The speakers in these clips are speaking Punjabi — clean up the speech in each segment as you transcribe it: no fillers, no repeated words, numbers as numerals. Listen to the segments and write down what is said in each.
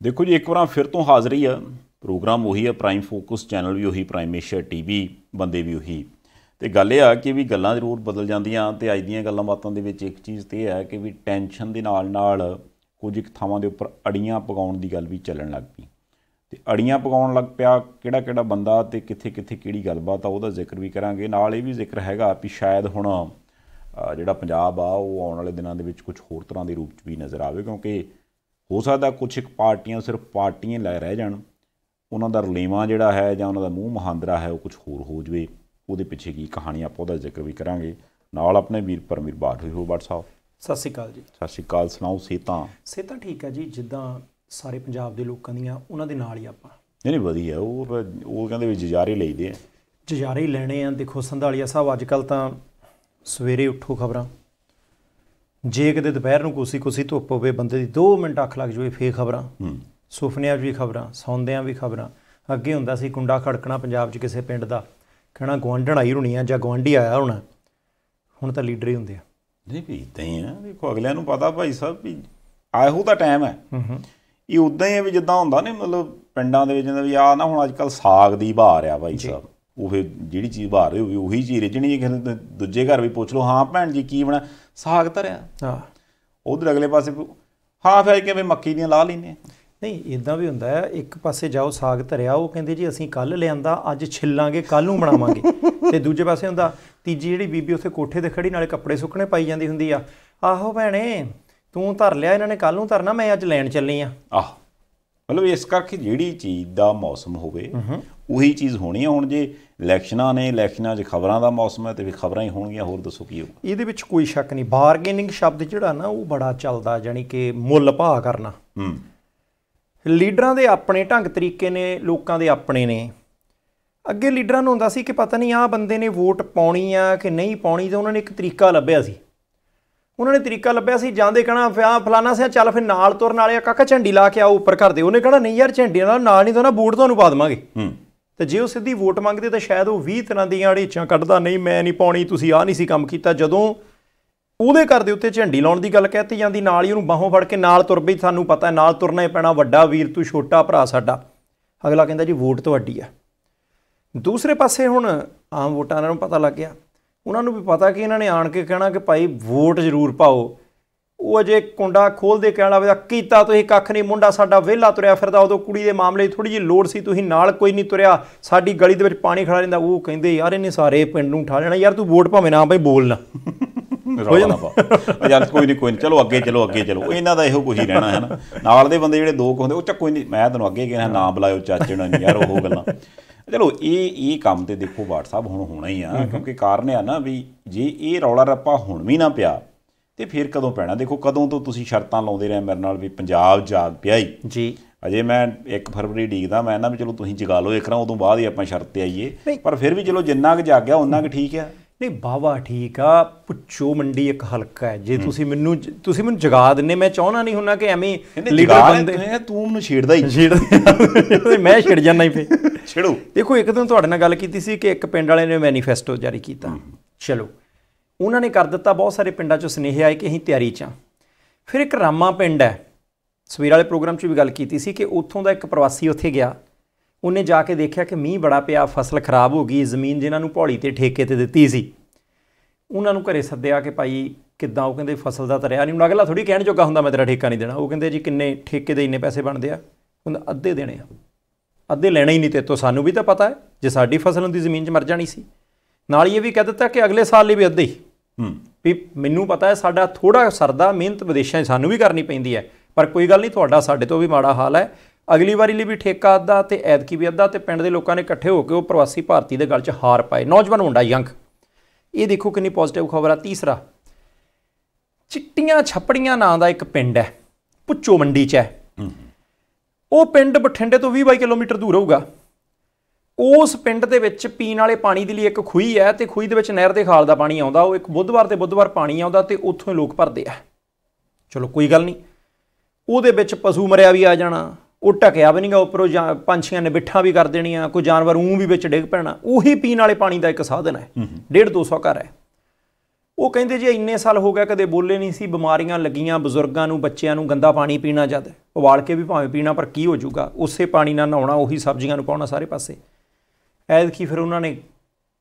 देखो जी, एक बार फिर तो हाज़री है। प्रोग्राम ਉਹੀ है, प्राइम फोकस चैनल भी ਉਹੀ, प्राइम एशिया TV ਬੰਦੇ ਵੀ ਉਹੀ। ਤੇ ਗੱਲ ਇਹ ਆ ਕਿ ਵੀ ਗੱਲਾਂ ਜ਼ਰੂਰ ਬਦਲ ਜਾਂਦੀਆਂ ਤੇ ਅੱਜ ਦੀਆਂ ਗੱਲਾਂ ਬਾਤਾਂ ਦੇ ਵਿੱਚ ਇੱਕ ਚੀਜ਼ ਤੇ ਇਹ ਹੈ ਕਿ ਵੀ ਟੈਨਸ਼ਨ ਦੇ ਨਾਲ ਕੁਝ ਇੱਕ ਥਾਵਾਂ ਦੇ ਉੱਪਰ ਅੜੀਆਂ ਪਕਾਉਣ ਦੀ ਗੱਲ ਵੀ ਚੱਲਣ ਲੱਗ ਪਈ। ਤੇ ਅੜੀਆਂ ਪਕਾਉਣ ਲੱਗ ਪਿਆ ਕਿਹੜਾ ਬੰਦਾ ਤੇ ਕਿੱਥੇ ਕਿਹੜੀ ਗੱਲਬਾਤ ਆ, ਉਹਦਾ ਜ਼ਿਕਰ ਵੀ ਕਰਾਂਗੇ। ਨਾਲ ਇਹ ਵੀ ਜ਼ਿਕਰ ਹੈਗਾ ਵੀ ਸ਼ਾਇਦ ਹੁਣ ਜਿਹੜਾ ਪੰਜਾਬ ਆ ਉਹ ਆਉਣ ਵਾਲੇ ਦਿਨਾਂ ਦੇ ਵਿੱਚ ਕੁਝ ਹੋਰ ਤਰ੍ਹਾਂ ਦੇ ਰੂਪ 'ਚ ਵੀ ਨਜ਼ਰ ਆਵੇ, ਕਿਉਂਕਿ ਹੋ ਸਕਦਾ ਕੁਛ ਇੱਕ ਪਾਰਟੀਆਂ ਸਿਰਫ ਪਾਰਟੀਆਂ ਲੈ ਰਹਿ ਜਾਣ, ਉਹਨਾਂ ਦਾ ਰਲੇਵਾਂ ਜਿਹੜਾ ਹੈ ਜਾਂ ਉਹਨਾਂ ਦਾ ਮੂੰਹ ਮੁਹਾਂਦਰਾ ਹੈ ਉਹ ਕੁਛ ਹੋਰ ਹੋ ਜਾਵੇ। ਉਹਦੇ ਪਿੱਛੇ ਕੀ ਕਹਾਣੀ ਆਪਾਂ ਉਹਦਾ ਜ਼ਿਕਰ ਵੀ ਕਰਾਂਗੇ। ਨਾਲ ਆਪਣੇ ਵੀਰ ਪਰਮਵੀਰ ਬਾਠ ਹੋਈ ਹੋ ਬਾਠ ਸਾਹਿਬ। ਸਤਿ ਸ਼੍ਰੀ ਅਕਾਲ ਜੀ। ਸਤਿ ਸ਼੍ਰੀ ਅਕਾਲ। ਸੁਣਾਓ ਸਿਹਤਾਂ ਠੀਕ ਹੈ ਜੀ, ਜਿੱਦਾਂ ਸਾਰੇ ਪੰਜਾਬ ਦੇ ਲੋਕਾਂ ਦੀਆਂ ਉਹਨਾਂ ਦੇ ਨਾਲ ਹੀ ਆਪਾਂ। ਨਹੀਂ ਵਧੀਆ, ਉਹ ਕਹਿੰਦੇ ਵੀ ਜਜਾਰੇ ਲਈਦੇ ਆ, ਜਜਾਰੇ ਹੀ ਲੈਣੇ ਆ। ਦੇਖੋ ਸੰਧਾਲੀਆ ਸਾਹਿਬ, ਅੱਜ ਕੱਲ੍ਹ ਤਾਂ ਸਵੇਰੇ ਉੱਠੋ ਖਬਰਾਂ, ਜੇ ਕਿਤੇ ਦੁਪਹਿਰ ਨੂੰ ਕੋਸੀ ਧੁੱਪ ਹੋਵੇ, ਬੰਦੇ ਦੀ 2 ਮਿੰਟ ਅੱਖ ਲੱਗ ਜਾਵੇ ਫੇਰ ਖਬਰਾਂ, ਸੁਪਨਿਆਂ 'ਚ ਵੀ ਖਬਰਾਂ, ਸੌਂਦਿਆਂ ਵੀ ਖਬਰਾਂ। ਅੱਗੇ ਹੁੰਦਾ ਸੀ ਕੁੰਡਾ ਖੜਕਣਾ ਪੰਜਾਬ 'ਚ ਕਿਸੇ ਪਿੰਡ ਦਾ, ਕਹਿਣਾ ਗੁਆਂਢਣ ਆਈ ਹੋਣੀ ਆ ਜਾਂ ਗੁਆਂਢੀ ਆਇਆ ਹੋਣਾ। ਹੁਣ ਤਾਂ ਲੀਡਰ ਹੀ ਹੁੰਦੇ ਆ। ਨਹੀਂ ਵੀ ਇੱਦਾਂ ਹੀ ਆ। ਦੇਖੋ ਅਗਲਿਆਂ ਨੂੰ ਪਤਾ ਭਾਈ ਸਾਹਿਬ ਵੀ ਇਹੋ ਤਾਂ ਟਾਈਮ ਹੈ। ਇਹ ਉੱਦਾਂ ਹੀ ਹੈ ਵੀ ਜਿੱਦਾਂ ਹੁੰਦਾ ਨੇ ਮਤਲਬ ਪਿੰਡਾਂ ਦੇ ਵਿੱਚ ਵੀ ਆਹ ਨਾ ਹੁਣ ਅੱਜ ਕੱਲ੍ਹ ਸਾਗ ਦੀ ਬਹਾਰ ਆ ਭਾਈ ਸਾਹਿਬ। ਉਹ ਫਿਰ ਜਿਹੜੀ ਚੀਜ਼ ਬਹਾਰ ਹੋਵੇ ਉਹੀ ਚੀਜ਼ ਰਿੱਝਣੀ। ਕਿਸੇ ਦੂਜੇ ਘਰ ਵੀ ਪੁੱਛ ਲਓ, ਹਾਂ ਭੈਣ ਜੀ ਕੀ ਬਣਾ, ਸਾਗ ਧਰਿਆ। ਹਾਂ, ਉਧਰ ਅਗਲੇ ਪਾਸੇ ਹਾਂ ਫਿਰ ਕਿਵੇਂ ਮੱਕੀ ਦੀਆਂ ਲਾ ਲੈਂਦੇ। ਨਹੀਂ, ਇੱਦਾਂ ਵੀ ਹੁੰਦਾ ਹੈ। ਇੱਕ ਪਾਸੇ ਜਾਓ ਸਾਗ ਧਰਿਆ, ਉਹ ਕਹਿੰਦੇ ਜੀ ਅਸੀਂ ਕੱਲ੍ਹ ਲਿਆਂਦਾ, ਅੱਜ ਛਿੱਲਾਂਗੇ, ਕੱਲ੍ਹ ਨੂੰ ਬਣਾਵਾਂਗੇ। ਅਤੇ ਦੂਜੇ ਪਾਸੇ ਹੁੰਦਾ ਤੀਜੀ ਜਿਹੜੀ ਬੀਬੀ ਉੱਥੇ ਕੋਠੇ 'ਤੇ ਖੜ੍ਹੀ ਨਾਲੇ ਕੱਪੜੇ ਸੁੱਕਣੇ ਪਾਈ ਜਾਂਦੀ ਹੁੰਦੀ ਆ, ਆਹੋ ਭੈਣੇ ਤੂੰ ਧਰ ਲਿਆ, ਇਹਨਾਂ ਨੇ ਕੱਲ੍ਹ ਨੂੰ ਧਰਨਾ, ਮੈਂ ਅੱਜ ਲੈਣ ਚੱਲੀ ਆ। ਆਹ ਮਤਲਬ ਇਸ ਕਰਕੇ ਜਿਹੜੀ ਚੀਜ਼ ਦਾ ਮੌਸਮ ਹੋਵੇ ਉਹੀ ਚੀਜ਼ ਹੋਣੀ ਆ। ਹੁਣ ਜੇ ਇਲੈਕਸ਼ਨਾਂ ਨੇ, ਇਲੈਕਸ਼ਨਾਂ 'ਚ ਖਬਰਾਂ ਦਾ ਮੌਸਮ ਹੈ ਅਤੇ ਫਿਰ ਖਬਰਾਂ ਹੀ ਹੋਣਗੀਆਂ। ਹੋਰ ਦੱਸੋ ਕੀ ਹੋਊ ਇਹਦੇ ਵਿੱਚ? ਕੋਈ ਸ਼ੱਕ ਨਹੀਂ। ਬਾਰਗੇਨਿੰਗ ਸ਼ਬਦ ਜਿਹੜਾ ਨਾ ਉਹ ਬੜਾ ਚੱਲਦਾ, ਜਾਣੀ ਕਿ ਮੁੱਲ ਭਾਅ ਕਰਨਾ। ਲੀਡਰਾਂ ਦੇ ਆਪਣੇ ਢੰਗ ਤਰੀਕੇ ਨੇ, ਲੋਕਾਂ ਦੇ ਆਪਣੇ ਨੇ। ਅੱਗੇ ਲੀਡਰਾਂ ਨੂੰ ਹੁੰਦਾ ਸੀ ਕਿ ਪਤਾ ਨਹੀਂ ਆਹ ਬੰਦੇ ਨੇ ਵੋਟ ਪਾਉਣੀ ਆ ਕਿ ਨਹੀਂ ਪਾਉਣੀ, ਤਾਂ ਉਹਨਾਂ ਨੇ ਇੱਕ ਤਰੀਕਾ ਲੱਭਿਆ ਸੀ। ਜਾਂਦੇ ਕਹਿਣਾ ਫਲਾਨਾ ਸਿਆ ਚੱਲ ਫਿਰ ਨਾਲ ਤੁਰਨ ਵਾਲੇ ਆ, ਕਾਕਾ ਝੰਡੀ ਲਾ ਕੇ ਆਓ ਉੱਪਰ ਘਰ ਦੇ। ਉਹਨੇ ਕਹਿਣਾ ਨਹੀਂ ਯਾਰ ਝੰਡੀ ਨਾਲ ਨਹੀਂ ਤਾਂ ਨਾ ਬੂਟ ਤੁਹਾਨੂੰ ਪਾ ਦੇਵਾਂਗੇ। ਤੇ ਜੇ ਉਹ ਸਿੱਧੀ ਵੋਟ ਮੰਗਦੇ ਤਾਂ ਸ਼ਾਇਦ ਉਹ 20 ਤਰ੍ਹਾਂ ਦੀਆਂ ਅੜੀਚਾਂ ਕੱਢਦਾ, ਨਹੀਂ ਮੈਂ ਨਹੀਂ ਪਾਉਣੀ, ਤੁਸੀਂ ਆਹ ਨਹੀਂ ਸੀ ਕੰਮ ਕੀਤਾ। ਜਦੋਂ ਉਹਦੇ ਘਰ ਦੇ ਉੱਤੇ ਝੰਡੀ ਲਾਉਣ ਦੀ ਗੱਲ ਕਹਿਤੀ ਜਾਂਦੀ, ਨਾਲ ਹੀ ਉਹਨੂੰ ਬਾਹੋਂ ਫੜ ਕੇ ਨਾਲ ਤੁਰ ਪਈ। ਸਾਨੂੰ ਪਤਾ ਨਾਲ ਤੁਰਨਾ ਹੀ ਪੈਣਾ, ਵੱਡਾ ਵੀਰ ਤੂੰ, ਛੋਟਾ ਭਰਾ ਸਾਡਾ। ਅਗਲਾ ਕਹਿੰਦਾ ਜੀ ਵੋਟ ਤੁਹਾਡੀ ਆ। ਦੂਸਰੇ ਪਾਸੇ ਹੁਣ ਆਮ ਵੋਟਾਂ ਇਹਨਾਂ ਨੂੰ ਪਤਾ ਲੱਗ ਗਿਆ, ਉਹਨਾਂ ਨੂੰ ਵੀ ਪਤਾ ਕਿ ਇਹਨਾਂ ਨੇ ਆਣ ਕੇ ਕਹਿਣਾ ਕਿ ਭਾਈ ਵੋਟ ਜ਼ਰੂਰ ਪਾਓ। ਉਹ ਅਜੇ ਕੁੰਡਾ ਖੋਲ੍ਹਦੇ ਕਹਿਣਾ ਵੀ ਕੀਤਾ ਤੁਸੀਂ ਕੱਖ ਨਹੀਂ, ਮੁੰਡਾ ਸਾਡਾ ਵਿਹਲਾ ਤੁਰਿਆ ਫਿਰਦਾ, ਉਦੋਂ ਕੁੜੀ ਦੇ ਮਾਮਲੇ 'ਚ ਥੋੜ੍ਹੀ ਜਿਹੀ ਲੋੜ ਸੀ, ਤੁਸੀਂ ਨਾਲ ਕੋਈ ਨਹੀਂ ਤੁਰਿਆ, ਸਾਡੀ ਗਲੀ ਦੇ ਵਿੱਚ ਪਾਣੀ ਖੜਾ ਰਹਿੰਦਾ। ਉਹ ਕਹਿੰਦੇ ਯਾਰ ਇਹਨੇ ਸਾਰੇ ਪਿੰਡ ਨੂੰ ਉਠਾ ਲੈਣਾ, ਯਾਰ ਤੂੰ ਵੋਟ ਭਾਵੇਂ ਨਾ ਭਾਈ ਬੋਲਣਾ। ਯਾਰ ਕੋਈ ਨਹੀਂ ਚਲੋ ਅੱਗੇ ਚਲੋ ਇਹਨਾਂ ਦਾ ਇਹੋ ਕੁਝ ਹੀ ਰਹਿਣਾ ਹੈ ਨਾ। ਨਾਲ ਦੇ ਬੰਦੇ ਜਿਹੜੇ ਦੋ ਕੁ ਹੁੰਦੇ ਉਹ ਚੱਕ ਕੋਈ ਨਹੀਂ, ਮੈਂ ਤੈਨੂੰ ਅੱਗੇ ਕਿਹਾ ਨਾ ਬੁਲਾਇਓ ਚਾਚੇ ਨੂੰ, ਯਾਰ ਉਹ ਗੱਲਾਂ। ਚਲੋ ਇਹ ਕੰਮ ਤੇ ਦੇਖੋ ਬਾਠ ਸਾਹਿਬ ਹੁਣ ਹੋਣਾ ਹੀ ਆ, ਕਿਉਂਕਿ ਕਾਰਨ ਆ ਨਾ ਵੀ ਜੇ ਇਹ ਰੌਲਾ ਰੱਪਾ ਹੁਣ ਵੀ ਨਾ ਪਿਆ ਤੇ ਫਿਰ ਕਦੋਂ ਪੈਣਾ। ਦੇਖੋ ਕਦੋਂ ਤੋਂ ਤੁਸੀਂ ਸ਼ਰਤਾਂ ਲਾਉਂਦੇ ਰਹੇ ਮੇਰੇ ਨਾਲ ਵੀ ਪੰਜਾਬ ਜਾਗ ਪਿਆ ਹੀ ਜੀ। ਅਜੇ ਮੈਂ 1 ਫਰਵਰੀ ਡੀਕਦਾ, ਮੈਂ ਨਾ ਵੀ ਚਲੋ ਤੁਸੀਂ ਜਗਾ ਲਓ ਇੱਕ ਉਦੋਂ ਬਾਅਦ ਹੀ ਆਪਾਂ ਸ਼ਰਤ 'ਤੇ ਆਈਏ। ਪਰ ਫਿਰ ਵੀ ਚਲੋ ਜਿੰਨਾ ਕੁ ਜਾਗਿਆ ਉਹਨਾਂ ਕੁ ਠੀਕ ਆ। ਨਹੀਂ ਬਾਵਾ ਠੀਕ ਆ। ਭੁੱਚੋ ਮੰਡੀ ਇੱਕ ਹਲਕਾ ਹੈ। ਜੇ ਤੁਸੀਂ ਮੈਨੂੰ ਜਗਾ ਦਿੰਦੇ, ਮੈਂ ਚਾਹੁੰਦਾ ਨਹੀਂ ਹੁੰਦਾ ਕਿ ਐਵੇਂ ਲੀਡਰ ਬੰਦੇ ਤੂੰ ਮੈਨੂੰ ਛੇੜਦਾ ਹੀ, ਮੈਂ ਛਿੜ ਜਾਂਦਾ ਹੀ ਫਿਰ ਛੇੜੋ। ਦੇਖੋ ਇੱਕ ਦਿਨ ਤੁਹਾਡੇ ਨਾਲ ਗੱਲ ਕੀਤੀ ਸੀ ਕਿ ਇੱਕ ਪਿੰਡ ਵਾਲੇ ਨੇ ਮੈਨੀਫੈਸਟੋ ਜਾਰੀ ਕੀਤਾ। ਚਲੋ ਉਹਨਾਂ ਨੇ ਕਰ ਦਿੱਤਾ, ਬਹੁਤ ਸਾਰੇ ਪਿੰਡਾਂ 'ਚੋਂ ਸੁਨੇਹੇ ਆਏ ਕਿ ਅਸੀਂ ਤਿਆਰੀ 'ਚ ਹਾਂ। ਫਿਰ ਇੱਕ ਰਾਮਾ ਪਿੰਡ ਹੈ, ਸਵੇਰ ਵਾਲੇ ਪ੍ਰੋਗਰਾਮ 'ਚ ਵੀ ਗੱਲ ਕੀਤੀ ਸੀ ਕਿ ਉੱਥੋਂ ਦਾ ਇੱਕ ਪ੍ਰਵਾਸੀ ਉੱਥੇ ਗਿਆ, ਉਹਨੇ ਜਾ ਕੇ ਦੇਖਿਆ ਕਿ ਮੀਂਹ ਬੜਾ ਪਿਆ, ਫਸਲ ਖਰਾਬ ਹੋ ਗਈ, ਜ਼ਮੀਨ ਜਿਨ੍ਹਾਂ ਨੂੰ ਭੌਲੀ 'ਤੇ ਠੇਕੇ 'ਤੇ ਦਿੱਤੀ ਸੀ ਉਹਨਾਂ ਨੂੰ ਘਰੇ ਸੱਦਿਆ ਕਿ ਭਾਈ ਕਿੱਦਾਂ। ਉਹ ਕਹਿੰਦੇ ਫਸਲ ਦਾ ਤਾਂ ਰਿਹਾ ਨਹੀਂ। ਹੁਣ ਅਗਲਾ ਥੋੜ੍ਹੀ ਕਹਿਣ ਜੋਗਾ ਹੁੰਦਾ ਮੈਂ ਤੇਰਾ ਠੇਕਾ ਨਹੀਂ ਦੇਣਾ। ਉਹ ਕਹਿੰਦੇ ਜੀ ਕਿੰਨੇ ਠੇਕੇ ਦੇ ਇੰਨੇ ਪੈਸੇ ਬਣਦੇ ਆ? ਕਹਿੰਦਾ ਅੱਧੇ ਦੇਣੇ ਆ। ਅੱਧੇ ਲੈਣਾ ਹੀ ਨਹੀਂ ਤੇਰੇ ਤੋਂ, ਸਾਨੂੰ ਵੀ ਤਾਂ ਪਤਾ ਹੈ ਜੇ ਸਾਡੀ ਫਸਲ ਹੁੰਦੀ ਜ਼ਮੀਨ 'ਚ ਮਰ ਜਾਣੀ ਸੀ। ਨਾਲ ਹੀ ਇਹ ਵੀ ਕਹਿ ਦਿੱਤਾ ਕਿ ਅਗਲੇ ਸਾਲ ਲਈ ਵੀ ਅੱਧੇ ਹੀ, ਵੀ ਮੈਨੂੰ ਪਤਾ ਹੈ ਸਾਡਾ ਥੋੜ੍ਹਾ ਸਰਦਾ, ਮਿਹਨਤ ਵਿਦੇਸ਼ਾਂ 'ਚ ਸਾਨੂੰ ਵੀ ਕਰਨੀ ਪੈਂਦੀ ਹੈ, ਪਰ ਕੋਈ ਗੱਲ ਨਹੀਂ, ਤੁਹਾਡਾ ਸਾਡੇ ਤੋਂ ਵੀ ਮਾੜਾ ਹਾਲ ਹੈ। ਅਗਲੀ ਵਾਰੀ ਲਈ ਵੀ ਠੇਕਾ ਅੱਧਾ ਅਤੇ ਐਤਕੀ ਵੀ ਅੱਧਾ। ਅਤੇ ਪਿੰਡ ਦੇ ਲੋਕਾਂ ਨੇ ਇਕੱਠੇ ਹੋ ਕੇ ਉਹ ਪ੍ਰਵਾਸੀ ਭਾਰਤੀ ਦੇ ਗਲ 'ਚ ਹਾਰ ਪਾਏ। ਨੌਜਵਾਨ ਮੁੰਡਾ ਯੰਗ। ਇਹ ਦੇਖੋ ਕਿੰਨੀ ਪੋਜ਼ੀਟਿਵ ਖਬਰ ਆ। ਤੀਸਰਾ, ਚਿੱਟੀਆਂ ਛੱਪੜੀਆਂ ਨਾਂ ਦਾ ਇੱਕ ਪਿੰਡ ਹੈ, ਭੁੱਚੋ ਮੰਡੀ 'ਚ ਹੈ। ਉਹ ਪਿੰਡ ਬਠਿੰਡੇ ਤੋਂ 20-22 ਕਿਲੋਮੀਟਰ ਦੂਰ ਹੋਊਗਾ। ਉਸ ਪਿੰਡ ਦੇ ਵਿੱਚ ਪੀਣ ਵਾਲੇ ਪਾਣੀ ਦੇ ਲਈ ਇੱਕ ਖੂਹੀ ਹੈ ਅਤੇ ਖੂਹੀ ਦੇ ਵਿੱਚ ਨਹਿਰ ਦੇ ਖਾਲ ਦਾ ਪਾਣੀ ਆਉਂਦਾ। ਉਹ ਇੱਕ ਬੁੱਧਵਾਰ ਪਾਣੀ ਆਉਂਦਾ ਅਤੇ ਉੱਥੋਂ ਹੀ ਲੋਕ ਭਰਦੇ ਆ। ਚਲੋ ਕੋਈ ਗੱਲ ਨਹੀਂ, ਉਹਦੇ ਵਿੱਚ ਪਸ਼ੂ ਮਰਿਆ ਵੀ ਆ ਜਾਣਾ, ਉਹ ਢਕਿਆ ਵੀ ਨਹੀਂ ਗਾ ਉੱਪਰੋਂ, ਜਾਂ ਪੰਛੀਆਂ ਨੇ ਬਿੱਠਾਂ ਵੀ ਕਰ ਦੇਣੀਆਂ, ਕੋਈ ਜਾਨਵਰ ਵੀ ਵਿੱਚ ਡਿੱਗ ਪੈਣਾ। ਉਹੀ ਪੀਣ ਵਾਲੇ ਪਾਣੀ ਦਾ ਇੱਕ ਸਾਧਨ ਹੈ। 150-200 ਘਰ ਹੈ। ਉਹ ਕਹਿੰਦੇ ਜੀ ਇੰਨੇ ਸਾਲ ਹੋ ਗਿਆ ਕਦੇ ਬੋਲੇ ਨਹੀਂ ਸੀ, ਬਿਮਾਰੀਆਂ ਲੱਗੀਆਂ ਬਜ਼ੁਰਗਾਂ ਨੂੰ, ਬੱਚਿਆਂ ਨੂੰ, ਗੰਦਾ ਪਾਣੀ ਪੀਣਾ ਜਦ। ਉਬਾਲ ਕੇ ਵੀ ਭਾਵੇਂ ਪੀਣਾ, ਪਰ ਕੀ ਹੋ ਜਾਊਗਾ, ਉਸੇ ਪਾਣੀ ਨਾਲ ਨਹਾਉਣਾ, ਉਹੀ ਸਬਜ਼ੀਆਂ ਨੂੰ ਪਾਉਣਾ ਸਾਰੇ ਪਾਸੇ। ਐਤਕੀ ਫਿਰ ਉਹਨਾਂ ਨੇ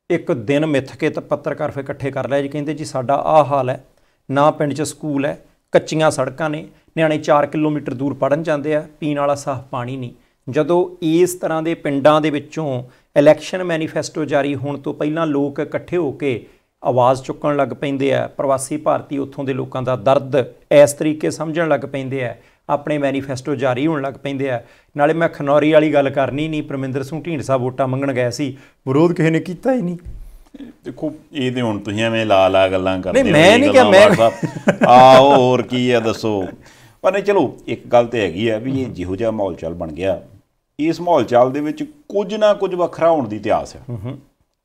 ਇੱਕ ਦਿਨ ਮਿੱਥ ਕੇ ਤਾਂ ਪੱਤਰਕਾਰ ਫਿਰ ਇਕੱਠੇ ਕਰ ਲਿਆ ਜੀ, ਕਹਿੰਦੇ ਜੀ ਸਾਡਾ ਆਹ ਹਾਲ ਹੈ, ਨਾ ਪਿੰਡ 'ਚ ਸਕੂਲ ਹੈ, ਕੱਚੀਆਂ ਸੜਕਾਂ ਨੇ, ਨਿਆਣੇ 4 ਕਿਲੋਮੀਟਰ ਦੂਰ ਪੜ੍ਹਨ ਜਾਂਦੇ ਆ, ਪੀਣ ਵਾਲਾ ਸਾਫ਼ ਪਾਣੀ ਨਹੀਂ। ਜਦੋਂ ਇਸ ਤਰ੍ਹਾਂ ਦੇ ਪਿੰਡਾਂ ਦੇ ਵਿੱਚੋਂ ਇਲੈਕਸ਼ਨ ਮੈਨੀਫੈਸਟੋ ਜਾਰੀ ਹੋਣ ਤੋਂ ਪਹਿਲਾਂ ਲੋਕ ਇਕੱਠੇ ਹੋ ਕੇ ਆਵਾਜ਼ ਚੁੱਕਣ ਲੱਗ ਪੈਂਦੇ ਆ, ਪ੍ਰਵਾਸੀ ਭਾਰਤੀ ਉੱਥੋਂ ਦੇ ਲੋਕਾਂ ਦਾ ਦਰਦ ਇਸ ਤਰੀਕੇ ਸਮਝਣ ਲੱਗ ਪੈਂਦੇ ਆ, ਆਪਣੇ ਮੈਨੀਫੈਸਟੋ ਜਾਰੀ ਹੋਣ ਲੱਗ ਪੈਂਦੇ ਆ। ਨਾਲੇ ਮੈਂ ਖਨੌਰੀ ਵਾਲੀ ਗੱਲ ਕਰਨੀ ਨਹੀਂ, ਪਰਮਿੰਦਰ ਸਿੰਘ ਢੀਂਡਸਾ ਵੋਟਾਂ ਮੰਗਣ ਗਏ ਸੀ, ਵਿਰੋਧ ਕਿਸੇ ਨੇ ਕੀਤਾ ਹੀ ਨਹੀਂ। ਦੇਖੋ ਇਹ ਤੇ ਹੁਣ ਤੁਸੀਂ ਐਵੇਂ ਲਾ ਗੱਲਾਂ ਕਰਦੇ ਨਹੀਂ, ਮੈਂ ਨਹੀਂ ਕਿਹਾ, ਮੈਂ ਆਓ ਹੋਰ ਕੀ ਆ ਦੱਸੋ। ਪਰ ਨਹੀਂ, ਚਲੋ ਇੱਕ ਗੱਲ ਤੇ ਹੈਗੀ ਆ ਵੀ ਇਹ ਜਿਹੋ ਜਿਹਾ ਮਾਹੌਲ ਚਾਲ ਬਣ ਗਿਆ, ਇਸ ਮਾਹੌਲ ਚਾਲ ਦੇ ਵਿੱਚ ਕੁਝ ਨਾ ਕੁਝ ਵੱਖਰਾ ਹੋਣ ਦੀ ਇਤਿਹਾਸ ਆ।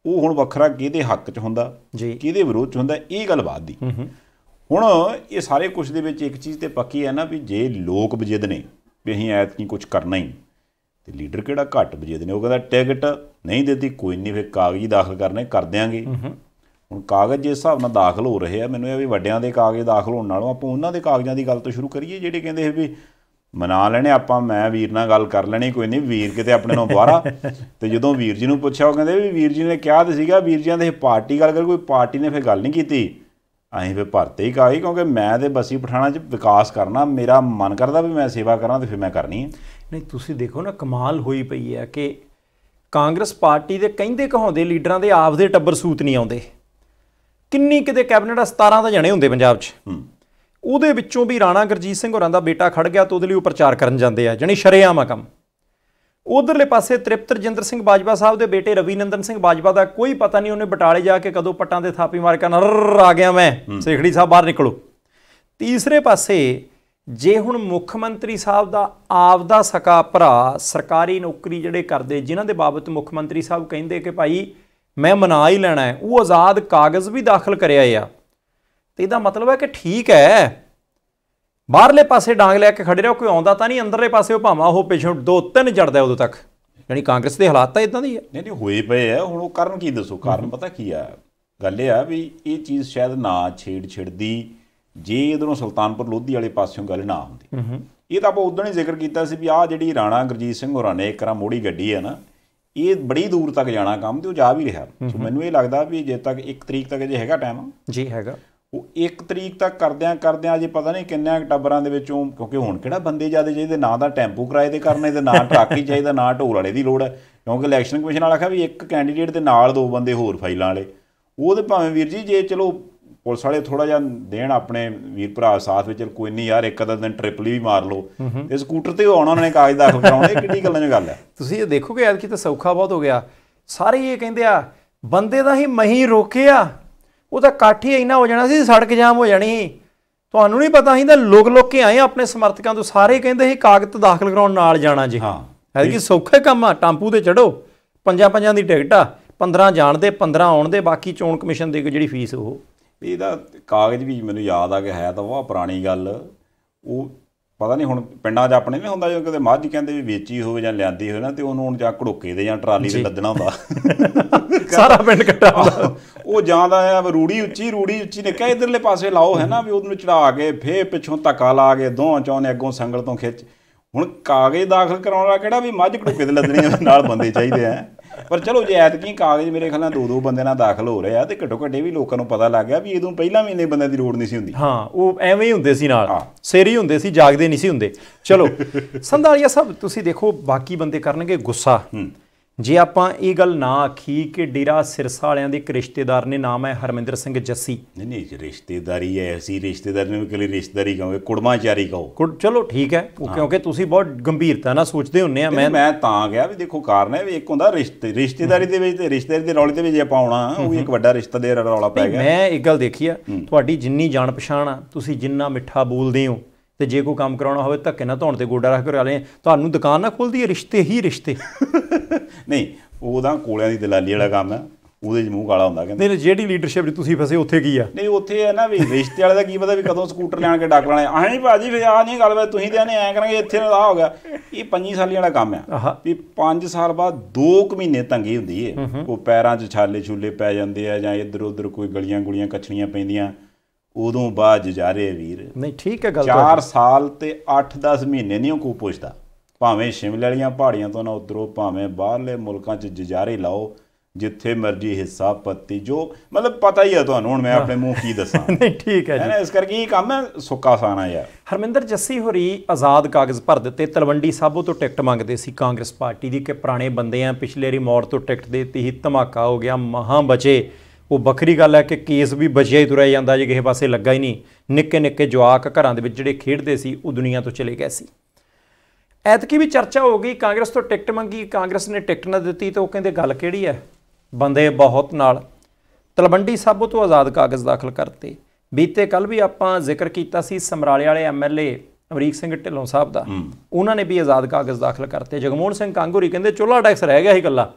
ਉਹ ਹੁਣ ਵੱਖਰਾ ਕਿਹਦੇ ਹੱਕ 'ਚ ਹੁੰਦਾ, ਕਿਹਦੇ ਵਿਰੋਧ 'ਚ ਹੁੰਦਾ, ਇਹ ਗੱਲ ਬਾਤ ਦੀ। ਹੁਣ ਇਹ ਸਾਰੇ ਕੁਛ ਦੇ ਵਿੱਚ ਇੱਕ ਚੀਜ਼ ਤੇ ਪੱਕੀ ਹੈ ਨਾ ਵੀ ਜੇ ਲੋਕ ਵਜਿੱਦ ਨੇ ਵੀ ਅਸੀਂ ਐਤਕੀ ਕੁਛ ਕਰਨਾ ਹੀ, ਤੇ ਲੀਡਰ ਕਿਹੜਾ ਘੱਟ ਵਜਿੱਦ ਨੇ। ਉਹ ਕਹਿੰਦਾ ਟਿਕਟ ਨਹੀਂ ਦਿੱਤੀ ਕੋਈ ਨਹੀਂ, ਫਿਰ ਕਾਗਜ਼ ਦਾਖਲ ਕਰਨੇ ਕਰ ਦਿਆਂਗੇ। ਹੁਣ ਕਾਗਜ਼ ਜਿਸ ਹਿਸਾਬ ਨਾਲ ਦਾਖਲ ਹੋ ਰਹੇ ਆ, ਮੈਨੂੰ ਇਹ ਵੀ ਵੱਡਿਆਂ ਦੇ ਕਾਗਜ਼ ਦਾਖਲ ਹੋਣ ਨਾਲੋਂ ਆਪਾਂ ਉਹਨਾਂ ਦੇ ਕਾਗਜ਼ਾਂ ਦੀ ਗੱਲ ਤੋਂ ਸ਼ੁਰੂ ਕਰੀਏ ਜਿਹੜੇ ਕਹਿੰਦੇ ਵੀ ਮਨਾ ਲੈਣੇ ਆਪਾਂ, ਮੈਂ ਵੀਰ ਨਾਲ ਗੱਲ ਕਰ ਲੈਣੀ, ਕੋਈ ਨਹੀਂ ਵੀਰ ਕਿਤੇ ਆਪਣੇ ਨੂੰ ਬਾਹਰਾ। ਤੇ ਜਦੋਂ ਵੀਰ ਜੀ ਨੂੰ ਪੁੱਛਿਆ ਉਹ ਕਹਿੰਦੇ ਵੀ ਵੀਰ ਜੀ ਨੇ ਕਿਹਾ ਤਾਂ ਸੀਗਾ, ਵੀਰ ਜੀ ਦੇ ਪਾਰਟੀ ਗੱਲ ਕਰ, ਕੋਈ ਪਾਰਟੀ ਨੇ ਫਿਰ ਗੱਲ ਨਹੀਂ ਕੀਤੀ, ਅਸੀਂ ਫਿਰ ਭਰਤੇ ਹੀ ਕਾਗਜ਼, ਕਿਉਂਕਿ ਮੈਂ ਤਾਂ ਬਸੀ ਪਠਾਣਾ 'ਚ ਵਿਕਾਸ ਕਰਨਾ, ਮੇਰਾ ਮਨ ਕਰਦਾ ਵੀ ਮੈਂ ਸੇਵਾ ਕਰਾਂ ਤੇ ਫਿਰ ਮੈਂ ਕਰਨੀ ਹੈ। ਨਹੀਂ ਤੁਸੀਂ ਦੇਖੋ ਨਾ, ਕਮਾਲ ਹੋਈ ਪਈ ਹੈ ਕਿ ਕਾਂਗਰਸ ਪਾਰਟੀ ਦੇ ਕਹਿੰਦੇ ਕਹਾਉਂਦੇ ਲੀਡਰਾਂ ਦੇ ਆਪਦੇ ਟੱਬਰ ਸੂਤ ਨਹੀਂ ਆਉਂਦੇ। ਕਿੰਨੀ ਕਿਤੇ ਕੈਬਨਿਟ 17 ਤਾਂ ਜਣੇ ਹੁੰਦੇ ਪੰਜਾਬ 'ਚ, ਉਹਦੇ ਵਿੱਚੋਂ ਵੀ ਰਾਣਾ ਗੁਰਜੀਤ ਸਿੰਘ ਹੋਰਾਂ ਦਾ ਬੇਟਾ ਖੜ ਗਿਆ ਤਾਂ ਉਹਦੇ ਲਈ ਉਹ ਪ੍ਰਚਾਰ ਕਰਨ ਜਾਂਦੇ ਆ, ਜਾਣੀ ਸ਼ਰੇਆਮ ਆ ਕੰਮ। ਉਧਰਲੇ ਪਾਸੇ ਤ੍ਰਿਪਤ ਰਜਿੰਦਰ ਸਿੰਘ ਬਾਜਵਾ ਸਾਹਿਬ ਦੇ ਬੇਟੇ ਰਵੀ ਨੰਦਨ ਸਿੰਘ ਬਾਜਵਾ ਦਾ ਕੋਈ ਪਤਾ ਨਹੀਂ, ਉਹਨੇ ਬਟਾਲੇ ਜਾ ਕੇ ਕਦੋਂ ਪੱਟਾਂ ਤੇ ਥਾਪੀ ਮਾਰ ਕੇ ਨਰ ਆ ਗਿਆ ਮੈਂ, ਸੇਖੜੀ ਸਾਹਿਬ ਬਾਹਰ ਨਿਕਲੋ। ਤੀਸਰੇ ਪਾਸੇ ਜੇ ਹੁਣ ਮੁੱਖ ਮੰਤਰੀ ਸਾਹਿਬ ਦਾ ਆਪਦਾ ਸਕਾ ਭਰਾ ਸਰਕਾਰੀ ਨੌਕਰੀ ਜਿਹੜੇ ਕਰਦੇ, ਜਿਨ੍ਹਾਂ ਦੇ ਬਾਬਤ ਮੁੱਖ ਮੰਤਰੀ ਸਾਹਿਬ ਕਹਿੰਦੇ ਕਿ ਭਾਈ ਮੈਂ ਮਨਾ ਹੀ ਲੈਣਾ ਹੈ, ਉਹ ਆਜ਼ਾਦ ਕਾਗਜ਼ ਵੀ ਦਾਖਲ ਕਰਿਆ ਆ, ਤੇ ਇਹਦਾ ਮਤਲਬ ਹੈ ਕਿ ਠੀਕ ਹੈ ਬਾਹਰਲੇ ਪਾਸੇ ਡਾਂਗ ਲੈ ਕੇ ਖੜੇ ਰਹੋ, ਕੋਈ ਆਉਂਦਾ ਤਾਂ ਨਹੀਂ, ਅੰਦਰਲੇ ਪਾਸੇ ਉਹ ਭਾਵਾਂ ਉਹ ਪਿਛੋਂ 2-3 ਜੜਦਾ ਉਦੋਂ ਤੱਕ। ਯਾਨੀ ਕਾਂਗਰਸ ਦੇ ਹਾਲਾਤ ਤਾਂ ਇਦਾਂ ਦੀ ਹੈ। ਨਹੀਂ ਹੋਏ ਪਏ ਆ। ਹੁਣ ਉਹ ਕਾਰਨ ਕੀ ਦੱਸੋ, ਕਾਰਨ ਪਤਾ ਕੀ ਆ, ਗੱਲ ਇਹ ਆ ਵੀ ਇਹ ਚੀਜ਼ ਸ਼ਾਇਦ ਨਾ ਛਿੜਦੀ ਜੇ ਇੱਧਰੋਂ ਸੁਲਤਾਨਪੁਰ ਲੋਧੀ ਵਾਲੇ ਪਾਸਿਓਂ ਗੱਲ ਨਾ ਹੁੰਦੀ। ਇਹ ਤਾਂ ਆਪਾਂ ਉਦੋਂ ਹੀ ਜ਼ਿਕਰ ਕੀਤਾ ਸੀ ਵੀ ਆਹ ਜਿਹੜੀ ਰਾਣਾ ਗੁਰਜੀਤ ਸਿੰਘ ਹੋਰਾਂ ਨੇ ਇੱਕ ਰਾਂ ਮੋੜੀ ਗੱਡੀ ਹੈ ਨਾ, ਇਹ ਬੜੀ ਦੂਰ ਤੱਕ ਜਾਣਾ ਕੰਮ, ਤੇ ਉਹ ਜਾ ਵੀ ਰਿਹਾ। ਸੋ ਮੈਨੂੰ ਇਹ ਲੱਗਦਾ ਵੀ ਜੇ ਤੱਕ 1 ਤਰੀਕ ਤੱਕ ਜੇ ਹੈਗਾ ਟਾਈਮ ਜੀ ਹੈਗਾ, ਉਹ 1 ਤਰੀਕ ਤੱਕ ਕਰਦਿਆਂ ਅਜੇ ਪਤਾ ਨਹੀਂ ਕਿੰਨਿਆਂ ਟੱਬਰਾਂ ਦੇ ਵਿੱਚੋਂ, ਕਿਉਂਕਿ ਹੁਣ ਕਿਹੜਾ ਬੰਦੇ ਜ਼ਿਆਦਾ ਚਾਹੀਦੇ, ਨਾ ਤਾਂ ਟੈਂਪੂ ਕਿਰਾਏ ਤੇ ਕਰਨੇ ਤੇ ਨਾ ਟਰੱਕ ਹੀ ਚਾਹੀਦਾ, ਨਾ ਢੋਲ ਵਾਲੇ ਦੀ ਲੋੜ ਹੈ, ਕਿਉਂਕਿ ਇਲੈਕਸ਼ਨ ਕਮਿਸ਼ਨ ਵਾਲਾ ਆਖਿਆ ਵੀ ਇੱਕ ਕੈਂਡੀਡੇਟ ਦੇ ਨਾਲ 2 ਬੰਦੇ ਹੋਰ ਫਾਈਲਾਂ ਵਾਲੇ। ਉਹ ਤਾਂ ਭਾਵੇਂ ਵੀਰ ਜੀ ਜੇ ਚਲੋ ਪੁਲਿਸ ਵਾਲੇ ਥੋੜ੍ਹਾ ਜਿਹਾ ਦੇਣ ਆਪਣੇ ਵੀਰ ਭਰਾ ਸਾਥ ਵਿੱਚ, ਕੋਈ ਨਹੀਂ ਯਾਰ ਇੱਕ ਅੱਧਾ ਦਿਨ ਟ੍ਰਿਪਲੀ ਵੀ ਮਾਰ ਲਓ, ਤੇ ਸਕੂਟਰ ਤੇ ਆਉਣਾ ਉਹਨਾਂ ਨੇ ਕਾਗਜ਼ ਦਾਖਲ ਕਰਾਉਣੇ, ਕਿੱਡੀ ਗੱਲਾਂ 'ਚ ਗੱਲ ਹੈ। ਤੁਸੀਂ ਇਹ ਦੇਖੋਗੇ ਐਤਕੀ ਤਾਂ ਸੌਖਾ ਬਹੁਤ ਹੋ ਗਿਆ। ਸਾਰੇ ਇਹ ਕਹਿੰਦੇ ਆ ਬੰਦੇ ਦਾ ਹੀ ਮਹੀਂ ਰੋਕਿਆ, ਉਹ ਤਾਂ ਇਕੱਠ ਹੀ ਇੰਨਾ ਹੋ ਜਾਣਾ ਸੀ, ਸੜਕ ਜਾਮ ਹੋ ਜਾਣੀ। ਤੁਹਾਨੂੰ ਨਹੀਂ ਪਤਾ, ਅਸੀਂ ਤਾਂ ਲੁਕ ਕੇ ਆਏ ਆਪਣੇ ਸਮਰਥਕਾਂ ਤੋਂ, ਸਾਰੇ ਕਹਿੰਦੇ ਸੀ ਕਾਗਜ਼ ਦਾਖਲ ਕਰਾਉਣ ਨਾਲ ਜਾਣਾ ਜੀ। ਐਤਕੀ ਸੌਖਾ ਕੰਮ ਆ, ਟਾਂਪੂ ਤੇ ਚੜੋ, 5 ਦੀ ਟਿਕਟ ਆ, 15 ਜਾਣ ਦੇ 15 ਆਉਣ ਦੇ, ਬਾਕੀ ਚੋਣ ਕਮਿਸ਼ਨ ਦੇ ਜਿਹੜੀ ਫੀਸ ਉਹ। ਇਹਦਾ ਕਾਗਜ਼ ਵੀ ਮੈਨੂੰ ਯਾਦ ਆ ਗਿਆ, ਹੈ ਤਾਂ ਬਹੁਤ ਪੁਰਾਣੀ ਗੱਲ। ਉਹ ਪਤਾ ਨਹੀਂ ਹੁਣ ਪਿੰਡਾਂ 'ਚ ਆਪਣੇ ਨਹੀਂ ਹੁੰਦਾ, ਜਦੋਂ ਕਿਤੇ ਮੱਝ ਕਹਿੰਦੇ ਵੀ ਵੇਚੀ ਹੋਵੇ ਜਾਂ ਲਿਆਂਦੀ ਹੋਵੇ ਨਾ, ਤੇ ਉਹਨੂੰ ਹੁਣ ਜਾਂ ਘੜੋਕੇ ਦੇ ਜਾਂ ਟਰਾਲੀ ਤੇ ਲੱਦਣਾ ਹੁੰਦਾ, ਸਾਰਾ ਪਿੰਡ ਇਕੱਠਾ ਹੁੰਦਾ। ਉਹ ਜਾਂਦਾ ਆ ਰੂੜੀ ਉੱਚੀ ਨਿੱਕਾ ਇੱਧਰਲੇ ਪਾਸੇ ਲਾਓ, ਹੈ ਨਾ, ਵੀ ਉਹਨੂੰ ਚੜਾ ਕੇ ਫੇਰ ਪਿੱਛੋਂ ਧੱਕਾ ਲਾ ਕੇ ਦੋਹਾਂ ਚੌਂ ਅੱਗੋਂ ਸੰਗਲ ਤੋਂ ਖਿੱਚ। ਹੁਣ ਕਾਗਜ਼ ਦਾਖਲ ਕਰਾਉਣ ਵਾਲਾ ਕਿਹੜਾ ਵੀ ਮੱਝ ਘੜੋਕੇ ਤੇ ਲੱਦਣੀ, ਨਾਲ ਬੰਦੇ ਚਾਹੀਦੇ ਆ। ਪਰ ਚਲੋ ਜੇ ਐਤਕੀ ਕਾਗਜ਼ ਮੇਰੇ ਖਿਆਲ ਨਾਲ 2 ਬੰਦੇ ਨਾਲ ਦਾਖਲ ਹੋ ਰਹੇ ਆ, ਤੇ ਘੱਟੋ ਘੱਟ ਇਹ ਵੀ ਲੋਕਾਂ ਨੂੰ ਪਤਾ ਲੱਗ ਗਿਆ ਵੀ ਇਹਦੋਂ ਪਹਿਲਾਂ ਵੀ ਇੰਨੇ ਬੰਦਿਆਂ ਦੀ ਲੋੜ ਨਹੀਂ ਸੀ ਹੁੰਦੀ। ਹਾਂ, ਉਹ ਐਵੇਂ ਹੀ ਹੁੰਦੇ ਸੀ, ਨਾਲ ਸਿਰ ਹੀ ਹੁੰਦੇ ਸੀ, ਜਾਗਦੇ ਨਹੀਂ ਸੀ ਹੁੰਦੇ। ਚਲੋ ਸੰਧਾਲੀਆ ਸਾਹਿਬ ਤੁਸੀਂ ਦੇਖੋ, ਬਾਕੀ ਬੰਦੇ ਕਰਨਗੇ ਗੁੱਸਾ ਜੇ ਆਪਾਂ ਇਹ ਗੱਲ ਨਾ ਆਖੀ ਕਿ ਡੇਰਾ ਸਿਰਸਾ ਵਾਲਿਆਂ ਦੇ ਇੱਕ ਰਿਸ਼ਤੇਦਾਰ ਨੇ, ਨਾਮ ਹੈ ਹਰਮਿੰਦਰ ਸਿੰਘ ਜੱਸੀ। ਨਹੀਂ ਰਿਸ਼ਤੇਦਾਰੀ ਹੈ, ਅਸੀਂ ਰਿਸ਼ਤੇਦਾਰੀ ਨੂੰ ਇਕੱਲੀ ਰਿਸ਼ਤੇਦਾਰੀ ਕਹੋਗੇ, ਕੁੜਮਾਚਾਰੀ ਕਹੋ, ਚਲੋ ਠੀਕ ਹੈ, ਕਿਉਂਕਿ ਤੁਸੀਂ ਬਹੁਤ ਗੰਭੀਰਤਾ ਨਾਲ ਸੋਚਦੇ ਹੁੰਦੇ ਆ। ਮੈਂ ਤਾਂ ਗਿਆ ਵੀ ਦੇਖੋ ਕਾਰਨ ਹੈ ਵੀ ਇੱਕ ਹੁੰਦਾ ਰਿਸ਼ਤੇਦਾਰੀ ਦੇ ਵਿੱਚ, ਤੇ ਰਿਸ਼ਤੇਦਾਰੀ ਦੇ ਰੌਲੇ ਦੇ ਵਿੱਚ ਆਪਾਂ ਆਉਣਾ, ਉਹ ਵੀ ਇੱਕ ਵੱਡਾ ਰਿਸ਼ਤਾ ਦੇ ਰੌਲਾ ਪੈ ਗਿਆ। ਮੈਂ ਇੱਕ ਗੱਲ ਦੇਖੀ ਆ, ਤੁਹਾਡੀ ਜਿੰਨੀ ਜਾਣ ਪਛਾਣ ਆ, ਤੁਸੀਂ ਜਿੰਨਾ ਮਿੱਠਾ ਬੋਲਦੇ ਹੋ, ਤੇ ਜੇ ਕੋਈ ਕੰਮ ਕਰਾਉਣਾ ਹੋਵੇ ਧੱਕੇ ਨਾਲ ਧੌਣ ਤੇ ਗੋਡਾ ਰੱਖ ਕੇ ਕਰਾ ਲੈ, ਤੁਹਾਨੂੰ ਦੁਕਾਨ ਨਾ ਖੋਲਦੀ ਹੈ, ਰਿਸ਼ਤੇ ਹੀ ਰਿਸ਼ਤੇ। ਨਹੀਂ ਉਹਦਾ ਕੋਲਿਆਂ ਦੀ ਦਲਾਲੀ ਵਾਲਾ ਕੰਮ ਹੈ, ਉਹਦੇ 'ਚ ਮੂੰਹ ਕਾਲਾ ਹੁੰਦਾ। ਕਹਿੰਦੇ ਜਿਹੜੀ ਲੀਡਰਸ਼ਿਪ 'ਚ ਤੁਸੀਂ ਫਸੇ ਉੱਥੇ ਕੀ ਆ? ਨਹੀਂ ਉੱਥੇ ਹੈ ਨਾ ਵੀ ਰਿਸ਼ਤੇ ਵਾਲੇ ਦਾ ਕੀ ਪਤਾ ਵੀ ਕਦੋਂ ਸਕੂਟਰ ਲਿਆਣ ਕੇ ਡੱਕ ਲੈਣਾ। ਆਹੀਂ ਭਾਜੀ ਫਿਰ ਆਹ ਨਹੀਂ ਗੱਲ, ਤੁਸੀਂ ਤੇ ਐਂ ਕਰਾਂਗੇ, ਇੱਥੇ ਆਹ ਹੋ ਗਿਆ। ਇਹ 5 ਸਾਲੀ ਵਾਲਾ ਕੰਮ ਆ ਵੀ 5 ਸਾਲ ਬਾਅਦ 2 ਮਹੀਨੇ ਤੰਗੀ ਹੁੰਦੀ ਹੈ। ਉਹ ਪੈਰਾਂ 'ਚ ਛਾਲੇ ਛੂਲੇ ਪੈ ਜਾਂਦੇ ਆ, ਜਾਂ ਇੱਧਰ ਉੱਧਰ ਕੋਈ ਗਲੀਆਂ ਗੁਲੀਆਂ ਕੱਛਣੀਆਂ ਪੈਂਦੀਆਂ, ਉਦੋਂ ਬਾਅਦ ਜਜਾਰੇ ਵੀਰ। ਨਹੀਂ ਠੀਕ ਹੈ ਗੱਲ 4 ਸਾਲ ਤੇ 8-10 ਮਹੀਨੇ ਨਹੀਂ ਉਹ ਕੋਈ ਪੁੱਛਦਾ, ਭਾਵੇਂ ਸ਼ਿਮਲੇ ਵਾਲੀਆਂ ਪਹਾੜੀਆਂ ਤੋਂ ਨਾ ਉਤਰੋ, ਭਾਵੇਂ ਬਾਹਰਲੇ ਮੁਲਕਾਂ 'ਚ ਜਜਾਰੇ ਲਾਓ, ਜਿੱਥੇ ਮਰਜੀ ਹਿੱਸਾ ਪੱਤੀ, ਜੋ ਮਤਲਬ ਪਤਾ ਹੀ ਹੈ ਤੁਹਾਨੂੰ, ਹੁਣ ਮੈਂ ਆਪਣੇ ਮੂੰਹ ਕੀ ਦੱਸਾਂ। ਨਹੀਂ ਠੀਕ ਹੈ ਜੀ, ਇਸ ਕਰਕੇ ਇਹ ਕੰਮ ਹੈ ਸੁੱਕਾ ਸਾਨਾ ਯਾਰ। ਹਰਮਿੰਦਰ ਜੱਸੀ ਹੋਰੀ ਆਜ਼ਾਦ ਕਾਗਜ਼ ਭਰ ਦਿੱਤੇ, ਤਲਵੰਡੀ ਸਾਬੋ ਤੋਂ ਟਿਕਟ ਮੰਗਦੇ ਸੀ ਕਾਂਗਰਸ ਪਾਰਟੀ ਦੀ ਕਿ ਪੁਰਾਣੇ ਬੰਦੇ ਆ, ਪਿਛਲੇ ਵਾਰੀ ਮੌੜ ਤੋਂ ਟਿਕਟ ਦੇ ਦਿੱਤੀ ਸੀ, ਧਮਾਕਾ ਹੋ ਗਿਆ, ਮਹਾਂ ਬਚੇ। ਉਹ ਵੱਖਰੀ ਗੱਲ ਹੈ ਕਿ ਕੇਸ ਵੀ ਬਚਿਆ ਹੀ ਤੁਰਿਆ ਜਾਂਦਾ, ਜੇ ਕਿਸੇ ਪਾਸੇ ਲੱਗਾ ਹੀ ਨਹੀਂ। ਨਿੱਕੇ ਨਿੱਕੇ ਜਵਾਕ ਘਰਾਂ ਦੇ ਵਿੱਚ ਜਿਹੜੇ ਖੇਡਦੇ ਸੀ ਉਹ ਦੁਨੀਆ ਤੋਂ ਚਲੇ ਗਏ ਸੀ। ਐਤਕੀ ਵੀ ਚਰਚਾ ਹੋ ਗਈ, ਕਾਂਗਰਸ ਤੋਂ ਟਿਕਟ ਮੰਗੀ, ਕਾਂਗਰਸ ਨੇ ਟਿਕਟ ਨਾ ਦਿੱਤੀ, ਤਾਂ ਉਹ ਕਹਿੰਦੇ ਗੱਲ ਕਿਹੜੀ ਹੈ, ਬੰਦੇ ਬਹੁਤ ਨਾਲ। ਤਲਵੰਡੀ ਸਾਬੋ ਤੋਂ ਆਜ਼ਾਦ ਕਾਗਜ਼ ਦਾਖਲ ਕਰਤੇ। ਬੀਤੇ ਕੱਲ ਵੀ ਆਪਾਂ ਜ਼ਿਕਰ ਕੀਤਾ ਸੀ ਸਮਰਾਲੇ ਵਾਲੇ ਐਮਐਲਏ ਅਮਰੀਕ ਸਿੰਘ ਢਿੱਲੋਂ ਸਾਹਿਬ ਦਾ, ਉਹਨਾਂ ਨੇ ਵੀ ਆਜ਼ਾਦ ਕਾਗਜ਼ ਦਾਖਲ ਕਰਤੇ। ਜਗਮੋਹਨ ਸਿੰਘ ਕਾਂਗੂਰੀ ਕਹਿੰਦੇ ਚੁੱਲ੍ਹਾ ਟੈਕਸ ਰਹਿ ਗਿਆ ਸੀ ਇਕੱਲਾ,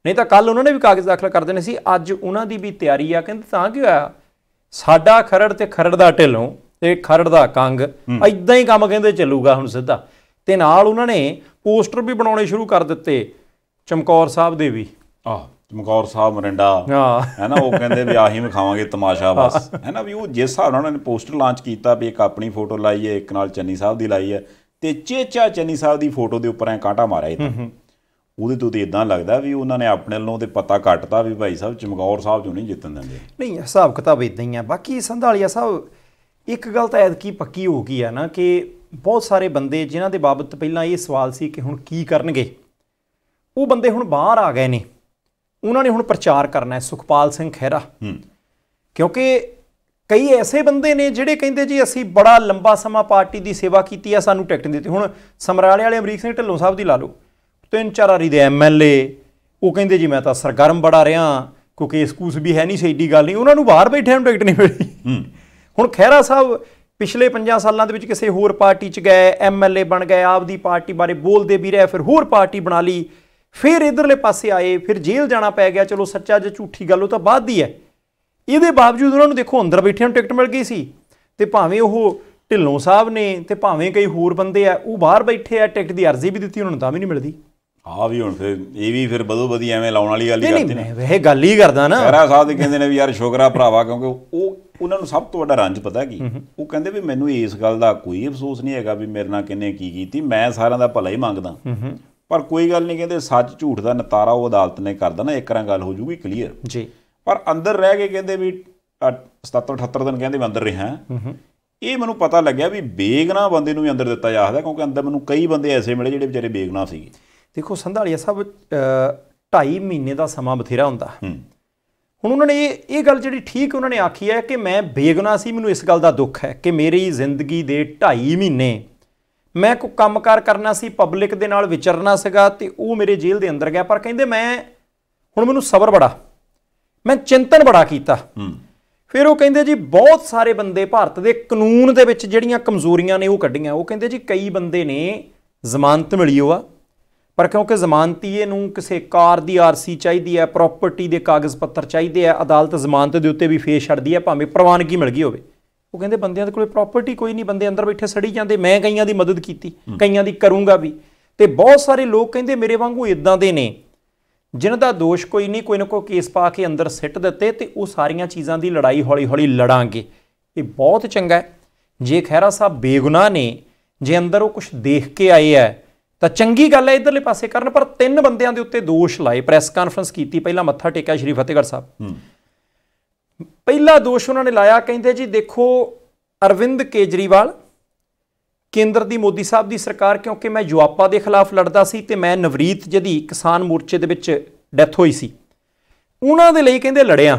ਨਹੀਂ ਤਾਂ ਕੱਲ ਉਹਨਾਂ ਨੇ ਵੀ ਕਾਗਜ਼ ਦਾਖਲ ਕਰ ਦੇਣੇ ਸੀ। ਅੱਜ ਉਹਨਾਂ ਦੀ ਵੀ ਤਿਆਰੀ ਆ, ਕਹਿੰਦੇ ਤਾਂ ਕੀ ਹੋਇਆ, ਸਾਡਾ ਖਰੜ ਤੇ ਖਰੜ ਦਾ ਢਿੱਲੋਂ ਤੇ ਖਰੜ ਦਾ ਕੰਗ, ਇਦਾਂ ਹੀ ਕੰਮ ਕਹਿੰਦੇ ਚੱਲੂਗਾ ਹੁਣ ਸਿੱਧਾ। ਤੇ ਨਾਲ ਉਹਨਾਂ ਨੇ ਪੋਸਟਰ ਵੀ ਬਣਾਉਣੇ ਸ਼ੁਰੂ ਕਰ ਦਿੱਤੇ ਚਮਕੌਰ ਸਾਹਿਬ ਦੇ ਵੀ, ਚਮਕੌਰ ਸਾਹਿਬ ਮਰਿੰਡਾ ਹੈ ਨਾ, ਉਹ ਕਹਿੰਦੇ ਵੀ ਆਹੀ ਵਿਖਾਵਾਂਗੇ ਤਮਾਸ਼ਾ ਬਸ, ਹੈ ਨਾ। ਵੀ ਉਹ ਜਿਸ ਹਿਸਾਬ ਨਾਲ ਉਹਨਾਂ ਨੇ ਪੋਸਟਰ ਲਾਂਚ ਕੀਤਾ, ਵੀ ਇੱਕ ਆਪਣੀ ਫੋਟੋ ਲਾਈ ਹੈ, ਇੱਕ ਨਾਲ ਚੰਨੀ ਸਾਹਿਬ ਦੀ ਲਾਈ ਹੈ, ਤੇ ਚੇਚਾ ਚੰਨੀ ਸਾਹਿਬ ਦੀ ਫੋਟੋ ਦੇ ਉੱਪਰ ਐਂ ਕਾਂਟਾ ਮਾਰਿਆ ਇੱਦਾਂ, ਉਹਦੇ ਤੋਂ ਤਾਂ ਇੱਦਾਂ ਲੱਗਦਾ ਵੀ ਉਹਨਾਂ ਨੇ ਆਪਣੇ ਵੱਲੋਂ ਤੇ ਪਤਾ ਕੱਟਤਾ ਵੀ ਭਾਈ ਸਾਹਿਬ ਚਮਕੌਰ ਸਾਹਿਬ ਚੋਂ ਨਹੀਂ ਜਿੱਤਣ ਦਿੰਦੇ। ਨਹੀਂ ਹਿਸਾਬ ਕਿਤਾਬ ਇੱਦਾਂ ਹੀ ਆ। ਬਾਕੀ ਸੰਧਾਲੀਆ ਸਾਹਿਬ ਇੱਕ ਗੱਲ ਤਾਂ ਐਤਕੀ ਪੱਕੀ ਹੋ ਗਈ ਹੈ ਨਾ ਕਿ ਬਹੁਤ ਸਾਰੇ ਬੰਦੇ ਜਿਨ੍ਹਾਂ ਦੇ ਬਾਬਤ ਪਹਿਲਾਂ ਇਹ ਸਵਾਲ ਸੀ ਕਿ ਹੁਣ ਕੀ ਕਰਨਗੇ, ਉਹ ਬੰਦੇ ਹੁਣ ਬਾਹਰ ਆ ਗਏ ਨੇ, ਉਹਨਾਂ ਨੇ ਹੁਣ ਪ੍ਰਚਾਰ ਕਰਨਾ ਹੈ। ਸੁਖਪਾਲ ਸਿੰਘ ਖਹਿਰਾ, ਕਿਉਂਕਿ ਕਈ ਐਸੇ ਬੰਦੇ ਨੇ ਜਿਹੜੇ ਕਹਿੰਦੇ ਜੀ ਅਸੀਂ ਬੜਾ ਲੰਬਾ ਸਮਾਂ ਪਾਰਟੀ ਦੀ ਸੇਵਾ ਕੀਤੀ ਆ, ਸਾਨੂੰ ਟਿਕਟ ਨਹੀਂ ਦਿੱਤੀ। ਹੁਣ ਸਮਰਾਲੇ ਵਾਲੇ ਅਮਰੀਕ ਸਿੰਘ ਢਿੱਲੋਂ ਸਾਹਿਬ ਦੀ ਲਾ ਲਓ, 3-4 ਵਾਰੀ ਦੇ ਐਮਐਲਏ, ਉਹ ਕਹਿੰਦੇ ਜੀ ਮੈਂ ਤਾਂ ਸਰਗਰਮ ਬੜਾ ਰਿਹਾ, ਕੋਈ ਕੇਸ ਕੂਸ ਵੀ ਹੈ ਨਹੀਂ ਸੀ, ਏਡੀ ਗੱਲ ਨਹੀਂ, ਉਹਨਾਂ ਨੂੰ ਬਾਹਰ ਬੈਠਿਆਂ ਨੂੰ ਟਿਕਟ ਨਹੀਂ ਮਿਲੀ। ਹੁਣ ਖਹਿਰਾ ਸਾਹਿਬ ਪਿਛਲੇ 5 ਸਾਲਾਂ ਦੇ ਵਿੱਚ ਕਿਸੇ ਹੋਰ ਪਾਰਟੀ 'ਚ ਗਏ, ਐਮਐਲਏ ਬਣ ਗਏ, ਆਪਦੀ ਪਾਰਟੀ ਬਾਰੇ ਬੋਲਦੇ ਵੀ ਰਹੇ, ਫਿਰ ਹੋਰ ਪਾਰਟੀ ਬਣਾ ਲਈ, ਫਿਰ ਇਧਰਲੇ ਪਾਸੇ ਆਏ, ਫਿਰ ਜੇਲ੍ਹ ਜਾਣਾ ਪੈ ਗਿਆ। ਚਲੋ ਸੱਚਾ ਜਾਂ ਝੂਠੀ ਗੱਲ ਉਹ ਤਾਂ ਬਾਅਦ ਦੀ ਹੈ। ਇਹਦੇ ਬਾਵਜੂਦ ਉਹਨਾਂ ਨੂੰ ਦੇਖੋ ਅੰਦਰ ਬੈਠਿਆਂ ਨੂੰ ਟਿਕਟ ਮਿਲ ਗਈ ਸੀ, ਤੇ ਭਾਵੇਂ ਉਹ ਢਿੱਲੋਂ ਸਾਹਿਬ ਨੇ ਤੇ ਭਾਵੇਂ ਕਈ ਹੋਰ ਬੰਦੇ ਆ ਉਹ ਬਾਹਰ ਬੈਠੇ ਆ, ਟਿਕਟ ਦੀ ਅਰਜ਼ੀ ਵੀ ਦਿੱਤੀ ਉਹਨਾਂ ਨੂੰ ਤਾਂ ਵੀ ਨਹੀਂ ਮਿਲਦੀ। ਹਾਂ ਵੀ ਹੁਣ ਫਿਰ ਇਹ ਵੀ ਫਿਰ ਬਦੋ ਬਦੀ ਐਵੇਂ ਲਾਉਣ ਵਾਲੀ ਗੱਲ ਹੀ ਕਰਦੇ ਨੇ। ਇਹ ਗੱਲ ਹੀ ਕਰਦਾ ਨਾ, ਖਹਿਰਾ ਸਾਹਿਬ ਦੇ ਕਹਿੰਦੇ ਨੇ ਵੀ ਯਾਰ ਸ਼ੁਕਰਾ ਭਰਾਵਾ, ਕਿਉਂਕਿ ਉਹਨਾਂ ਨੂੰ ਸਭ ਤੋਂ ਵੱਡਾ ਰੰਜ ਪਤਾ ਕੀ, ਉਹ ਕਹਿੰਦੇ ਵੀ ਮੈਨੂੰ ਇਸ ਗੱਲ ਦਾ ਕੋਈ ਅਫਸੋਸ ਨਹੀਂ ਹੈਗਾ ਵੀ ਮੇਰੇ ਨਾਲ ਕਿੰਨੇ ਕੀ ਕੀਤੀ, ਮੈਂ ਸਾਰਿਆਂ ਦਾ ਭਲਾ ਹੀ ਮੰਗਦਾ, ਪਰ ਕੋਈ ਗੱਲ ਨਹੀਂ, ਕਹਿੰਦੇ ਸੱਚ ਝੂਠ ਦਾ ਨਿਤਾਰਾ ਉਹ ਅਦਾਲਤ ਨੇ ਕਰ ਦੇਣਾ, ਇੱਕ ਵਾਰ ਗੱਲ ਹੋ ਜੂਗੀ ਕਲੀਅਰ ਜੀ। ਪਰ ਅੰਦਰ ਰਹਿ ਕੇ ਕਹਿੰਦੇ ਵੀ 77-78 ਦਿਨ ਕਹਿੰਦੇ ਮੈਂ ਅੰਦਰ ਰਿਹਾ, ਇਹ ਮੈਨੂੰ ਪਤਾ ਲੱਗਿਆ ਵੀ ਬੇਗੁਨਾਹ ਬੰਦੇ ਨੂੰ ਵੀ ਅੰਦਰ ਦਿੱਤਾ ਜਾ ਸਕਦਾ, ਕਿਉਂਕਿ ਅੰਦਰ ਮੈਨੂੰ ਕਈ ਬੰਦੇ ਐਸੇ ਮਿਲੇ ਜਿਹੜੇ ਵਿਚਾਰੇ ਬੇਗੁਨਾਹ ਸੀਗੇ। ਦੇਖੋ ਸੰਧਾਲੀਆ ਸਾਹਿਬ 2.5 ਮਹੀਨੇ ਦਾ ਸਮਾਂ ਬਥੇਰਾ ਹੁੰਦਾ। ਹੁਣ ਉਹਨਾਂ ਨੇ ਇਹ ਗੱਲ ਜਿਹੜੀ ਠੀਕ ਉਹਨਾਂ ਨੇ ਆਖੀ ਹੈ ਕਿ ਮੈਂ ਬੇਗੁਨਾਹ ਸੀ, ਮੈਨੂੰ ਇਸ ਗੱਲ ਦਾ ਦੁੱਖ ਹੈ ਕਿ ਮੇਰੀ ਜ਼ਿੰਦਗੀ ਦੇ 2.5 ਮਹੀਨੇ ਮੈਂ ਕੋਈ ਕੰਮਕਾਰ ਕਰਨਾ ਸੀ, ਪਬਲਿਕ ਦੇ ਨਾਲ ਵਿਚਰਨਾ ਸੀਗਾ, ਤੇ ਉਹ ਮੇਰੇ ਜੇਲ੍ਹ ਦੇ ਅੰਦਰ ਗਿਆ। ਪਰ ਕਹਿੰਦੇ ਹੁਣ ਮੈਨੂੰ ਸਬਰ ਬੜਾ, ਮੈਂ ਚਿੰਤਨ ਬੜਾ ਕੀਤਾ। ਫਿਰ ਉਹ ਕਹਿੰਦੇ ਜੀ ਬਹੁਤ ਸਾਰੇ ਬੰਦੇ ਭਾਰਤ ਦੇ ਕਾਨੂੰਨ ਦੇ ਵਿੱਚ ਜਿਹੜੀਆਂ ਕਮਜ਼ੋਰੀਆਂ ਨੇ ਉਹ ਕੱਢੀਆਂ। ਉਹ ਕਹਿੰਦੇ ਜੀ ਕਈ ਬੰਦੇ ਨੇ ਜ਼ਮਾਨਤ ਮਿਲੀ ਹੋਆ, ਪਰ ਕਿਉਂਕਿ ਜ਼ਮਾਨਤੀਏ ਨੂੰ ਕਿਸੇ ਕਾਰ ਦੀ ਆਰਸੀ ਚਾਹੀਦੀ ਹੈ, ਪ੍ਰੋਪਰਟੀ ਦੇ ਕਾਗਜ਼ ਪੱਤਰ ਚਾਹੀਦੇ ਆ, ਅਦਾਲਤ ਜ਼ਮਾਨਤ ਦੇ ਉੱਤੇ ਵੀ ਫੇਸ ਛੱਡਦੀ ਹੈ ਭਾਵੇਂ ਪ੍ਰਵਾਨਗੀ ਮਿਲ ਗਈ ਹੋਵੇ। ਉਹ ਕਹਿੰਦੇ ਬੰਦਿਆਂ ਦੇ ਕੋਲ ਪ੍ਰੋਪਰਟੀ ਕੋਈ ਨਹੀਂ, ਬੰਦੇ ਅੰਦਰ ਬੈਠੇ ਸੜੀ ਜਾਂਦੇ। ਮੈਂ ਕਈਆਂ ਦੀ ਮਦਦ ਕੀਤੀ, ਕਈਆਂ ਦੀ ਕਰੂੰਗਾ ਵੀ, ਤੇ ਬਹੁਤ ਸਾਰੇ ਲੋਕ ਕਹਿੰਦੇ ਮੇਰੇ ਵਾਂਗੂ ਇਦਾਂ ਦੇ ਨੇ ਜਿਨ੍ਹਾਂ ਦਾ ਦੋਸ਼ ਕੋਈ ਨਹੀਂ, ਕੋਈ ਨਾ ਕੋਈ ਕੇਸ ਪਾ ਕੇ ਅੰਦਰ ਸਿੱਟ ਦਿੱਤੇ, ਤੇ ਉਹ ਸਾਰੀਆਂ ਚੀਜ਼ਾਂ ਦੀ ਲੜਾਈ ਹੌਲੀ ਹੌਲੀ ਲੜਾਂਗੇ। ਇਹ ਬਹੁਤ ਚੰਗਾ ਹੈ। ਜੇ ਖਹਿਰਾ ਸਾਹਿਬ ਬੇਗੁਨਾਹ ਨੇ, ਜੇ ਅੰਦਰ ਉਹ ਕੁਝ ਦੇਖ ਕੇ ਆਏ ਹੈ ਤਾਂ ਚੰਗੀ ਗੱਲ ਹੈ, ਇੱਧਰਲੇ ਪਾਸੇ ਕਰਨ। ਪਰ 3 ਬੰਦਿਆਂ ਦੇ ਉੱਤੇ ਦੋਸ਼ ਲਾਏ, ਪ੍ਰੈਸ ਕਾਨਫਰੰਸ ਕੀਤੀ, ਪਹਿਲਾਂ ਮੱਥਾ ਟੇਕਿਆ ਸ਼੍ਰੀ ਫਤਿਹਗੜ੍ਹ ਸਾਹਿਬ। ਪਹਿਲਾ ਦੋਸ਼ ਉਹਨਾਂ ਨੇ ਲਾਇਆ, ਕਹਿੰਦੇ ਜੀ ਦੇਖੋ ਅਰਵਿੰਦ ਕੇਜਰੀਵਾਲ, ਕੇਂਦਰ ਦੀ ਮੋਦੀ ਸਾਹਿਬ ਦੀ ਸਰਕਾਰ, ਕਿਉਂਕਿ ਮੈਂ ਜੁਆਪਾ ਦੇ ਖਿਲਾਫ ਲੜਦਾ ਸੀ ਤੇ ਮੈਂ ਨਵਰੀਤ ਜਿਹਦੀ ਕਿਸਾਨ ਮੋਰਚੇ ਦੇ ਵਿੱਚ ਡੈਥ ਹੋਈ ਸੀ, ਉਹਨਾਂ ਦੇ ਲਈ ਕਹਿੰਦੇ ਲੜਿਆ,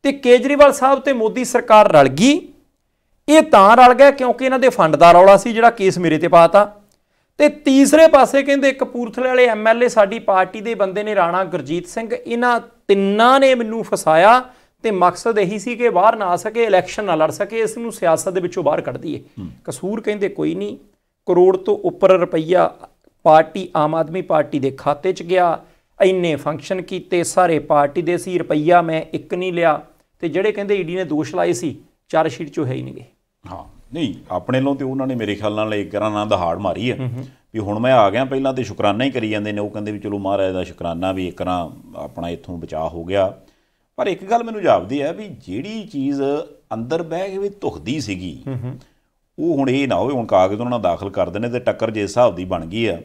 ਤੇ ਕੇਜਰੀਵਾਲ ਸਾਹਿਬ ਤੇ ਮੋਦੀ ਸਰਕਾਰ ਰਲ ਗਈ। ਇਹ ਤਾਂ ਰਲ ਗਿਆ ਕਿਉਂਕਿ ਇਹਨਾਂ ਦੇ ਫੰਡ ਦਾ ਰੌਲਾ ਸੀ ਜਿਹੜਾ ਕੇਸ ਮੇਰੇ ਤੇ ਪਾਤਾ। ਤੇ ਤੀਸਰੇ ਪਾਸੇ ਕਹਿੰਦੇ ਕਪੂਰਥਲੇ ਵਾਲੇ ਐਮਐਲਏ ਸਾਡੀ ਪਾਰਟੀ ਦੇ ਬੰਦੇ ਨੇ, ਰਾਣਾ ਗੁਰਜੀਤ ਸਿੰਘ, ਇਹਨਾਂ ਤਿੰਨਾਂ ਨੇ ਮੈਨੂੰ ਫਸਾਇਆ, ਤੇ ਮਕਸਦ ਇਹੀ ਸੀ ਕਿ ਬਾਹਰ ਨਾ ਆ ਸਕੇ, ਇਲੈਕਸ਼ਨ ਨਾ ਲੜ ਸਕੇ, ਇਸ ਨੂੰ ਸਿਆਸਤ ਦੇ ਵਿੱਚੋਂ ਬਾਹਰ ਕੱਢ ਦਈਏ। ਕਸੂਰ ਕਹਿੰਦੇ ਕੋਈ ਨਹੀਂ, ਕਰੋੜ ਤੋਂ ਉੱਪਰ ਰੁਪਈਆ ਪਾਰਟੀ ਆਮ ਆਦਮੀ ਪਾਰਟੀ ਦੇ ਖਾਤੇ 'ਚ ਗਿਆ, ਇੰਨੇ ਫੰਕਸ਼ਨ ਕੀਤੇ, ਸਾਰੇ ਪਾਰਟੀ ਦੇ ਸੀ, ਰੁਪਈਆ ਮੈਂ ਇੱਕ ਨਹੀਂ ਲਿਆ। ਤੇ ਜਿਹੜੇ ਕਹਿੰਦੇ ਈਡੀ ਨੇ ਦੋਸ਼ ਲਾਏ ਸੀ, ਚਾਰਜ ਸ਼ੀਟ 'ਚੋਂ ਹੈ ਹੀ ਨਹੀਂ ਗਏ। ਹਾਂ ਨਹੀਂ, ਆਪਣੇ ਵੱਲੋਂ ਤੇ ਉਹਨਾਂ ਨੇ ਮੇਰੇ ਖਿਆਲ ਨਾਲ ਇੱਕ ਤਰ੍ਹਾਂ ਨਾਲ ਦਹਾੜ ਮਾਰੀ ਹੈ ਵੀ ਹੁਣ ਮੈਂ ਆ ਗਿਆ। ਪਹਿਲਾਂ ਤੇ ਸ਼ੁਕਰਾਨਾ ਹੀ ਕਰੀ ਜਾਂਦੇ ਨੇ, ਉਹ ਕਹਿੰਦੇ ਵੀ ਚਲੋ ਮਹਾਰਾਜ ਦਾ ਸ਼ੁਕਰਾਨਾ ਵੀ ਇੱਕ ਤਰ੍ਹਾਂ ਆਪਣਾ ਇੱਥੋਂ ਬਚਾਅ ਹੋ ਗਿਆ। ਪਰ ਇੱਕ ਗੱਲ ਮੈਨੂੰ ਜਾਪਦੀ ਹੈ ਵੀ ਜਿਹੜੀ ਚੀਜ਼ ਅੰਦਰ ਬਹਿ ਕੇ ਵੀ ਧੁਖਦੀ ਸੀਗੀ, ਉਹ ਹੁਣ ਇਹ ਨਾ ਹੋਵੇ ਹੁਣ ਕਾਗਜ਼ ਉਹਨਾਂ ਨਾਲ ਦਾਖਲ ਕਰ ਦਿੰਦੇ ਤੇ ਟੱਕਰ ਜੇ ਹਿਸਾਬ ਦੀ ਬਣ ਗਈ ਆ,